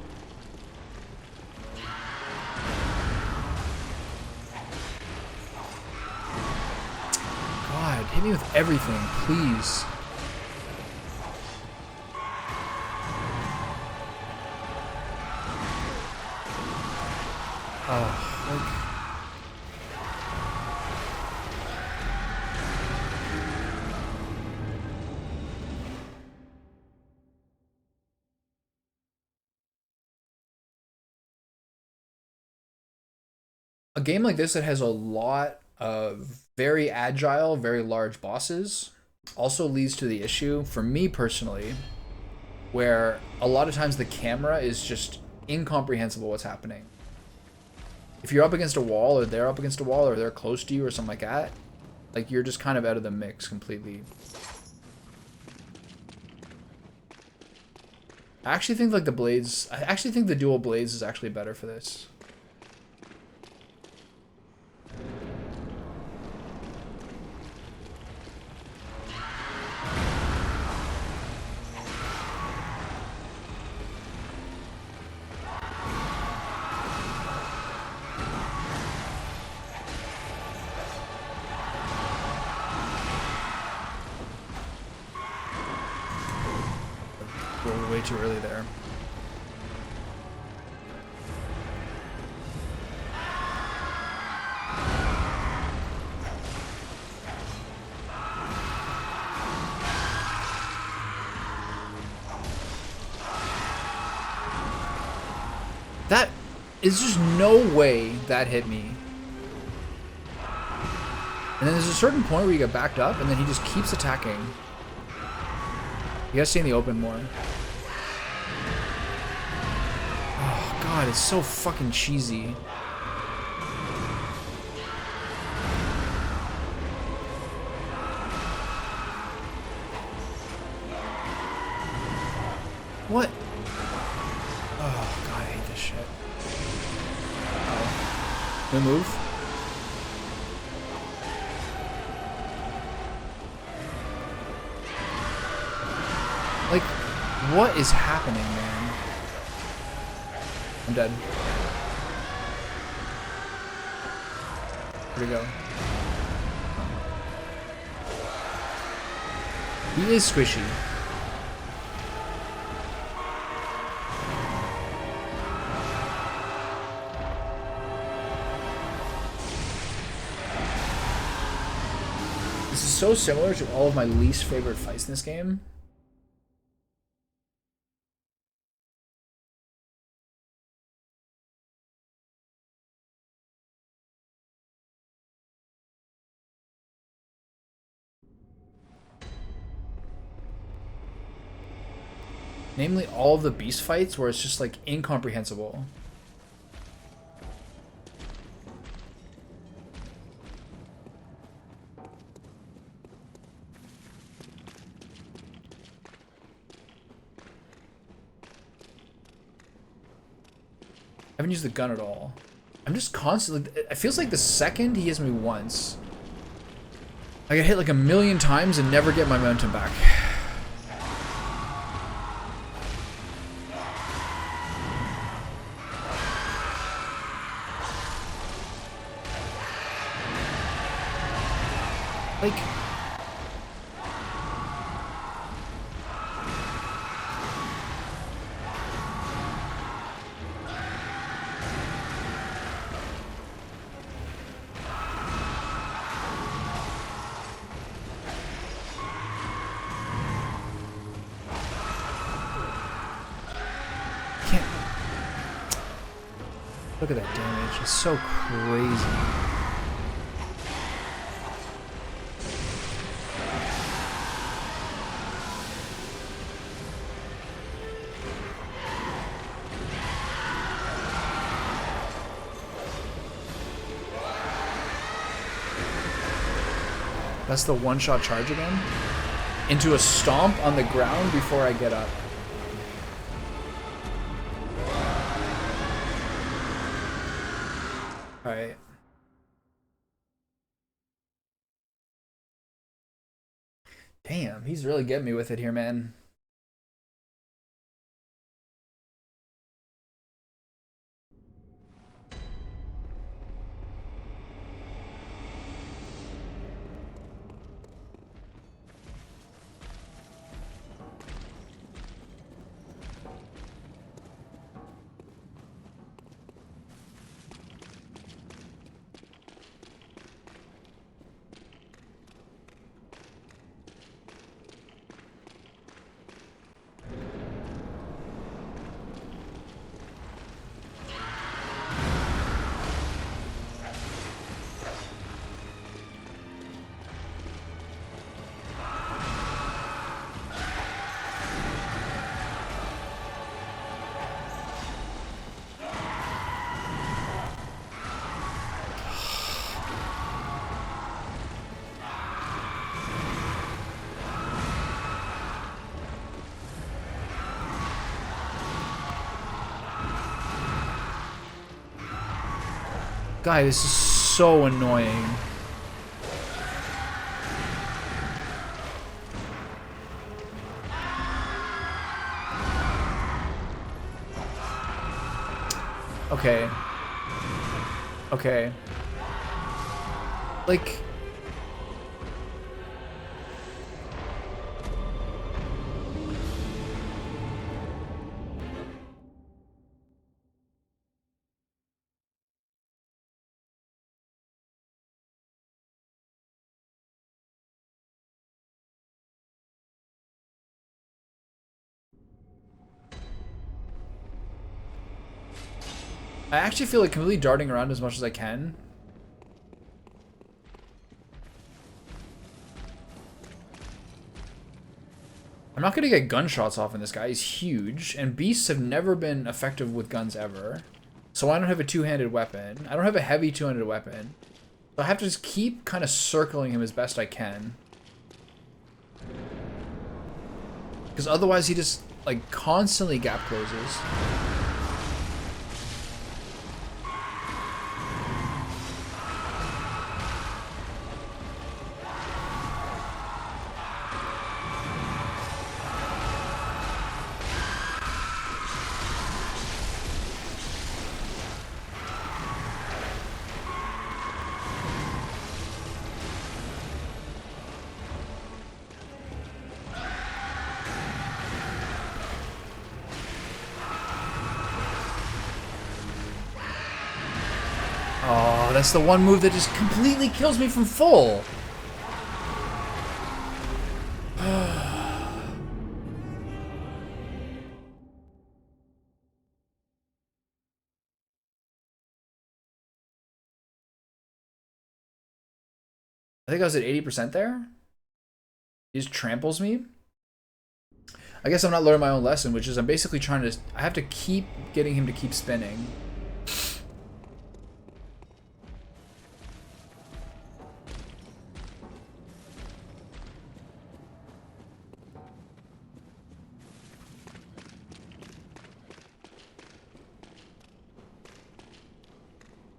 hit me with everything, please. Like... A game like this that has a lot of very agile, very large bosses also leads to the issue, for me personally, where a lot of times the camera is just incomprehensible what's happening. If you're up against a wall, or they're up against a wall, or they're close to you, or something like that, like, you're just kind of out of the mix completely. I actually think, like, the dual blades is actually better for this. We're way too early there. That is just no way that hit me. And then there's a certain point where you get backed up, and then he just keeps attacking. You guys see in the open more. Oh god, it's so fucking cheesy. What? Oh god, I hate this shit. Uh-oh. No move. Like, what is happening, man? I'm dead. Where'd he go? He is squishy. This is so similar to all of my least favorite fights in this game. Namely, all of the beast fights where it's just like incomprehensible. I haven't used the gun at all. I'm just constantly... It feels like the second he hits me once, I get hit like a million times and never get my momentum back. Like... Look at that damage. It's so crazy. That's the one-shot charge again? Into a stomp on the ground before I get up. Alright. Damn, he's really getting me with it here, man. Guy, this is so annoying. Okay. Okay. Like... I actually feel like completely darting around as much as I can. I'm not gonna get gunshots off in this guy. He's huge, and beasts have never been effective with guns ever. So I don't have a two-handed weapon. I don't have a heavy two-handed weapon. So I have to just keep kind of circling him as best I can. Because otherwise he just, like, constantly gap closes. Oh, that's the one move that just completely kills me from full. I think I was at 80% there. He just tramples me. I guess I'm not learning my own lesson, which is I'm basically trying to... I have to keep getting him to keep spinning.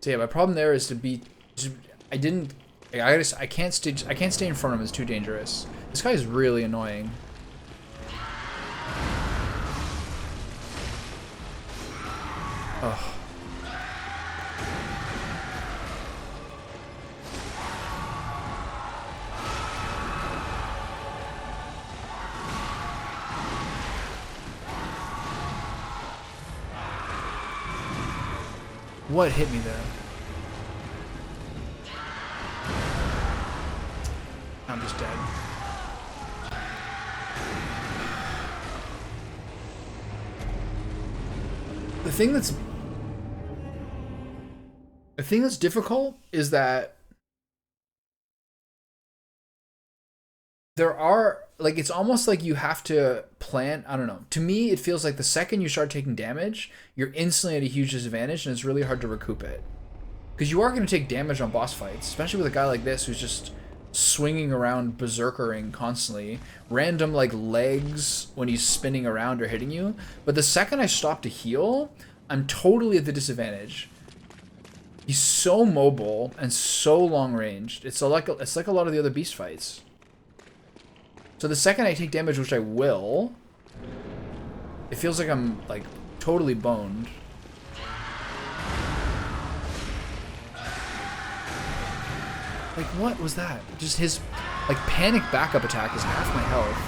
So yeah, my problem there is to be... I didn't... I can't stay in front of him. It's too dangerous. This guy is really annoying. Ugh. What hit me there? I'm just dead. The thing that's difficult is that there are, like, it's almost like you have to plan. I don't know. To me, it feels like the second you start taking damage, you're instantly at a huge disadvantage, and it's really hard to recoup it. Because you are going to take damage on boss fights, especially with a guy like this who's just swinging around berserkering constantly. Random, like, legs when he's spinning around or hitting you. But the second I stop to heal, I'm totally at the disadvantage. He's so mobile and so long ranged. It's like a lot of the other beast fights. So the second I take damage, which I will, it feels like I'm, like, totally boned. Like, what was that? Just his, like, panic backup attack is half my health.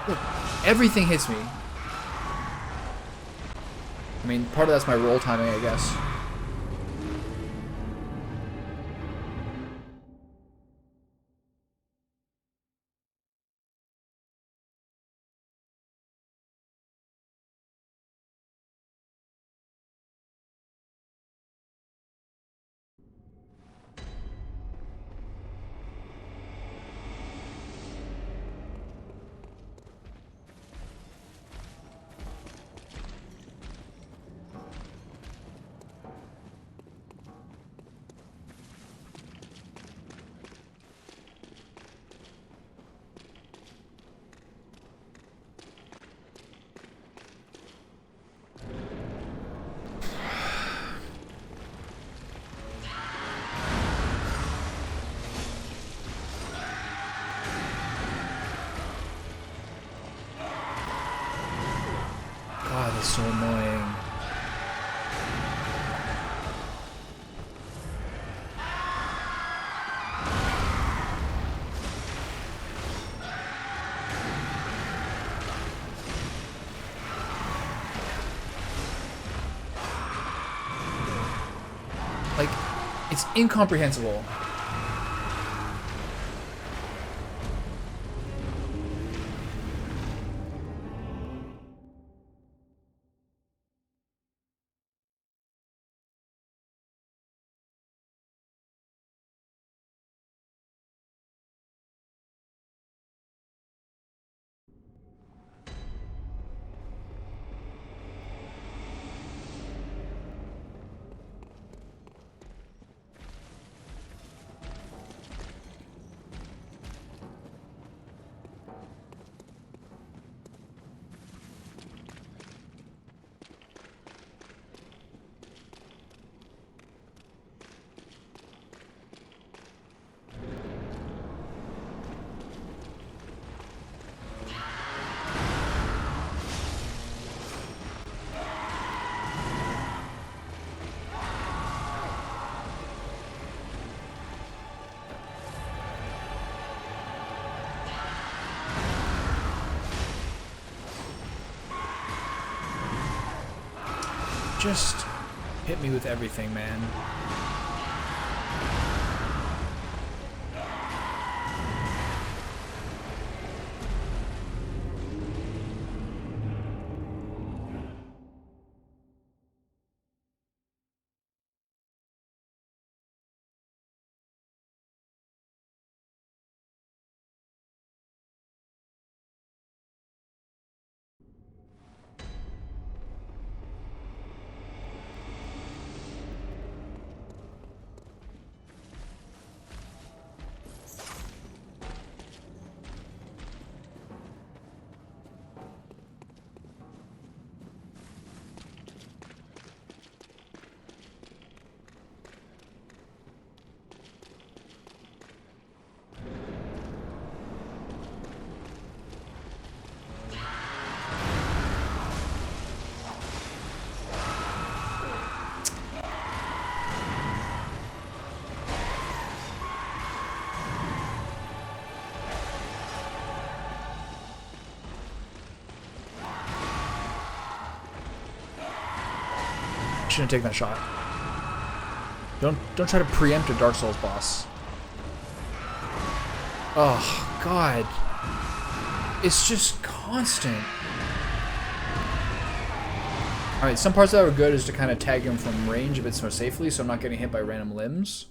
Look, everything hits me. I mean, part of that's my roll timing, I guess. so annoying. Like, it's incomprehensible. Just hit me with everything, man. Shouldn't take that shot. Don't try to preempt a Dark Souls boss. Oh God, it's just constant. All right, some parts that were good is to kind of tag him from range a bit more safely, so I'm not getting hit by random limbs.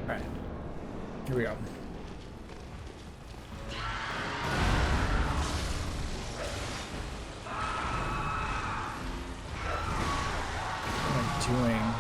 Alright. Here we go. What am I doing?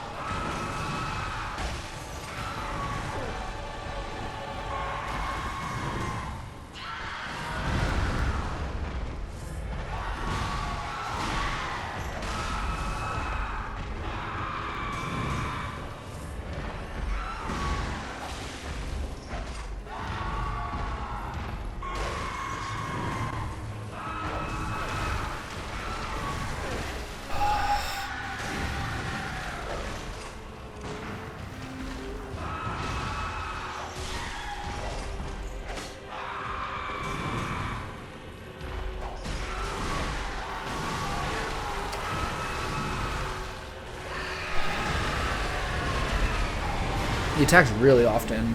He attacks really often.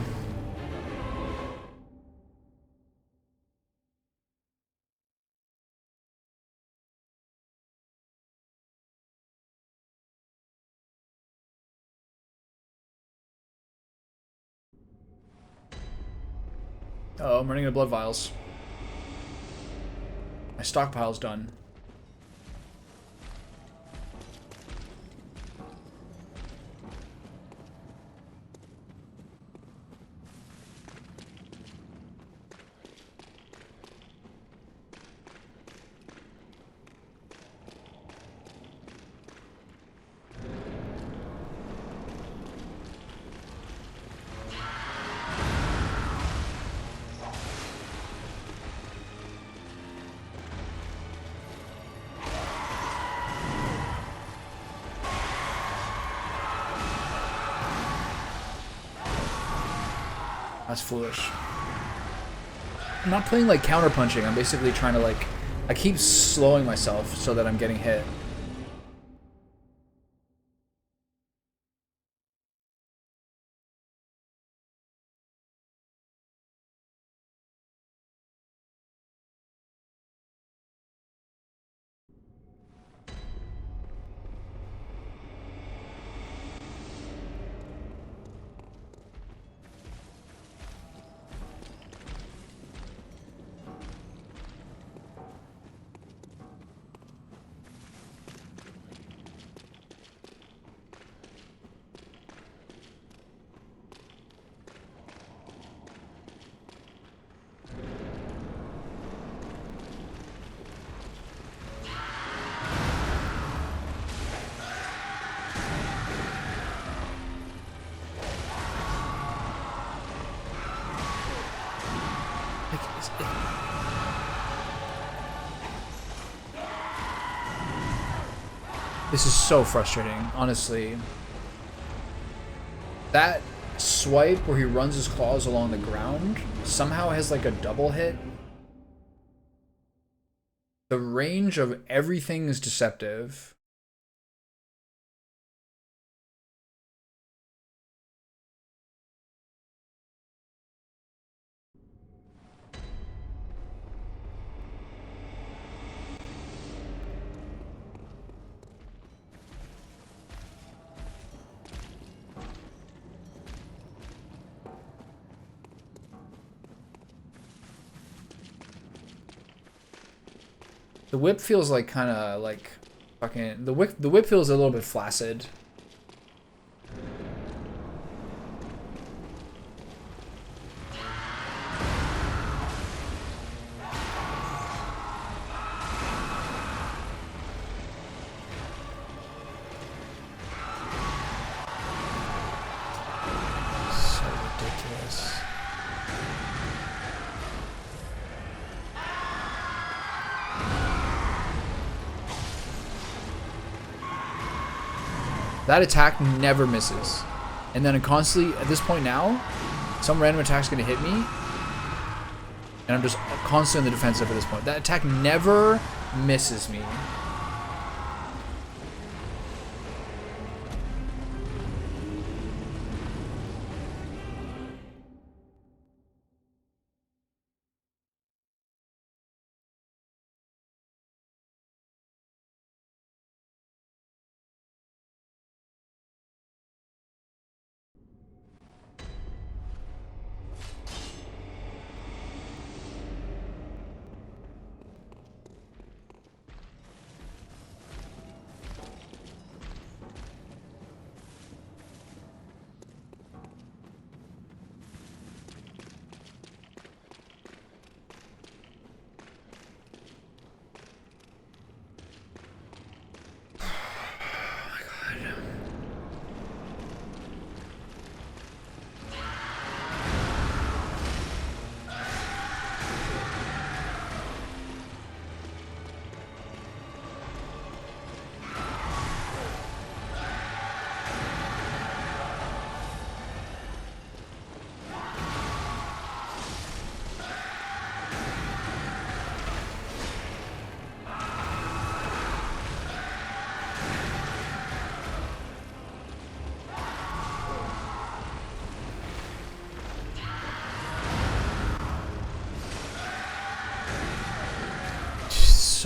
Oh, I'm running out of blood vials. My stockpile's done. That's foolish. I'm not playing like counter-punching. I'm basically trying to like... I keep slowing myself so that I'm getting hit. This is so frustrating, honestly. That swipe where he runs his claws along the ground somehow has like a double hit. The range of everything is deceptive. The whip feels like kind of like fucking the whip feels a little bit flaccid. So ridiculous. That attack never misses. And then it constantly, at this point now, some random attack's gonna hit me. And I'm just constantly in the defensive at this point. That attack never misses me.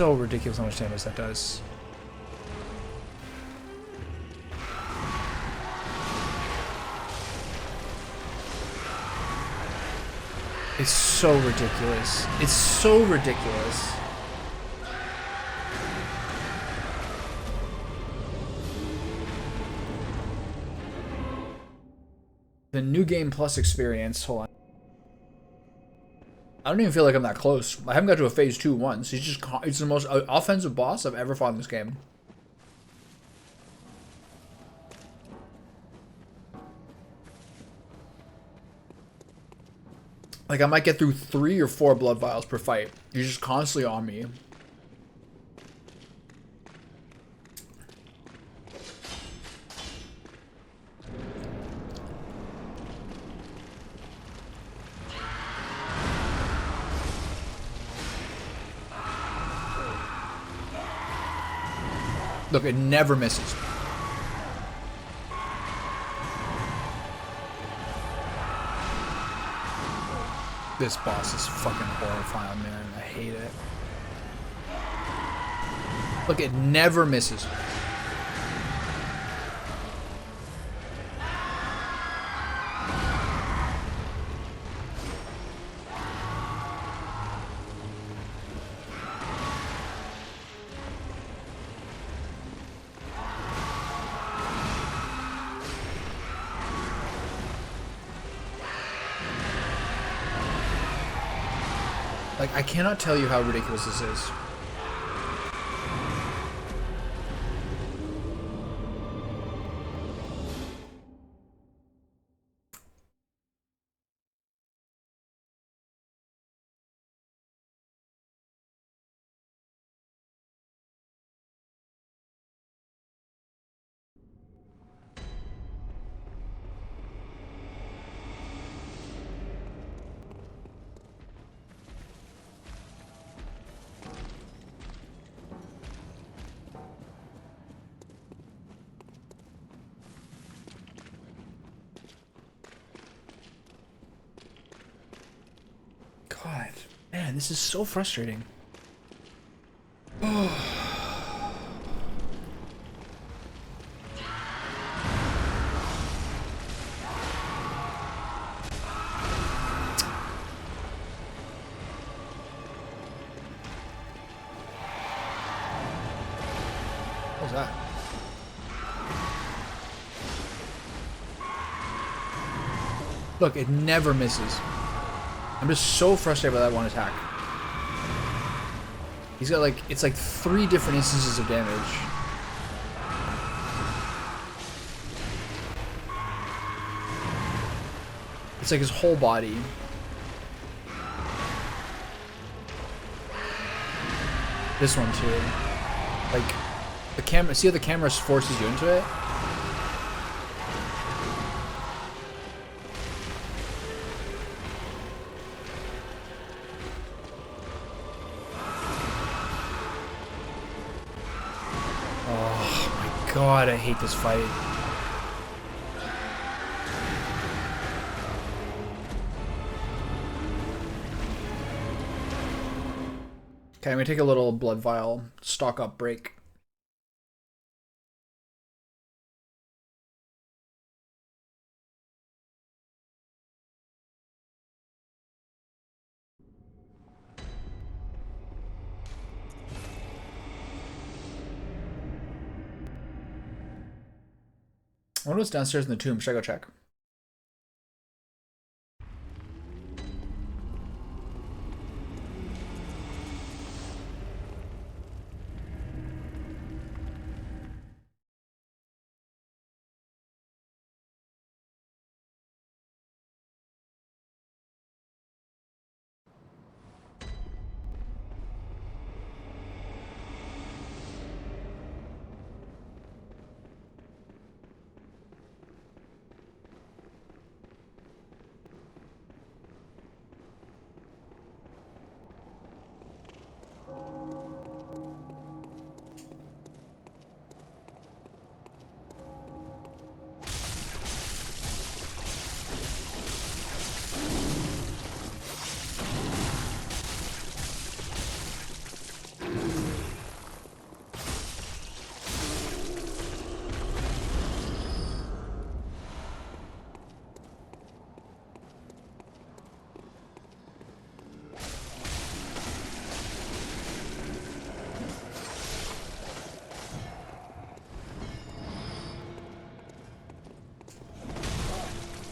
So ridiculous how much damage that does. It's so ridiculous. It's so ridiculous. The New Game Plus experience. Hold on. I don't even feel like I'm that close. I haven't got to a phase 2 once. It's the most offensive boss I've ever fought in this game. Like, I might get through 3 or 4 blood vials per fight. You're just constantly on me. Look, it never misses. This boss is fucking horrifying, man. I hate it. Look, it never misses. Like, I cannot tell you how ridiculous this is. God, man, this is so frustrating. What was that? Look, it never misses. I'm just so frustrated by that one attack. He's got like, it's like 3 different instances of damage. It's like his whole body. This one too. Like, the camera, see how the camera forces you into it? God, I hate this fight. Okay, I'm gonna take a little blood vial stock up break. I wonder what's downstairs in the tomb. Should I go check?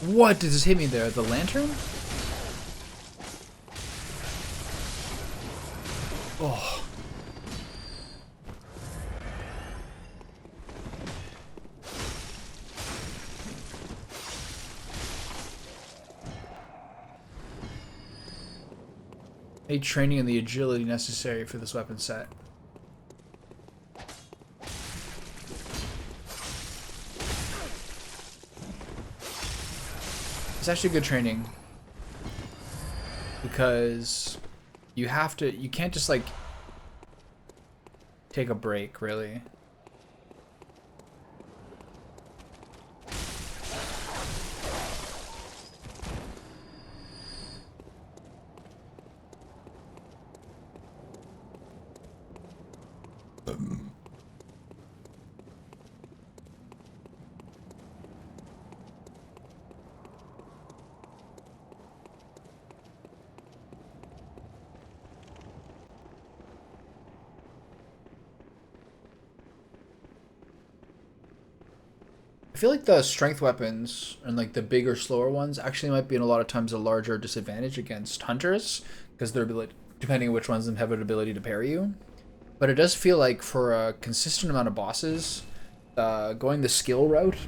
What did this hit me there? The lantern? Oh. Need training and the agility necessary for this weapon set. It's actually good training because you can't just like take a break, really. I feel like the strength weapons and like the bigger, slower ones actually might be in a lot of times a larger disadvantage against hunters because their ability, depending on which ones have an ability to parry you. But it does feel like for a consistent amount of bosses, going the skill route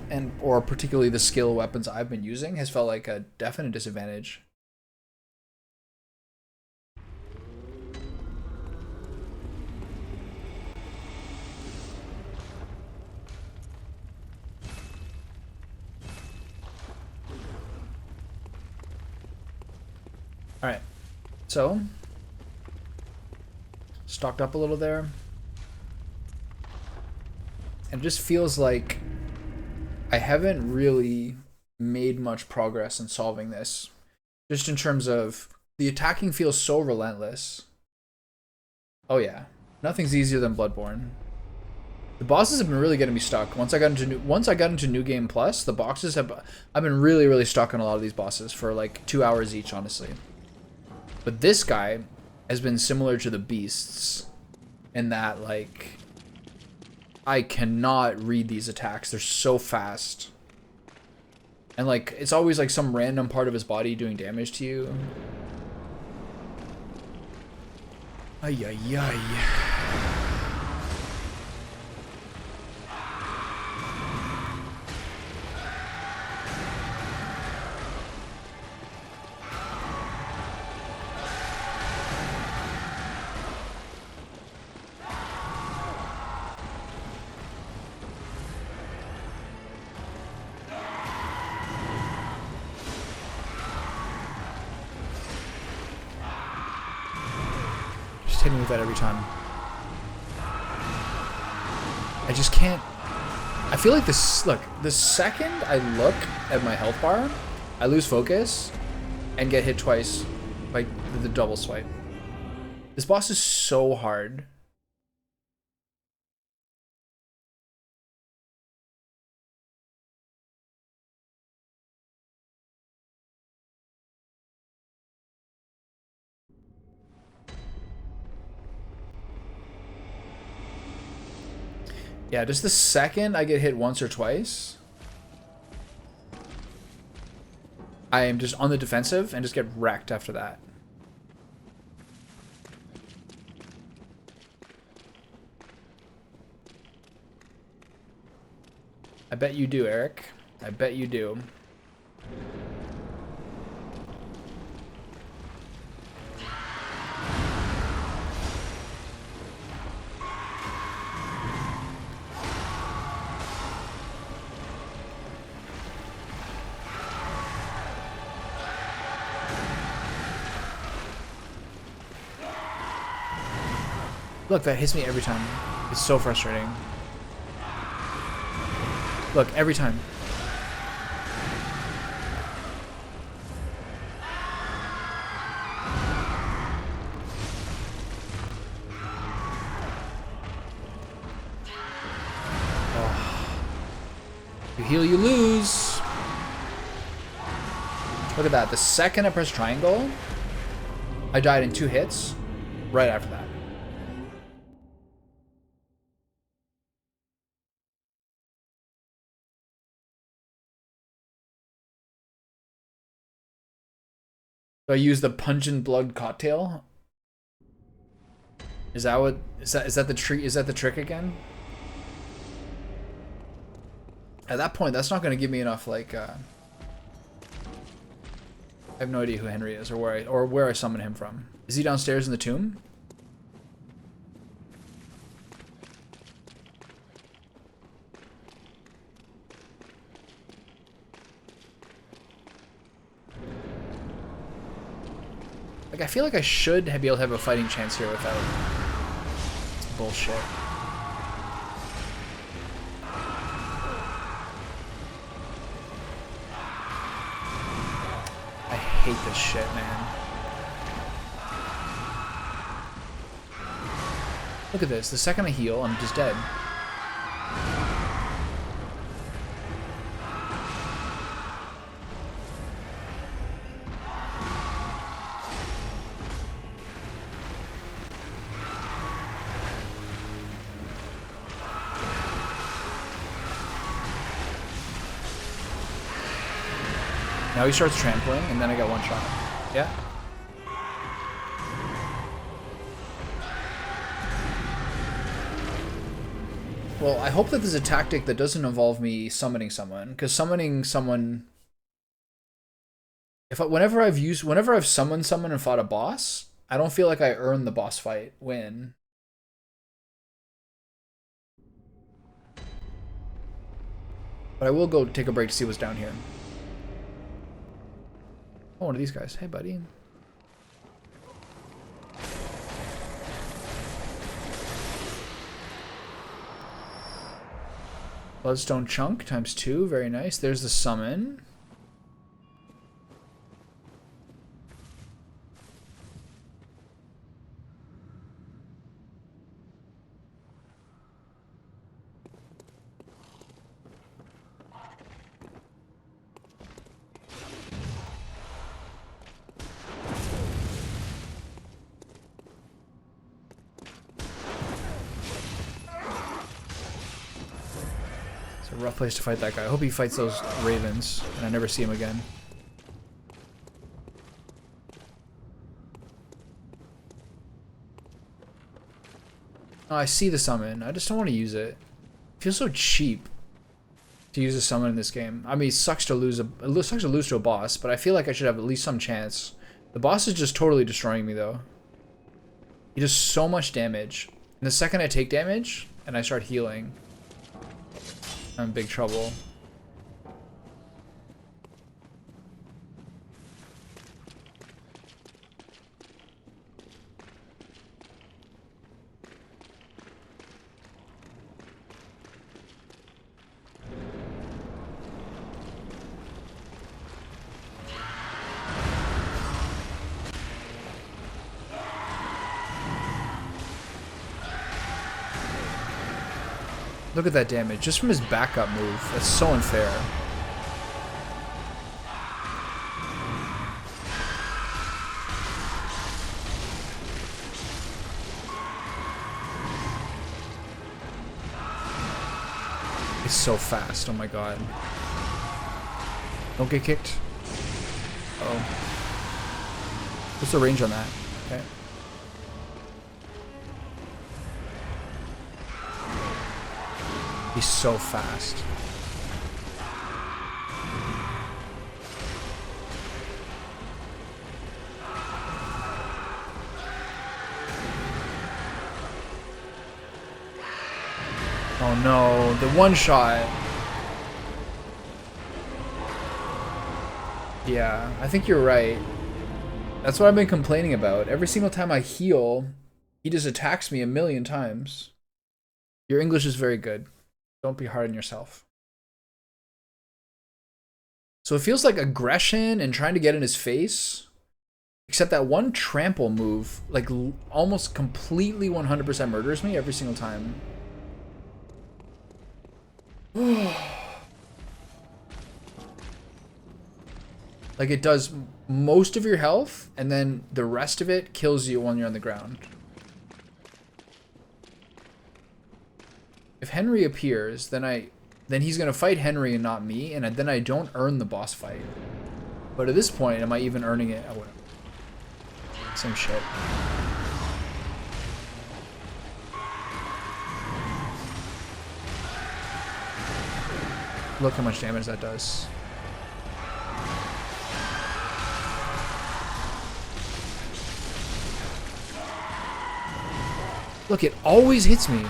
or particularly the skill weapons I've been using has felt like a definite disadvantage. All right, so stocked up a little there. And it just feels like I haven't really made much progress in solving this. Just in terms of the attacking feels so relentless. Oh yeah, nothing's easier than Bloodborne. The bosses have been really getting me stuck. Once I got into New Game Plus, I've been really stuck on a lot of these bosses for like 2 hours each, honestly. But this guy has been similar to the beasts in that like I cannot read these attacks. They're so fast. And like it's always like some random part of his body doing damage to you. Ay ay ay. Just hit me with that every time. I just can't. I feel like this. Look, the second I look at my health bar, I lose focus and get hit twice by the double swipe. This boss is so hard. Yeah, just the second I get hit once or twice, I am just on the defensive and just get wrecked after that. I bet you do, Eric. I bet you do. Look, that hits me every time. It's so frustrating. Look, every time. Oh. You heal, you lose. Look at that. The second I press triangle, I died in 2 hits right after that. So I use the pungent blood cocktail. Is that what? Is that the treat? Is that the trick again? At that point, that's not going to give me enough. Like, I have no idea who Henry is or where I summon him from. Is he downstairs in the tomb? Like, I feel like I should be able to have a fighting chance here without bullshit. I hate this shit, man. Look at this. The second I heal, I'm just dead. Now he starts trampling, and then I got one shot. Yeah? Well, I hope that there's a tactic that doesn't involve me summoning someone, because summoning someone... Whenever I've summoned someone and fought a boss, I don't feel like I earned the boss fight win. But I will go take a break to see what's down here. Oh, one of these guys. Hey, buddy. Bloodstone chunk times 2. Very nice. There's the summon. Rough place to fight that guy. I hope he fights those ravens and I never see him again. Oh, I see the summon. I just don't want to use it. It feels so cheap to use a summon in this game. I mean, it sucks to lose to a boss, but I feel like I should have at least some chance. The boss is just totally destroying me though. He does so much damage. And the second I take damage and I start healing, I'm in big trouble. Look at that damage, just from his backup move. That's so unfair. He's so fast, oh my god. Don't get kicked. Uh-oh. What's the range on that? Okay. He's so fast. Oh no, the one shot. Yeah, I think you're right. That's what I've been complaining about. Every single time I heal, he just attacks me a million times. Your English is very good. Don't be hard on yourself. So it feels like aggression and trying to get in his face. Except that one trample move, like, almost completely 100% murders me every single time. Like, it does most of your health, and then the rest of it kills you when you're on the ground. If Henry appears, then he's gonna fight Henry and not me, and then I don't earn the boss fight. But at this point, am I even earning it? I wouldn't. Same shit. Look how much damage that does. Look, it always hits me.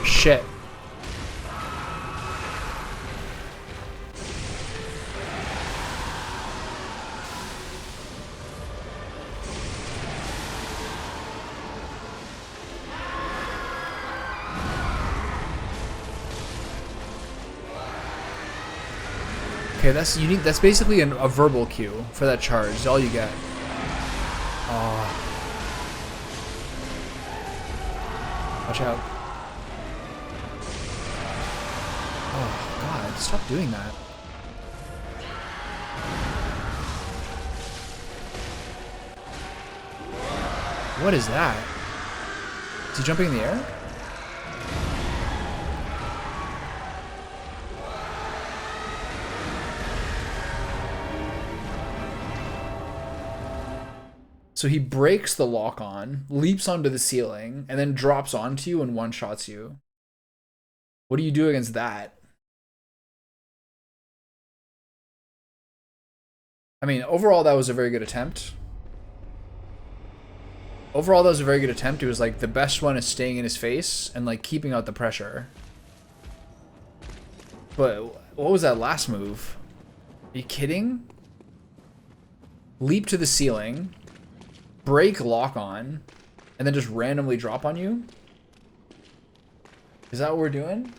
Shit. Okay, that's basically a verbal cue for that charge. Is all you get. Oh. Watch out. Oh god, stop doing that. What is that? Is he jumping in the air? So he breaks the lock on, leaps onto the ceiling, and then drops onto you and one-shots you. What do you do against that? I mean, overall, that was a very good attempt. Overall, that was a very good attempt. It was like the best one is staying in his face and like keeping out the pressure. But what was that last move? Are you kidding? Leap to the ceiling, break lock on, and then just randomly drop on you? Is that what we're doing?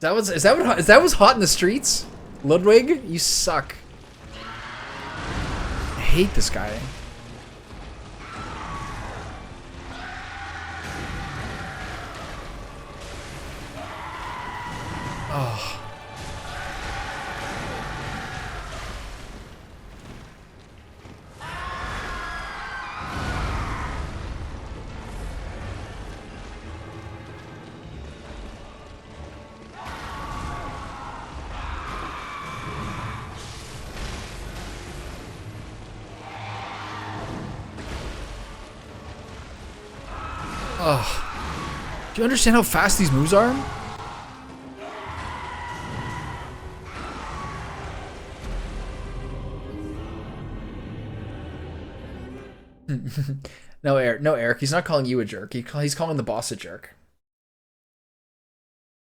Is that what's hot in the streets? Ludwig, you suck. I hate this guy. Oh. Oh. Do you understand how fast these moves are? No, Eric. He's not calling you a jerk. He's calling the boss a jerk.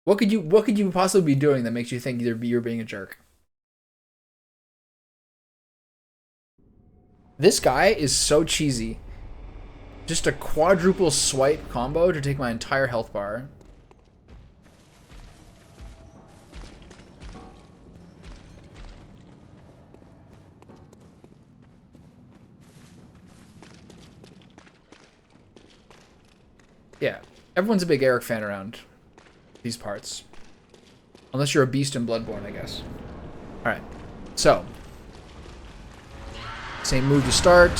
What could you possibly be doing that makes you think you're being a jerk? This guy is so cheesy. Just a quadruple swipe combo to take my entire health bar. Yeah, everyone's a big Eric fan around these parts. Unless you're a beast in Bloodborne, I guess. Alright, so. Same move to start.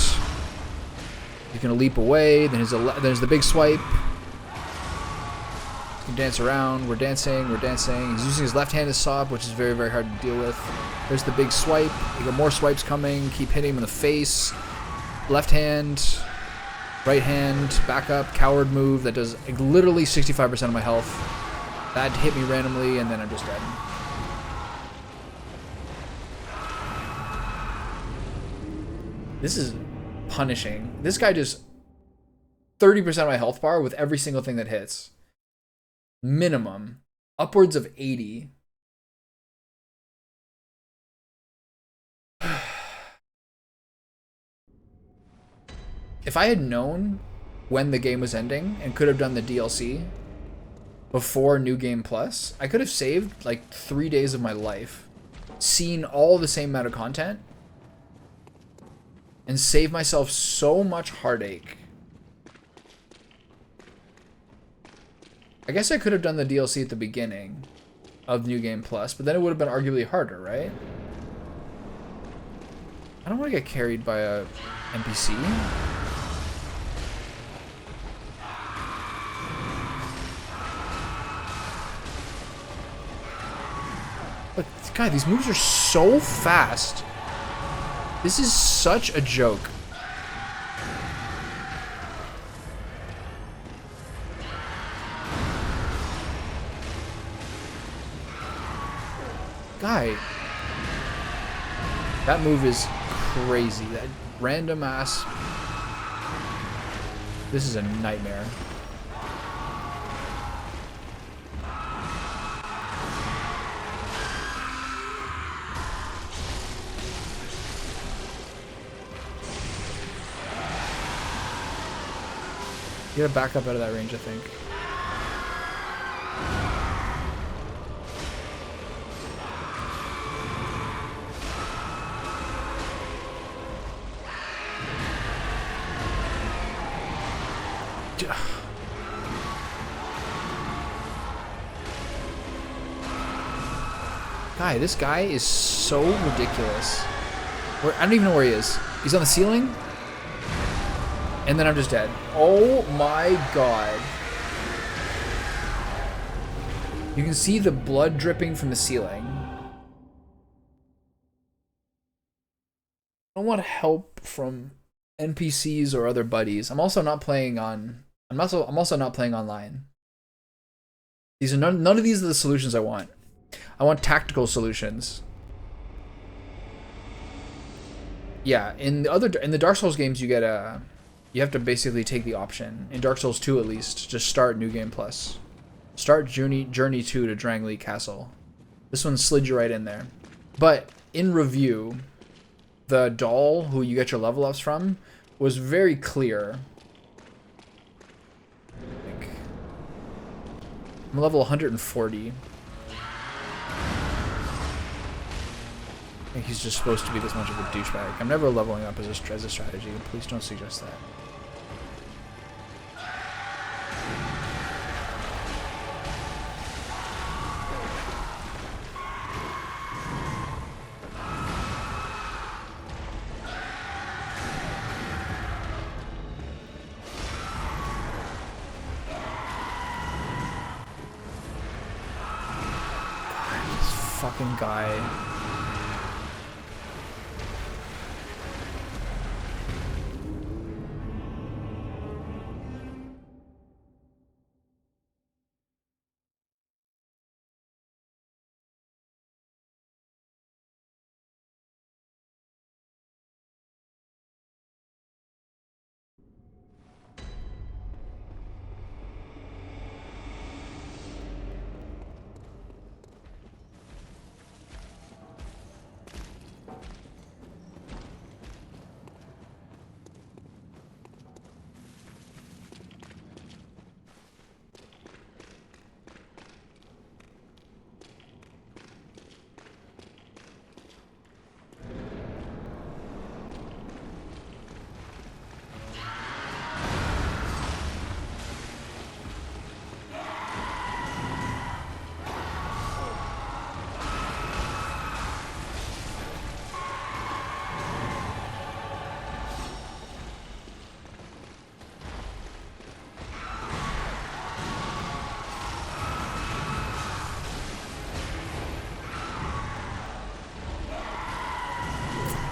He's going to leap away, then there's the big swipe. He can dance around, we're dancing. He's using his left hand as sob, which is very, very hard to deal with. There's the big swipe. You got more swipes coming, keep hitting him in the face. Left hand. Right hand, back up, coward move that does like, literally 65% of my health. That hit me randomly, and then I'm just dead. This is punishing. This guy just 30% of my health bar with every single thing that hits. Minimum. Upwards of 80. If I had known when the game was ending and could have done the DLC before New Game Plus, I could have saved like 3 days of my life, seen all the same amount of content, and saved myself so much heartache. I guess I could have done the DLC at the beginning of New Game Plus, but then it would have been arguably harder, right? I don't want to get carried by a NPC. But God, these moves are so fast. This is such a joke. Guy, that move is crazy. That random ass. This is a nightmare. You gotta back up out of that range, I think. Guy, this guy is so ridiculous. I don't even know where he is. He's on the ceiling? And then I'm just dead. Oh my god. You can see the blood dripping from the ceiling. I don't want help from NPCs or other buddies. I'm also not playing on... I'm also not playing online. These are none of these are the solutions I want. I want tactical solutions. Yeah, in the Dark Souls games you get a... You have to basically take the option, in Dark Souls 2 at least, just start New Game Plus. Start Journey 2 to Drangleic Castle. This one slid you right in there. But, in review, the doll who you get your level ups from was very clear. I'm level 140. I think he's just supposed to be this much of a douchebag. I'm never leveling up as a strategy. Please don't suggest that. Fucking guy.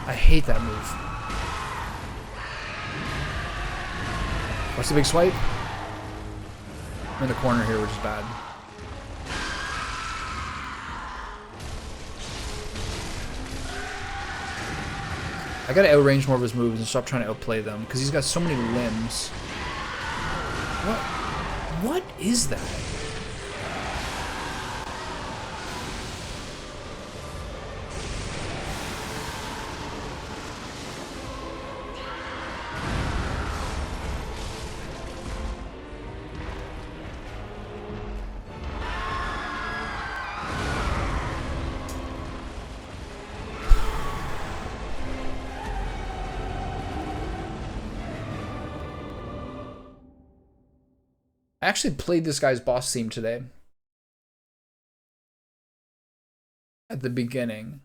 I hate that move. What's the big swipe? I'm in the corner here, which is bad. I gotta outrange more of his moves and stop trying to outplay them, because he's got so many limbs. What is that? I actually played this guy's boss theme today. At the beginning.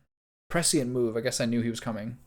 Prescient move. I guess I knew he was coming.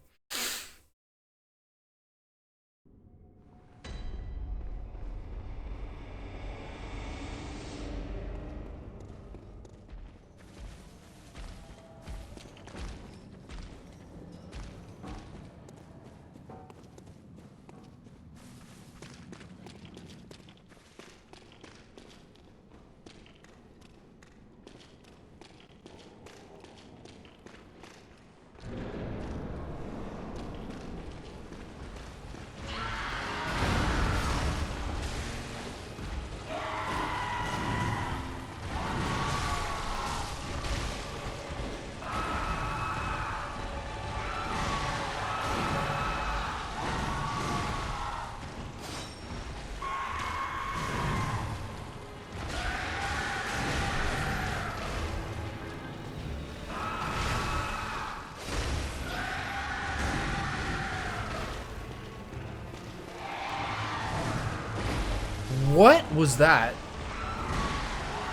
What was that?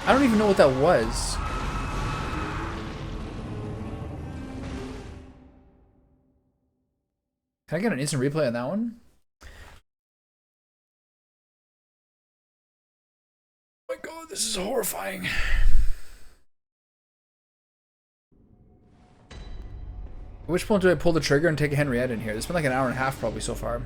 I don't even know what that was. Can I get an instant replay on that one? Oh my god, this is horrifying. At which point do I pull the trigger and take a Henriette in here? It's been like an hour and a half probably so far.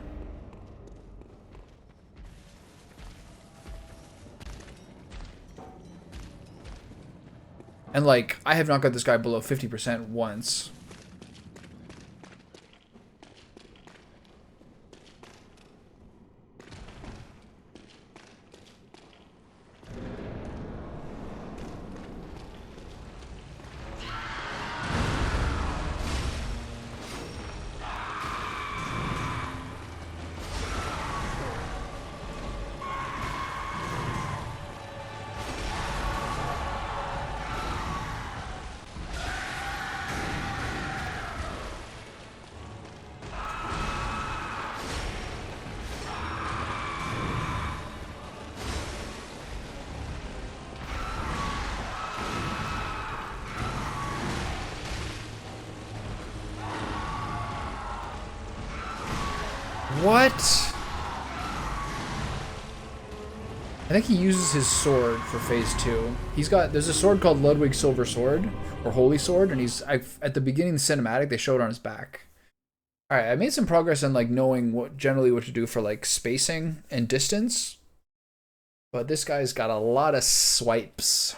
And like, I have not got this guy below 50% once. What? I think he uses his sword for phase 2. There's a sword called Ludwig's Silver Sword, or Holy Sword, and at the beginning of the cinematic, they showed on his back. Alright, I made some progress in like knowing generally what to do for like spacing and distance. But this guy's got a lot of swipes.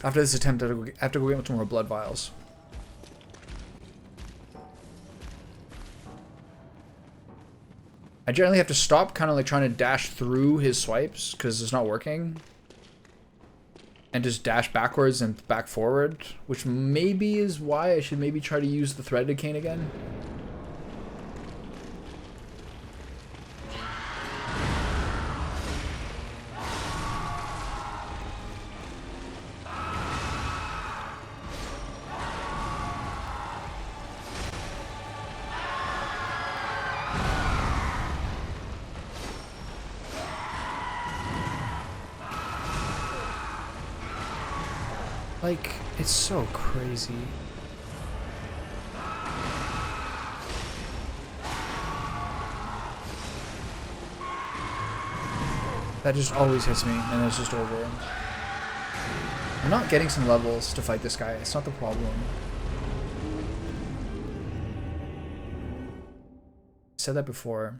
After this attempt, I have to go get some more blood vials. I generally have to stop kind of like trying to dash through his swipes because it's not working. And just dash backwards and back forward, which maybe is why I should maybe try to use the threaded cane again. Like, it's so crazy. That just always hits me, and it's just over. I'm not getting some levels to fight this guy. It's not the problem. I said that before.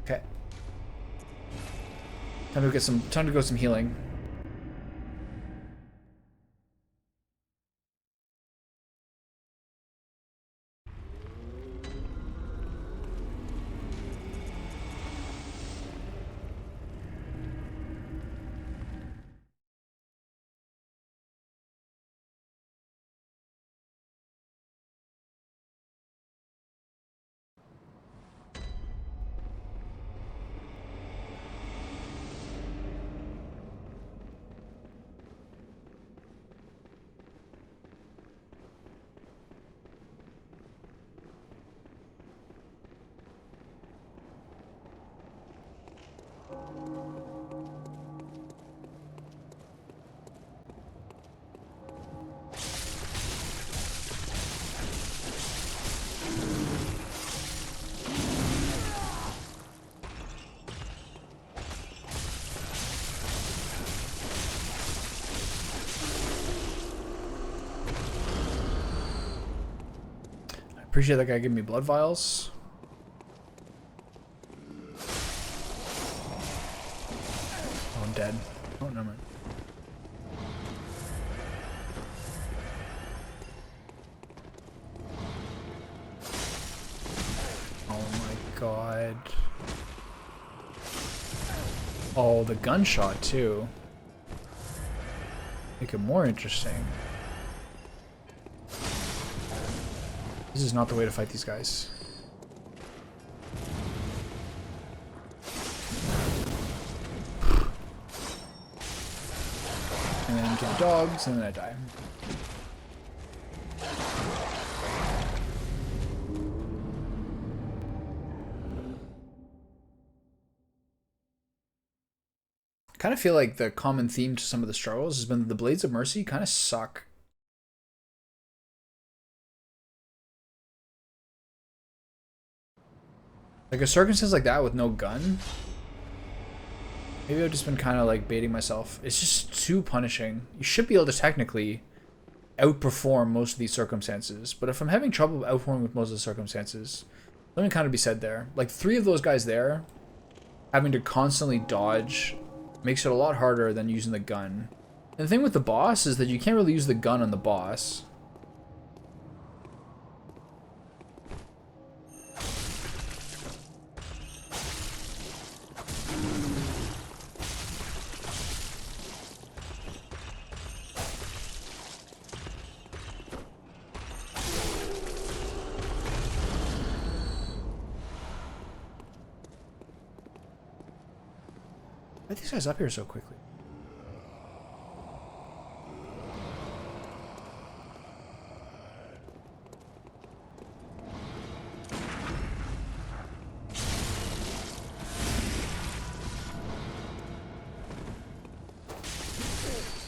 Okay. Time to go some healing. Appreciate that guy giving me blood vials. Oh, I'm dead. Oh, never mind. Oh my god. Oh, the gunshot too. Make it more interesting. This is not the way to fight these guys. And then kill the dogs, and then I die. I kind of feel like the common theme to some of the struggles has been that the Blades of Mercy kind of suck. Like a circumstance like that with no gun. Maybe I've just been kind of like baiting myself. It's just too punishing. You should be able to technically outperform most of these circumstances. But if I'm having trouble outperforming with most of the circumstances, let me kind of be said there. Like 3 of those guys there, having to constantly dodge makes it a lot harder than using the gun. And the thing with the boss is that you can't really use the gun on the boss. Why are these guys up here so quickly?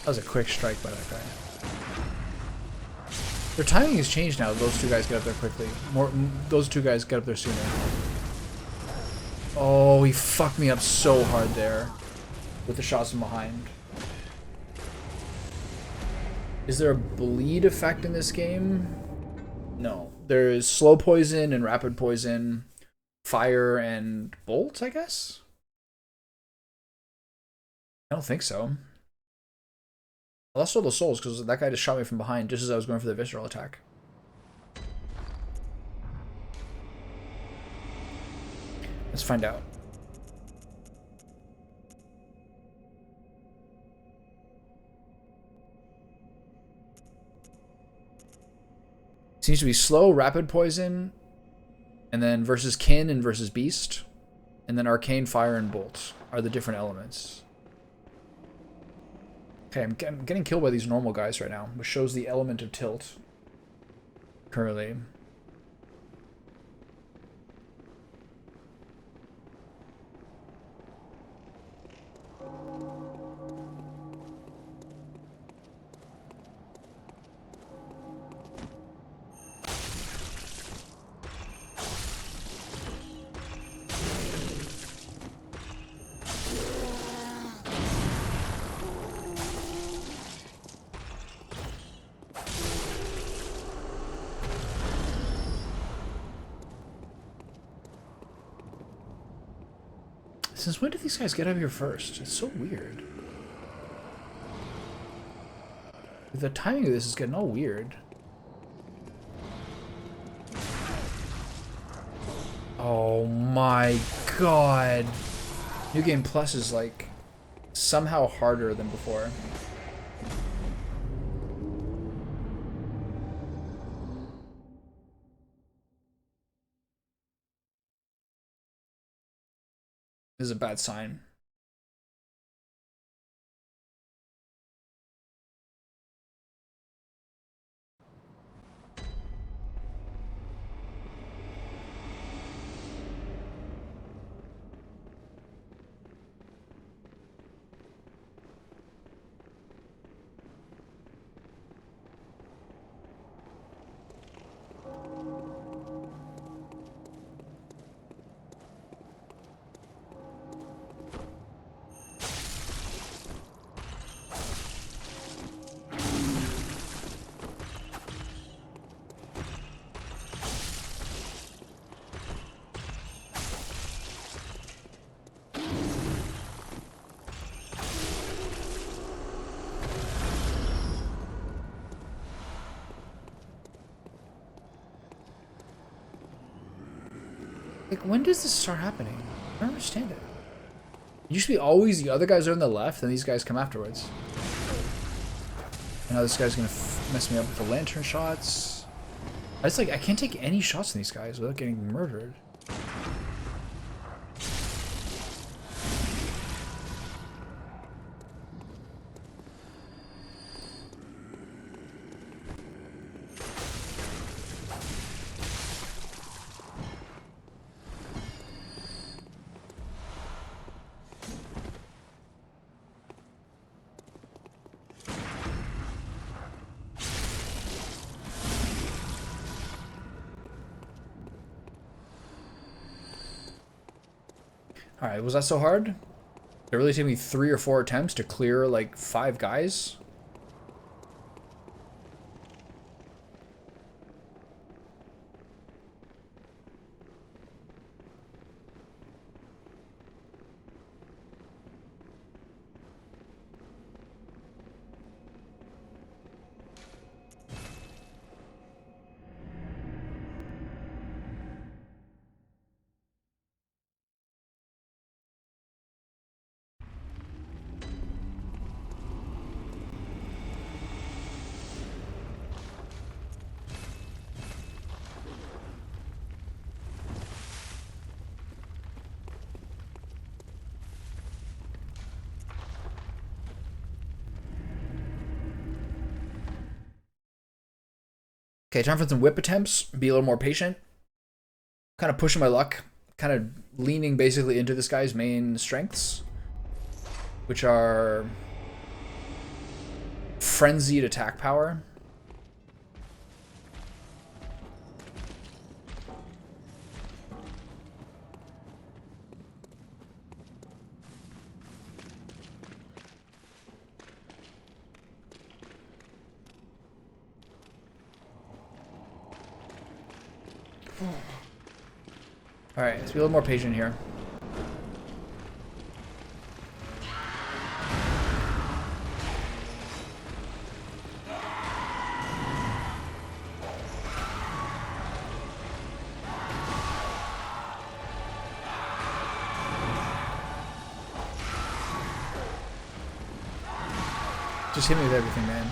That was a quick strike by that guy. Their timing has changed now. Those 2 guys get up there quickly. Those 2 guys get up there sooner. Oh, he fucked me up so hard there with the shots from behind. Is there a bleed effect in this game? No. There's slow poison and rapid poison, fire and bolt, I guess? I don't think so. I lost all the souls because that guy just shot me from behind just as I was going for the visceral attack. Let's find out. Seems to be slow, rapid poison, and then versus kin and versus beast, and then arcane, fire, and bolt are the different elements. Okay, I'm getting killed by these normal guys right now, which shows the element of tilt currently. Since when did these guys get up here first? It's so weird. The timing of this is getting all weird. Oh my god. New Game Plus is like somehow harder than before. This is a bad sign. Like, when does this start happening? I don't understand it. It used to be always the other guys are on the left, and these guys come afterwards. And now this guy's gonna mess me up with the lantern shots. I just like, I can't take any shots on these guys without getting murdered. Alright, was that so hard? It really took me 3 or 4 attempts to clear like 5 guys? Okay, time for some whip attempts. Be a little more patient. Kind of pushing my luck. Kind of leaning basically into this guy's main strengths, which are frenzied attack power. Alright, let's be a little more patient here. Just hit me with everything, man.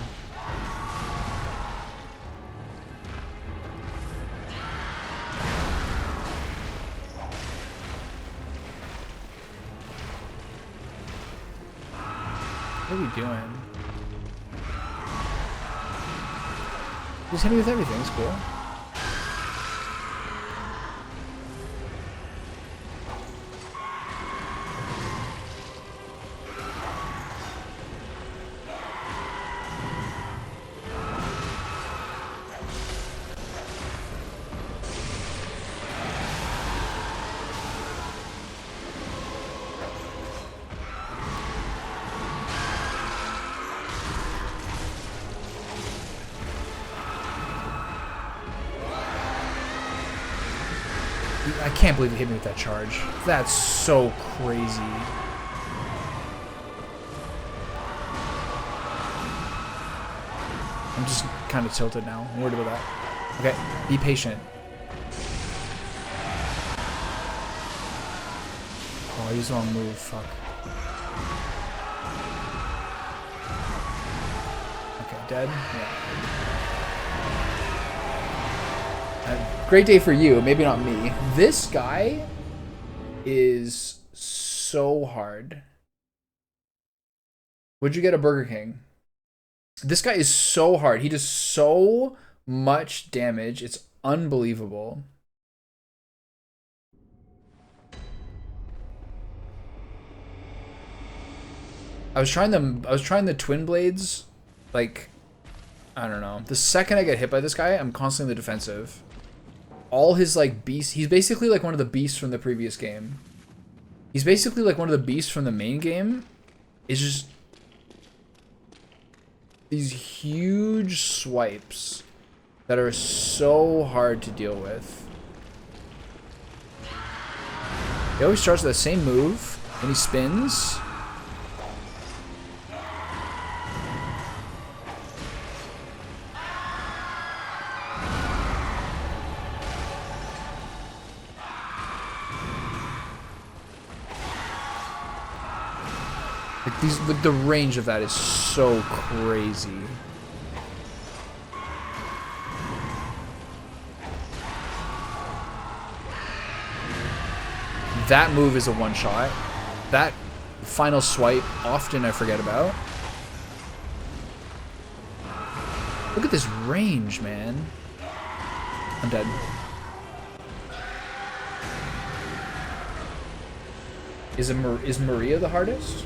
What are we doing? Just hit me with everything, it's cool. I can't believe he hit me with that charge. That's so crazy. I'm just kind of tilted now. I'm worried about that. Okay, be patient. Oh, I used the wrong move. Fuck. Okay, dead? Yeah. Great day for you, maybe not me. This guy is so hard. Would you get a Burger King? This guy is so hard. He does so much damage. It's unbelievable. I was trying the twin blades, like, I don't know. The second I get hit by this guy, I'm constantly on the defensive. All his like beasts, he's basically like one of the beasts from the previous game. He's basically like one of the beasts from the main game. It's just these huge swipes that are so hard to deal with. He always starts with the same move, and he spins. Like the range of that is so crazy. That move is a one-shot. That final swipe, often I forget about. Look at this range, man. I'm dead. Is Maria the hardest?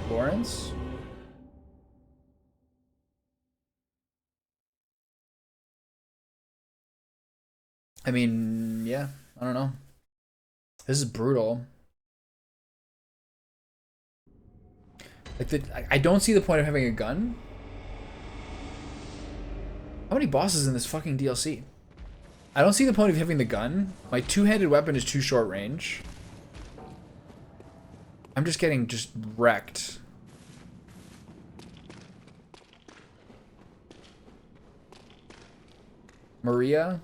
Lawrence? I mean, yeah, I don't know. This is brutal. Like I don't see the point of having a gun. How many bosses in this fucking DLC? I don't see the point of having the gun. My two-handed weapon is too short range. I'm just getting wrecked. Maria?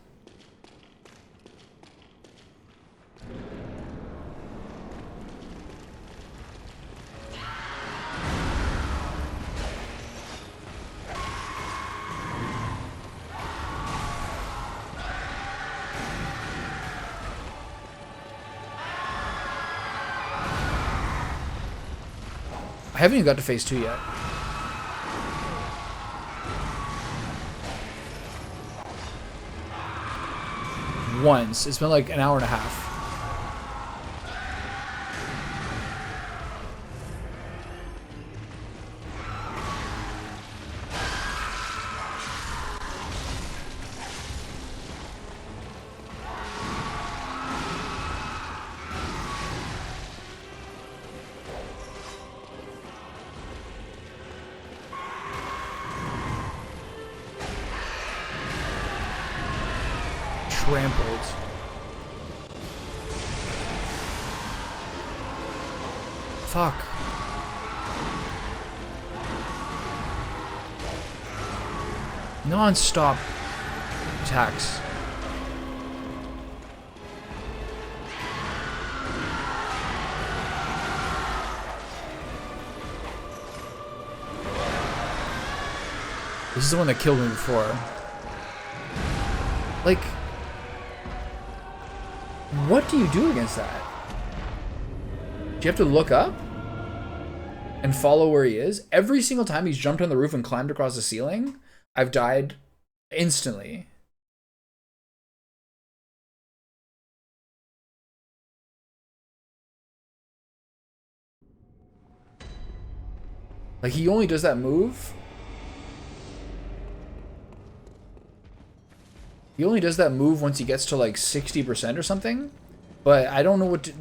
I haven't even got to phase 2 yet. Once. It's been like an hour and a half. Trampled. Fuck. Non-stop attacks. This is the one that killed me before. Like, what do you do against that? Do you have to look up and follow where he is? Every single time he's jumped on the roof and climbed across the ceiling, I've died instantly. Like, he only does that move. He only does that move once he gets to like 60% or something. But I don't know what to...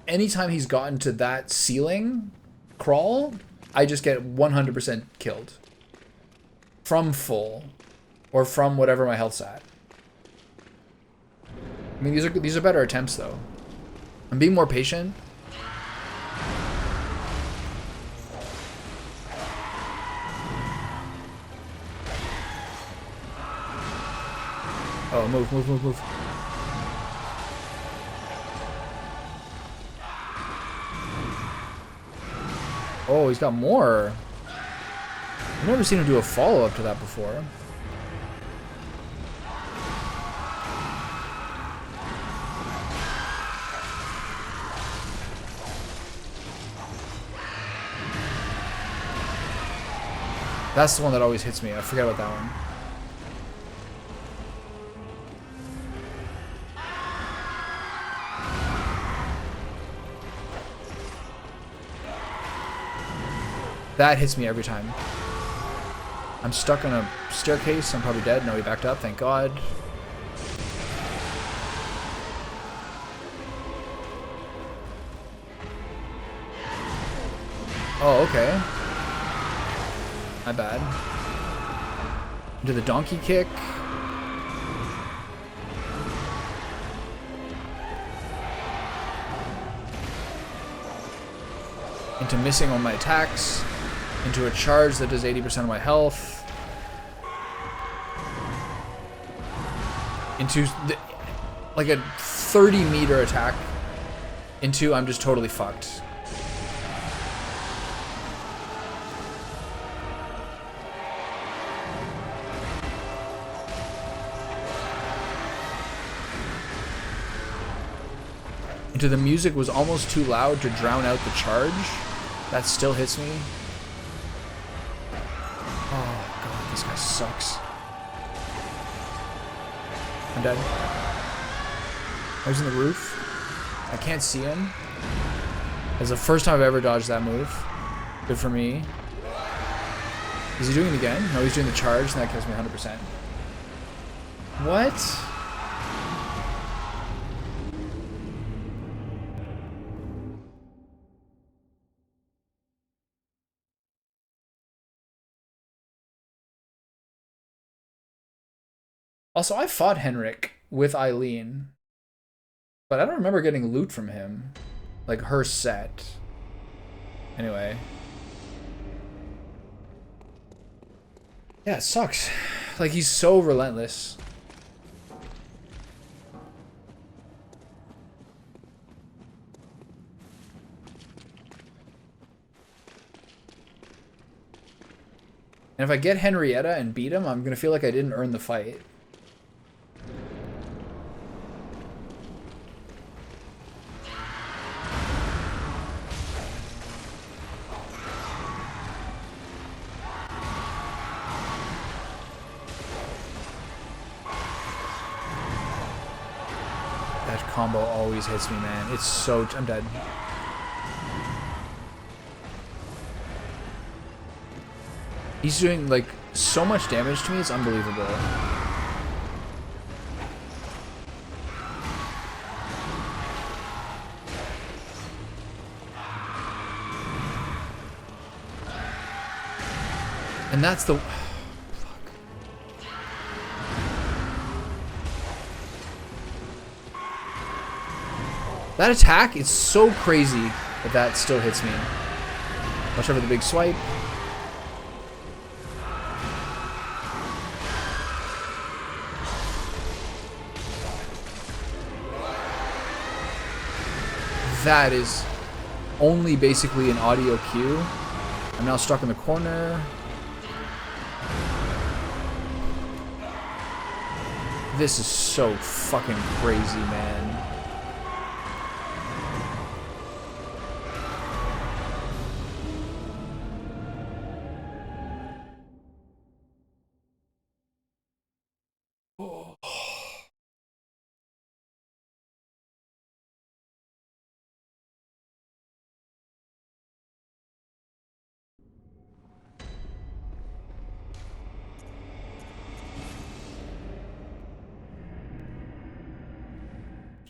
Anytime he's gotten to that ceiling crawl, I just get 100% killed. From full. Or from whatever my health's at. I mean, these are better attempts, though. I'm being more patient. Oh, move, move, move, move. Oh, he's got more. I've never seen him do a follow-up to that before. That's the one that always hits me. I forget about that one. That hits me every time. I'm stuck on a staircase. I'm probably dead. No, he backed up. Thank God. Oh, okay. My bad. Into the donkey kick. Into missing all my attacks. Into a charge that does 80% of my health. Into like a 30-meter attack. Into I'm just totally fucked. into the music was almost too loud to drown out the charge. That still hits me. Oh god, this guy sucks. I'm dead. He's in the roof. I can't see him. It's the first time I've ever dodged that move. Good for me. Is he doing it again? No, he's doing the charge, and that kills me 100%. What? Also, I fought Henrik with Eileen, but I don't remember getting loot from him. Like, her set. Anyway. Yeah, it sucks. Like, he's so relentless. And if I get Henrietta and beat him, I'm gonna feel like I didn't earn the fight. Combo always hits me, man. It's so... I'm dead. He's doing, like, so much damage to me, it's unbelievable. And that's the... That attack is so crazy that that still hits me. Watch over the big swipe. That is only basically an audio cue. I'm now stuck in the corner. This is so fucking crazy, man.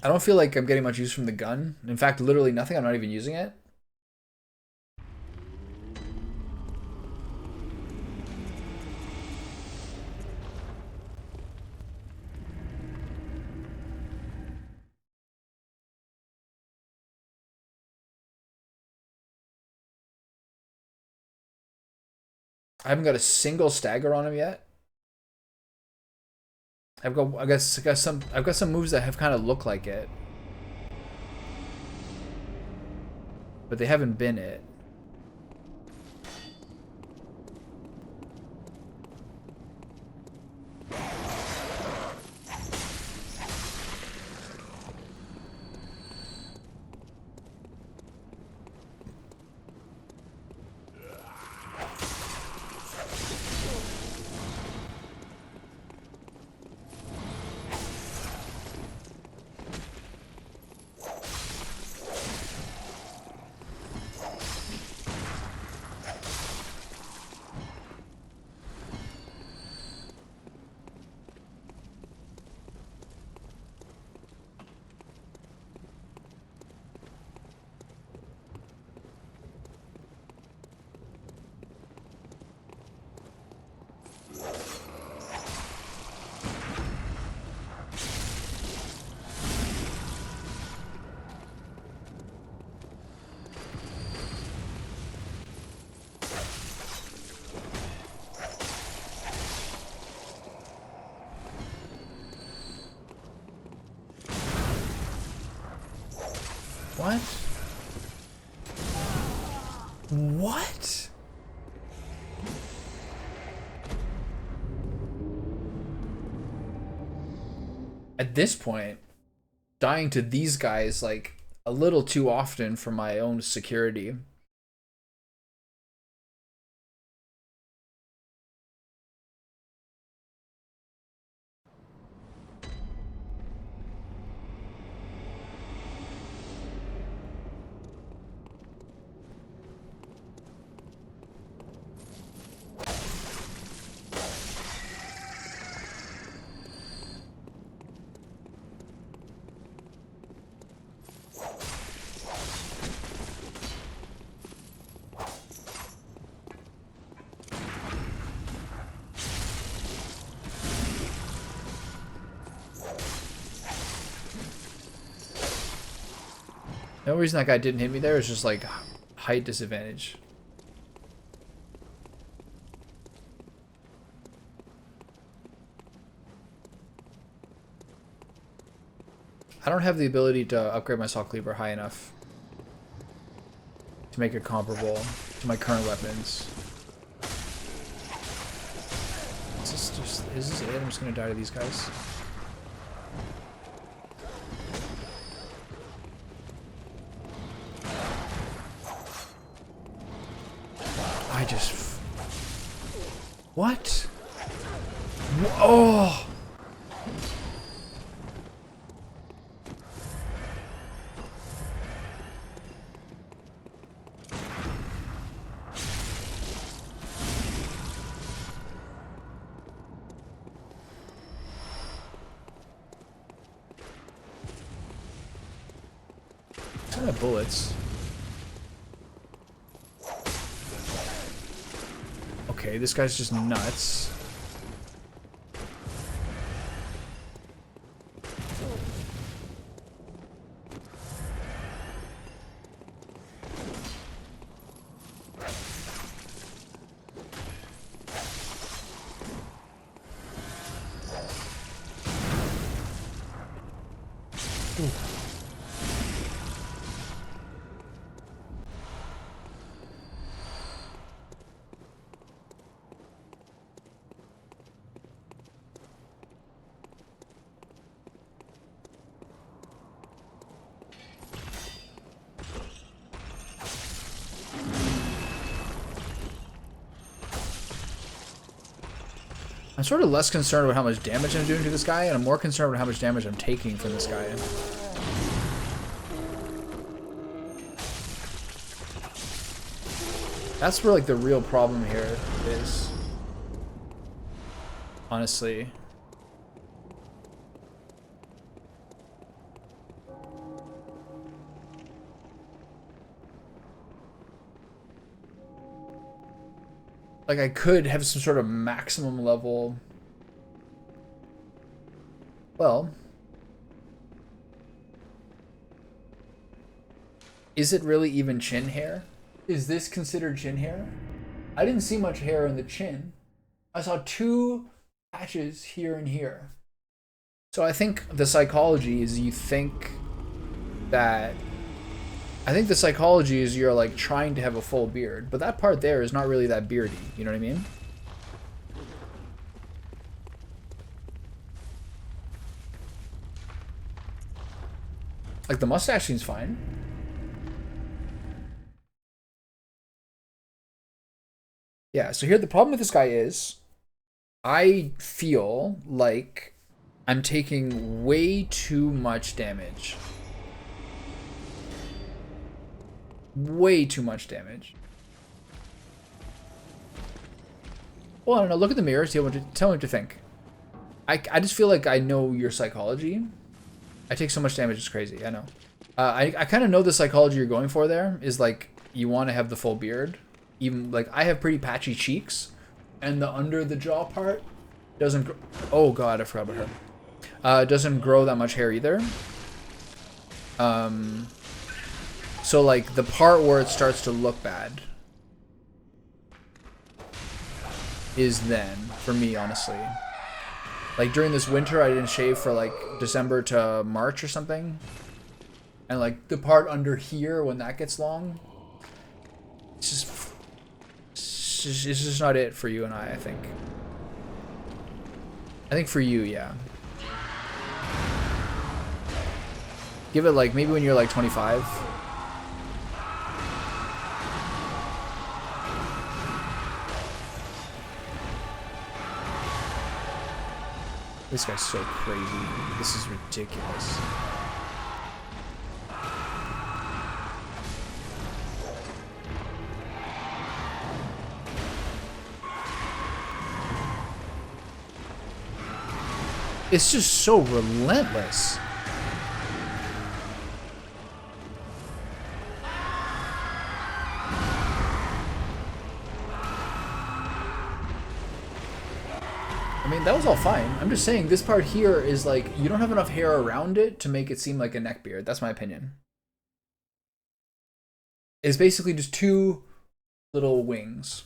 I don't feel like I'm getting much use from the gun. In fact, literally nothing. I'm not even using it. I haven't got a single stagger on him yet. I've got some moves that have kind of looked like it, but they haven't been it. What? What? At this point, dying to these guys, like, a little too often for my own security. The only reason that guy didn't hit me there is just like height disadvantage. I don't have the ability to upgrade my Saw Cleaver high enough to make it comparable to my current weapons. Is this it? I'm just gonna die to these guys. What? Oh! Ton of bullets. Okay, this guy's just nuts. I'm sort of less concerned about how much damage I'm doing to this guy, and I'm more concerned about how much damage I'm taking from this guy. That's where, like, the real problem here is. Honestly. Like, I could have some sort of maximum level. Well. Is it really even chin hair? Is this considered chin hair? I didn't see much hair in the chin. I saw 2 patches here and here. So I think the psychology is you think that... I think the psychology is you're like trying to have a full beard, but that part there is not really that beardy, you know what I mean? Like the mustache seems fine. Yeah, so here the problem with this guy is I feel like I'm taking way too much damage. Way too much damage. Well, I don't know. Look at the mirror. Tell me what to think. I just feel like I know your psychology. I take so much damage. It's crazy. I know. I kind of know the psychology you're going for there. Is like you want to have the full beard. Even like I have pretty patchy cheeks. And the under the jaw part doesn't... Oh god, I forgot about her. Doesn't grow that much hair either. So, like, the part where it starts to look bad is then, for me, honestly. Like, during this winter, I didn't shave for, like, December to March or something. And, like, the part under here, when that gets long, it's just not it for you and I think. I think for you, yeah. Give it like maybe when you're like 25. This guy's so crazy. This is ridiculous. It's just so relentless. I mean, that was all fine. I'm just saying this part here is like, you don't have enough hair around it to make it seem like a neck beard. That's my opinion. It's basically just two little wings.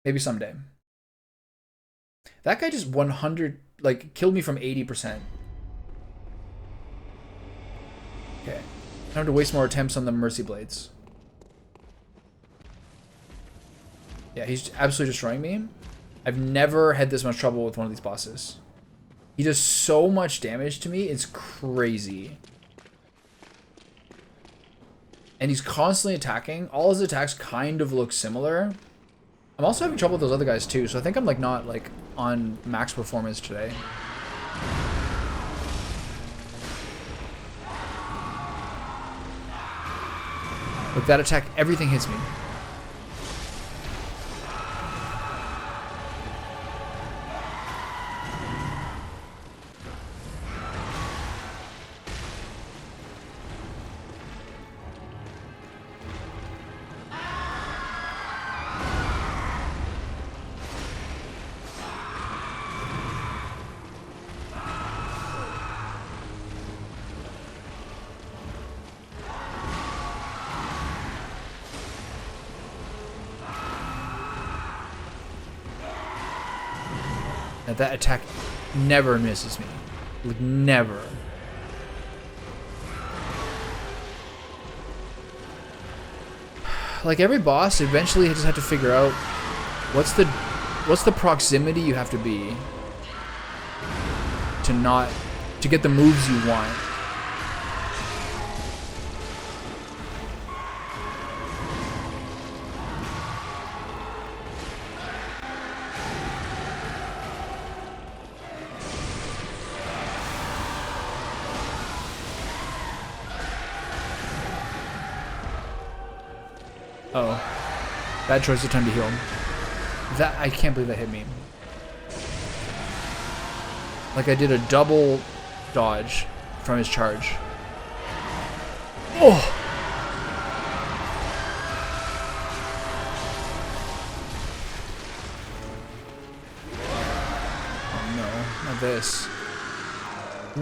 Maybe someday. That guy just 100, like, killed me from 80%. Okay. I don't have to waste more attempts on the Mercy Blades. Yeah, he's absolutely destroying me. I've never had this much trouble with one of these bosses. He does so much damage to me, it's crazy. And he's constantly attacking. All his attacks kind of look similar. I'm also having trouble with those other guys too, so I think I'm like not like on max performance today. With that attack, everything hits me. That attack never misses me. Like, never. Like every boss, eventually you just have to figure out what's the proximity you have to be to get the moves you want. Uh oh. Bad choice of time to heal him. That, I can't believe that hit me. Like I did a double dodge from his charge. Oh! Oh no, not this.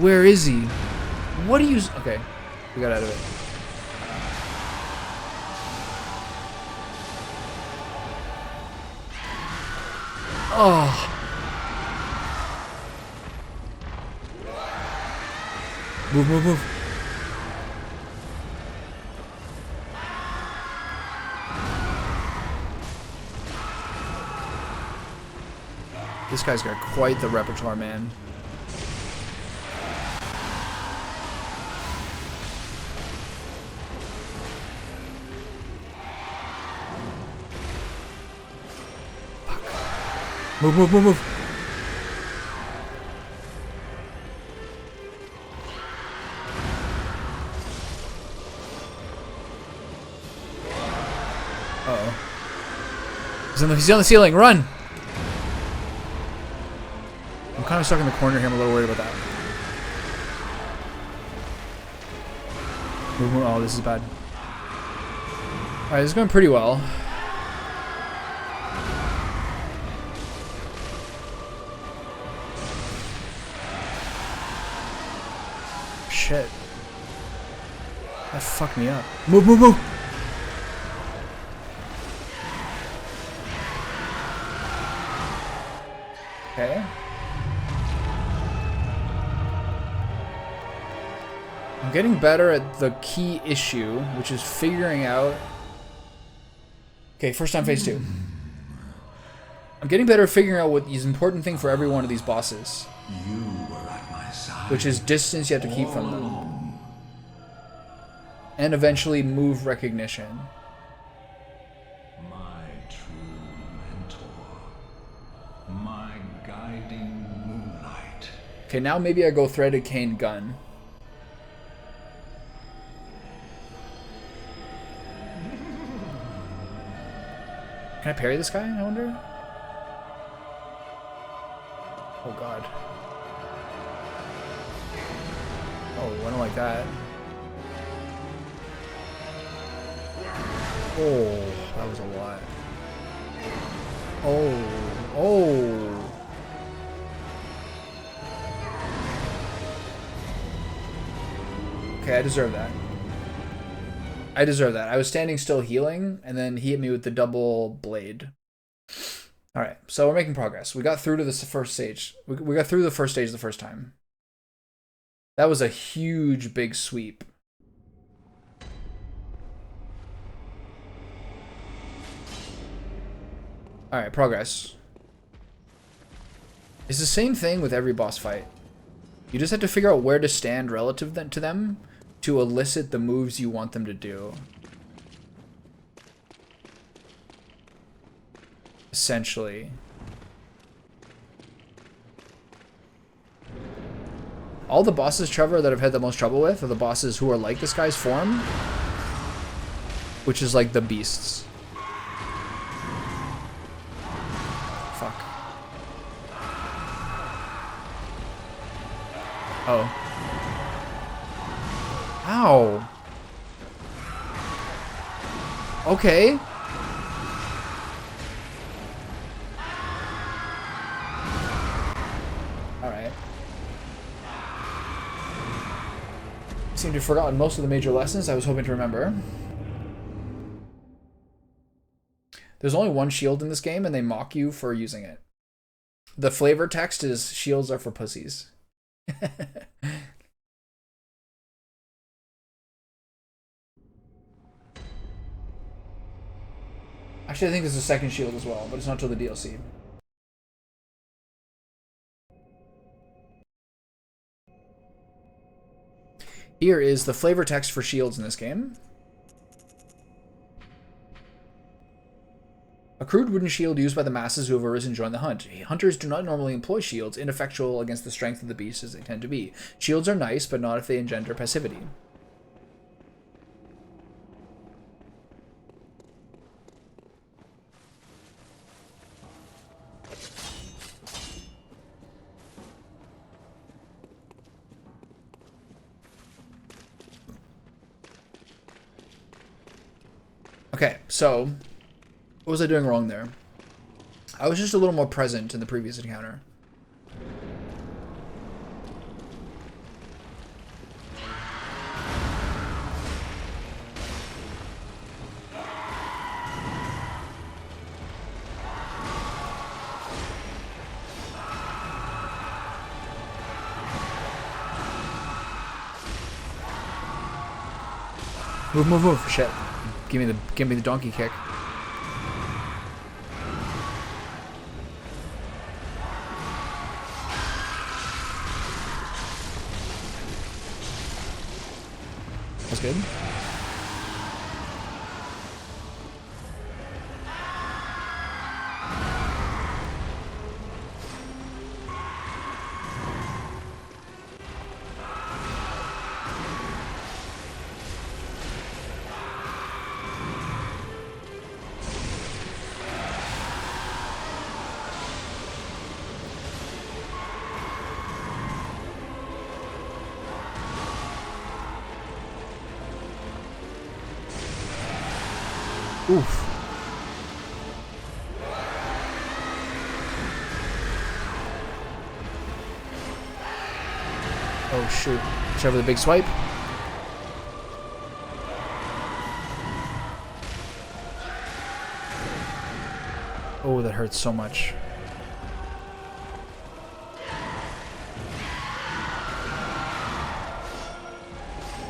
Where is he? What do you... Okay, we got out of it. Oh. Move, move, move. This guy's got quite the repertoire, man. Move, move, move, move. Uh-oh. He's on the ceiling. Run! I'm kind of stuck in the corner here. I'm a little worried about that. Move, move. Oh, this is bad. Alright, this is going pretty well. Shit. That fucked me up. Move, move, move! Okay. I'm getting better at the key issue, which is figuring out... Okay, first time phase 2. I'm getting better at figuring out what is important thing for every one of these bosses. You were at my side. which is distance you have to keep from them. And eventually move recognition. My true mentor. My guiding moonlight. Okay, now maybe I go threaded cane gun. Can I parry this guy, I wonder? Oh god. Oh, I don't like that. Oh, that was a lot. Oh, oh. Okay, I deserve that. I deserve that. I was standing still healing, and then he hit me with the double blade. Alright, so we're making progress. We got through to this first stage. We got through the first stage the first time. That was a huge, big sweep. Alright, progress. It's the same thing with every boss fight. You just have to figure out where to stand relative to them to elicit the moves you want them to do. Essentially. All the bosses, Trevor, that I've had the most trouble with are the bosses who are like this guy's form, which is like the beasts. Fuck. Oh. Ow. Okay. Alright. I seem to have forgotten most of the major lessons I was hoping to remember. There's only one shield in this game, and they mock you for using it. The flavor text is, shields are for pussies. Actually, I think there's a second shield as well, but it's not till the DLC. Here is the flavor text for shields in this game. A crude wooden shield used by the masses who have arisen to join the hunt. Hunters do not normally employ shields, ineffectual against the strength of the beast as they tend to be. Shields are nice, but not if they engender passivity. Okay, so what was I doing wrong there? I was just a little more present in the previous encounter. Move, move, move. Shit. Give me the donkey kick. That's good. Oof. Oh shoot. Trevor the big swipe. Oh, that hurts so much.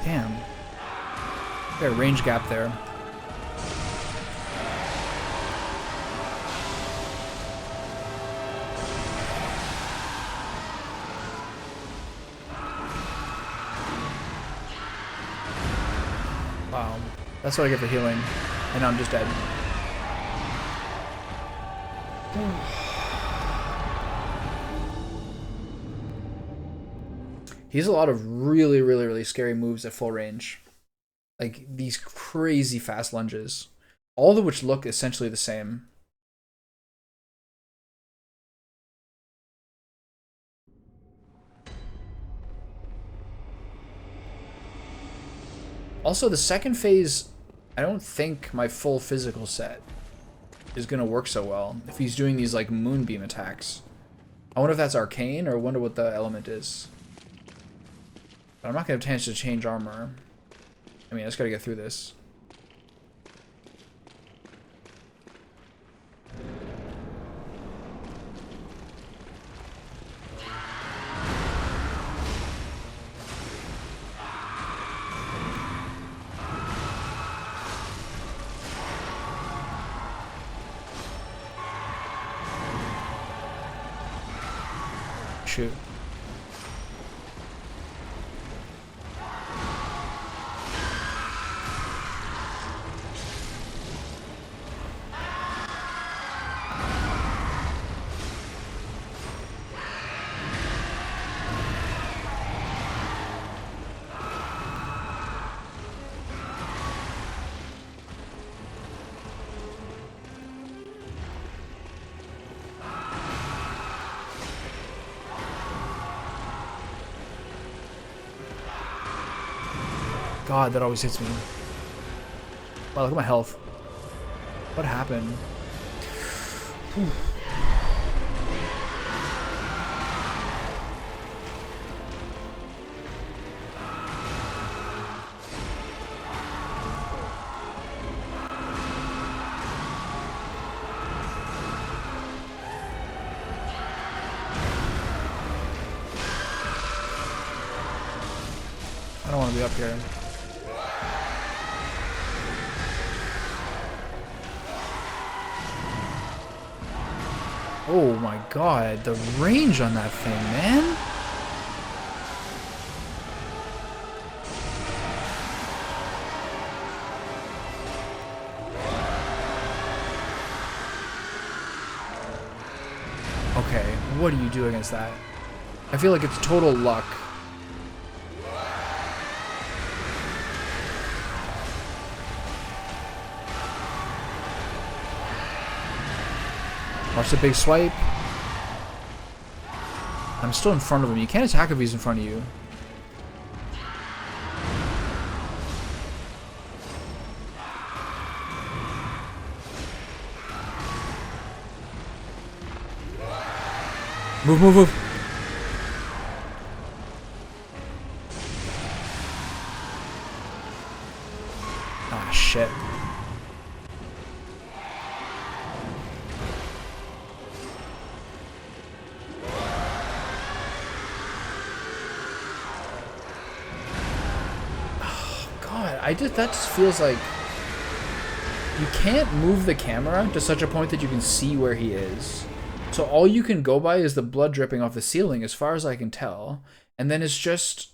Damn. Got a range gap there. Wow. That's what I get for healing. And now I'm just dead. He has a lot of really, really, really scary moves at full range. Like these crazy fast lunges. All of which look essentially the same. Also, the second phase, I don't think my full physical set is going to work so well if he's doing these like moonbeam attacks. I wonder if that's arcane, or I wonder what the element is. But I'm not going to have a chance to change armor. I mean, I just got to get through this. Shoot. God, that always hits me. Wow, look at my health. What happened? Whew. I don't want to be up here. Oh my god, the range on that thing, man! Okay, what do you do against that? I feel like it's total luck. Watch the big swipe. I'm still in front of him. You can't attack if he's in front of you. Move, move, move. Ah, shit. That just feels like you can't move the camera to such a point that you can see where he is. So all you can go by is the blood dripping off the ceiling, as far as I can tell. And then it's just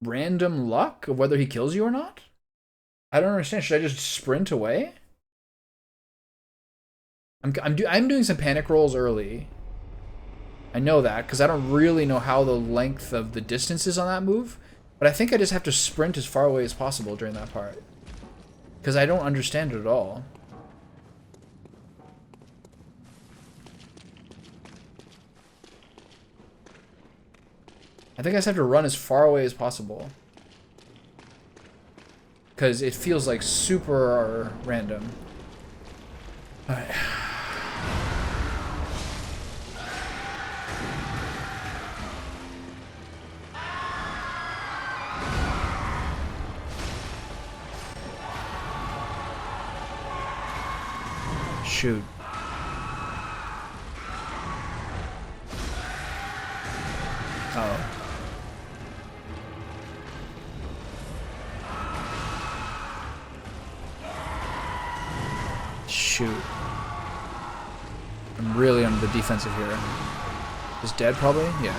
random luck of whether he kills you or not? I don't understand. Should I just sprint away? I'm doing some panic rolls early. I know that, because I don't really know how the length of the distance is on that move. But I think I just have to sprint as far away as possible during that part. Because I don't understand it at all. I think I just have to run as far away as possible. Because it feels like super random. Alright. Shoot. Oh. Shoot. I'm really on the defensive here. Is dead probably? Yeah.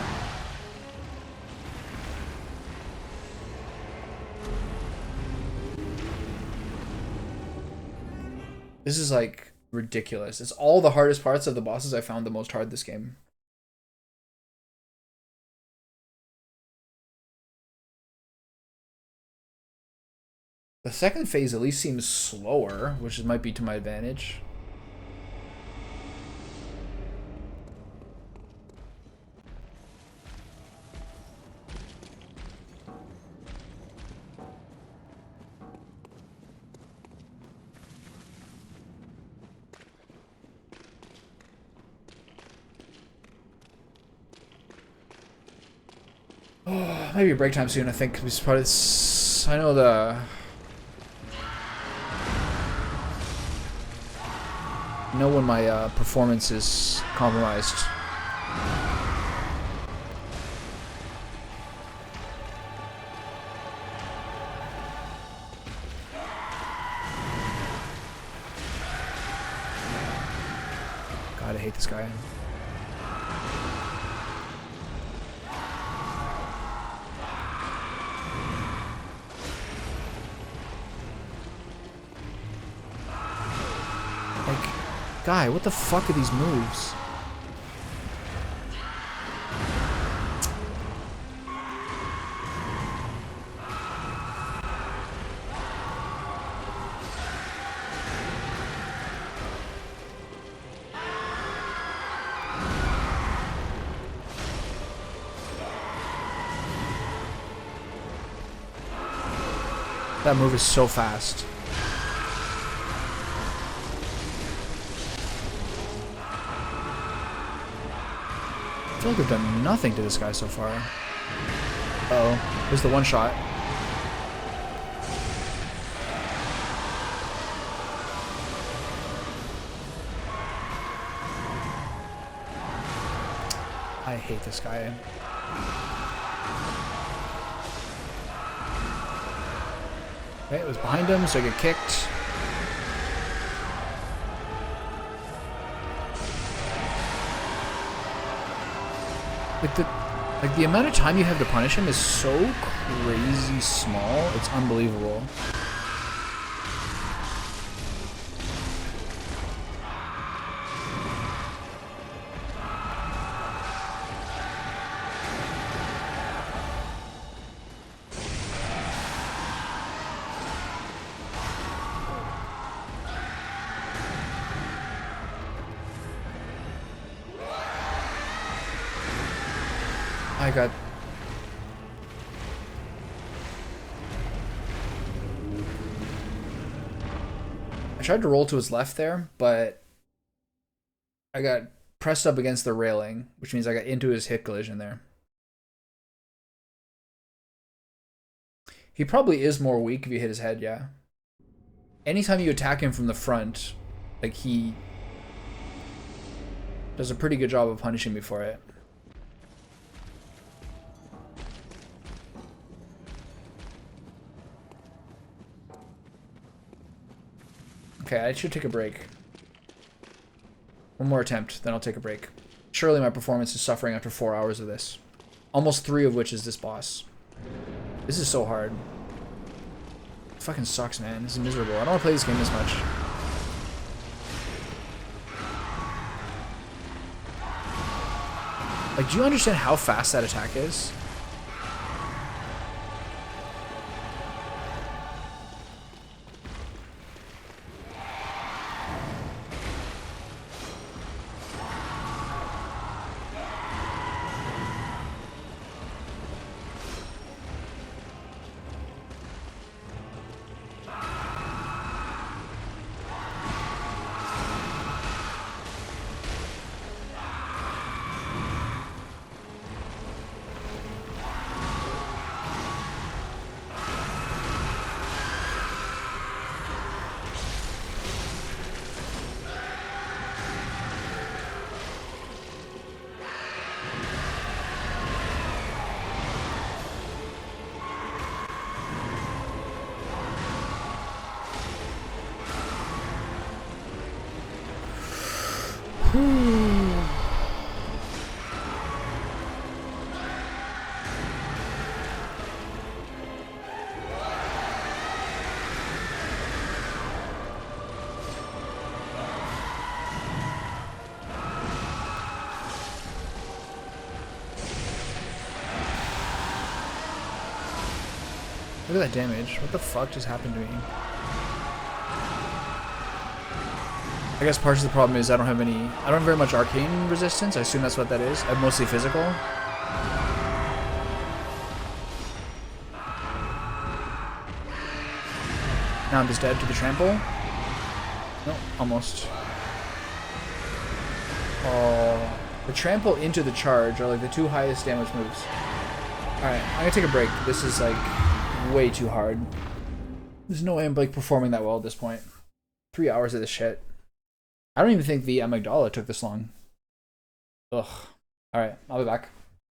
This is like ridiculous. It's all the hardest parts of the bosses I found the most hard this game. The second phase at least seems slower, which might be to my advantage. Oh, maybe a break time soon, I think. It's probably I know when my performance is compromised. God, I hate this guy. Guy, what the fuck are these moves? That move is so fast. I feel like I've done nothing to this guy so far. Uh-oh. There's the one shot. I hate this guy. Okay, it was behind him, so I get kicked. Like the amount of time you have to punish him is so crazy small. It's unbelievable. I tried to roll to his left there, but I got pressed up against the railing, which means I got into his hit collision there. He probably is more weak if you hit his head, yeah. Anytime you attack him from the front, like, he does a pretty good job of punishing me for it. Okay, I should take a break. One more attempt, then I'll take a break. Surely my performance is suffering after 4 hours of this. Almost 3 of which is this boss. This is so hard. It fucking sucks, man. This is miserable. I don't want to play this game this much. Like, do you understand how fast that attack is? Look at that damage. What the fuck just happened to me? I guess part of the problem is I don't have very much arcane resistance. I assume that's what that is. I'm mostly physical. Now I'm just dead to the trample. No, almost. Oh, the trample into the charge are like the two highest damage moves. Alright, I'm gonna take a break. This is like way too hard. There's no way I'm like performing that well at this point. 3 hours of this shit. I don't even think the Amygdala took this long. Ugh. Alright, I'll be back.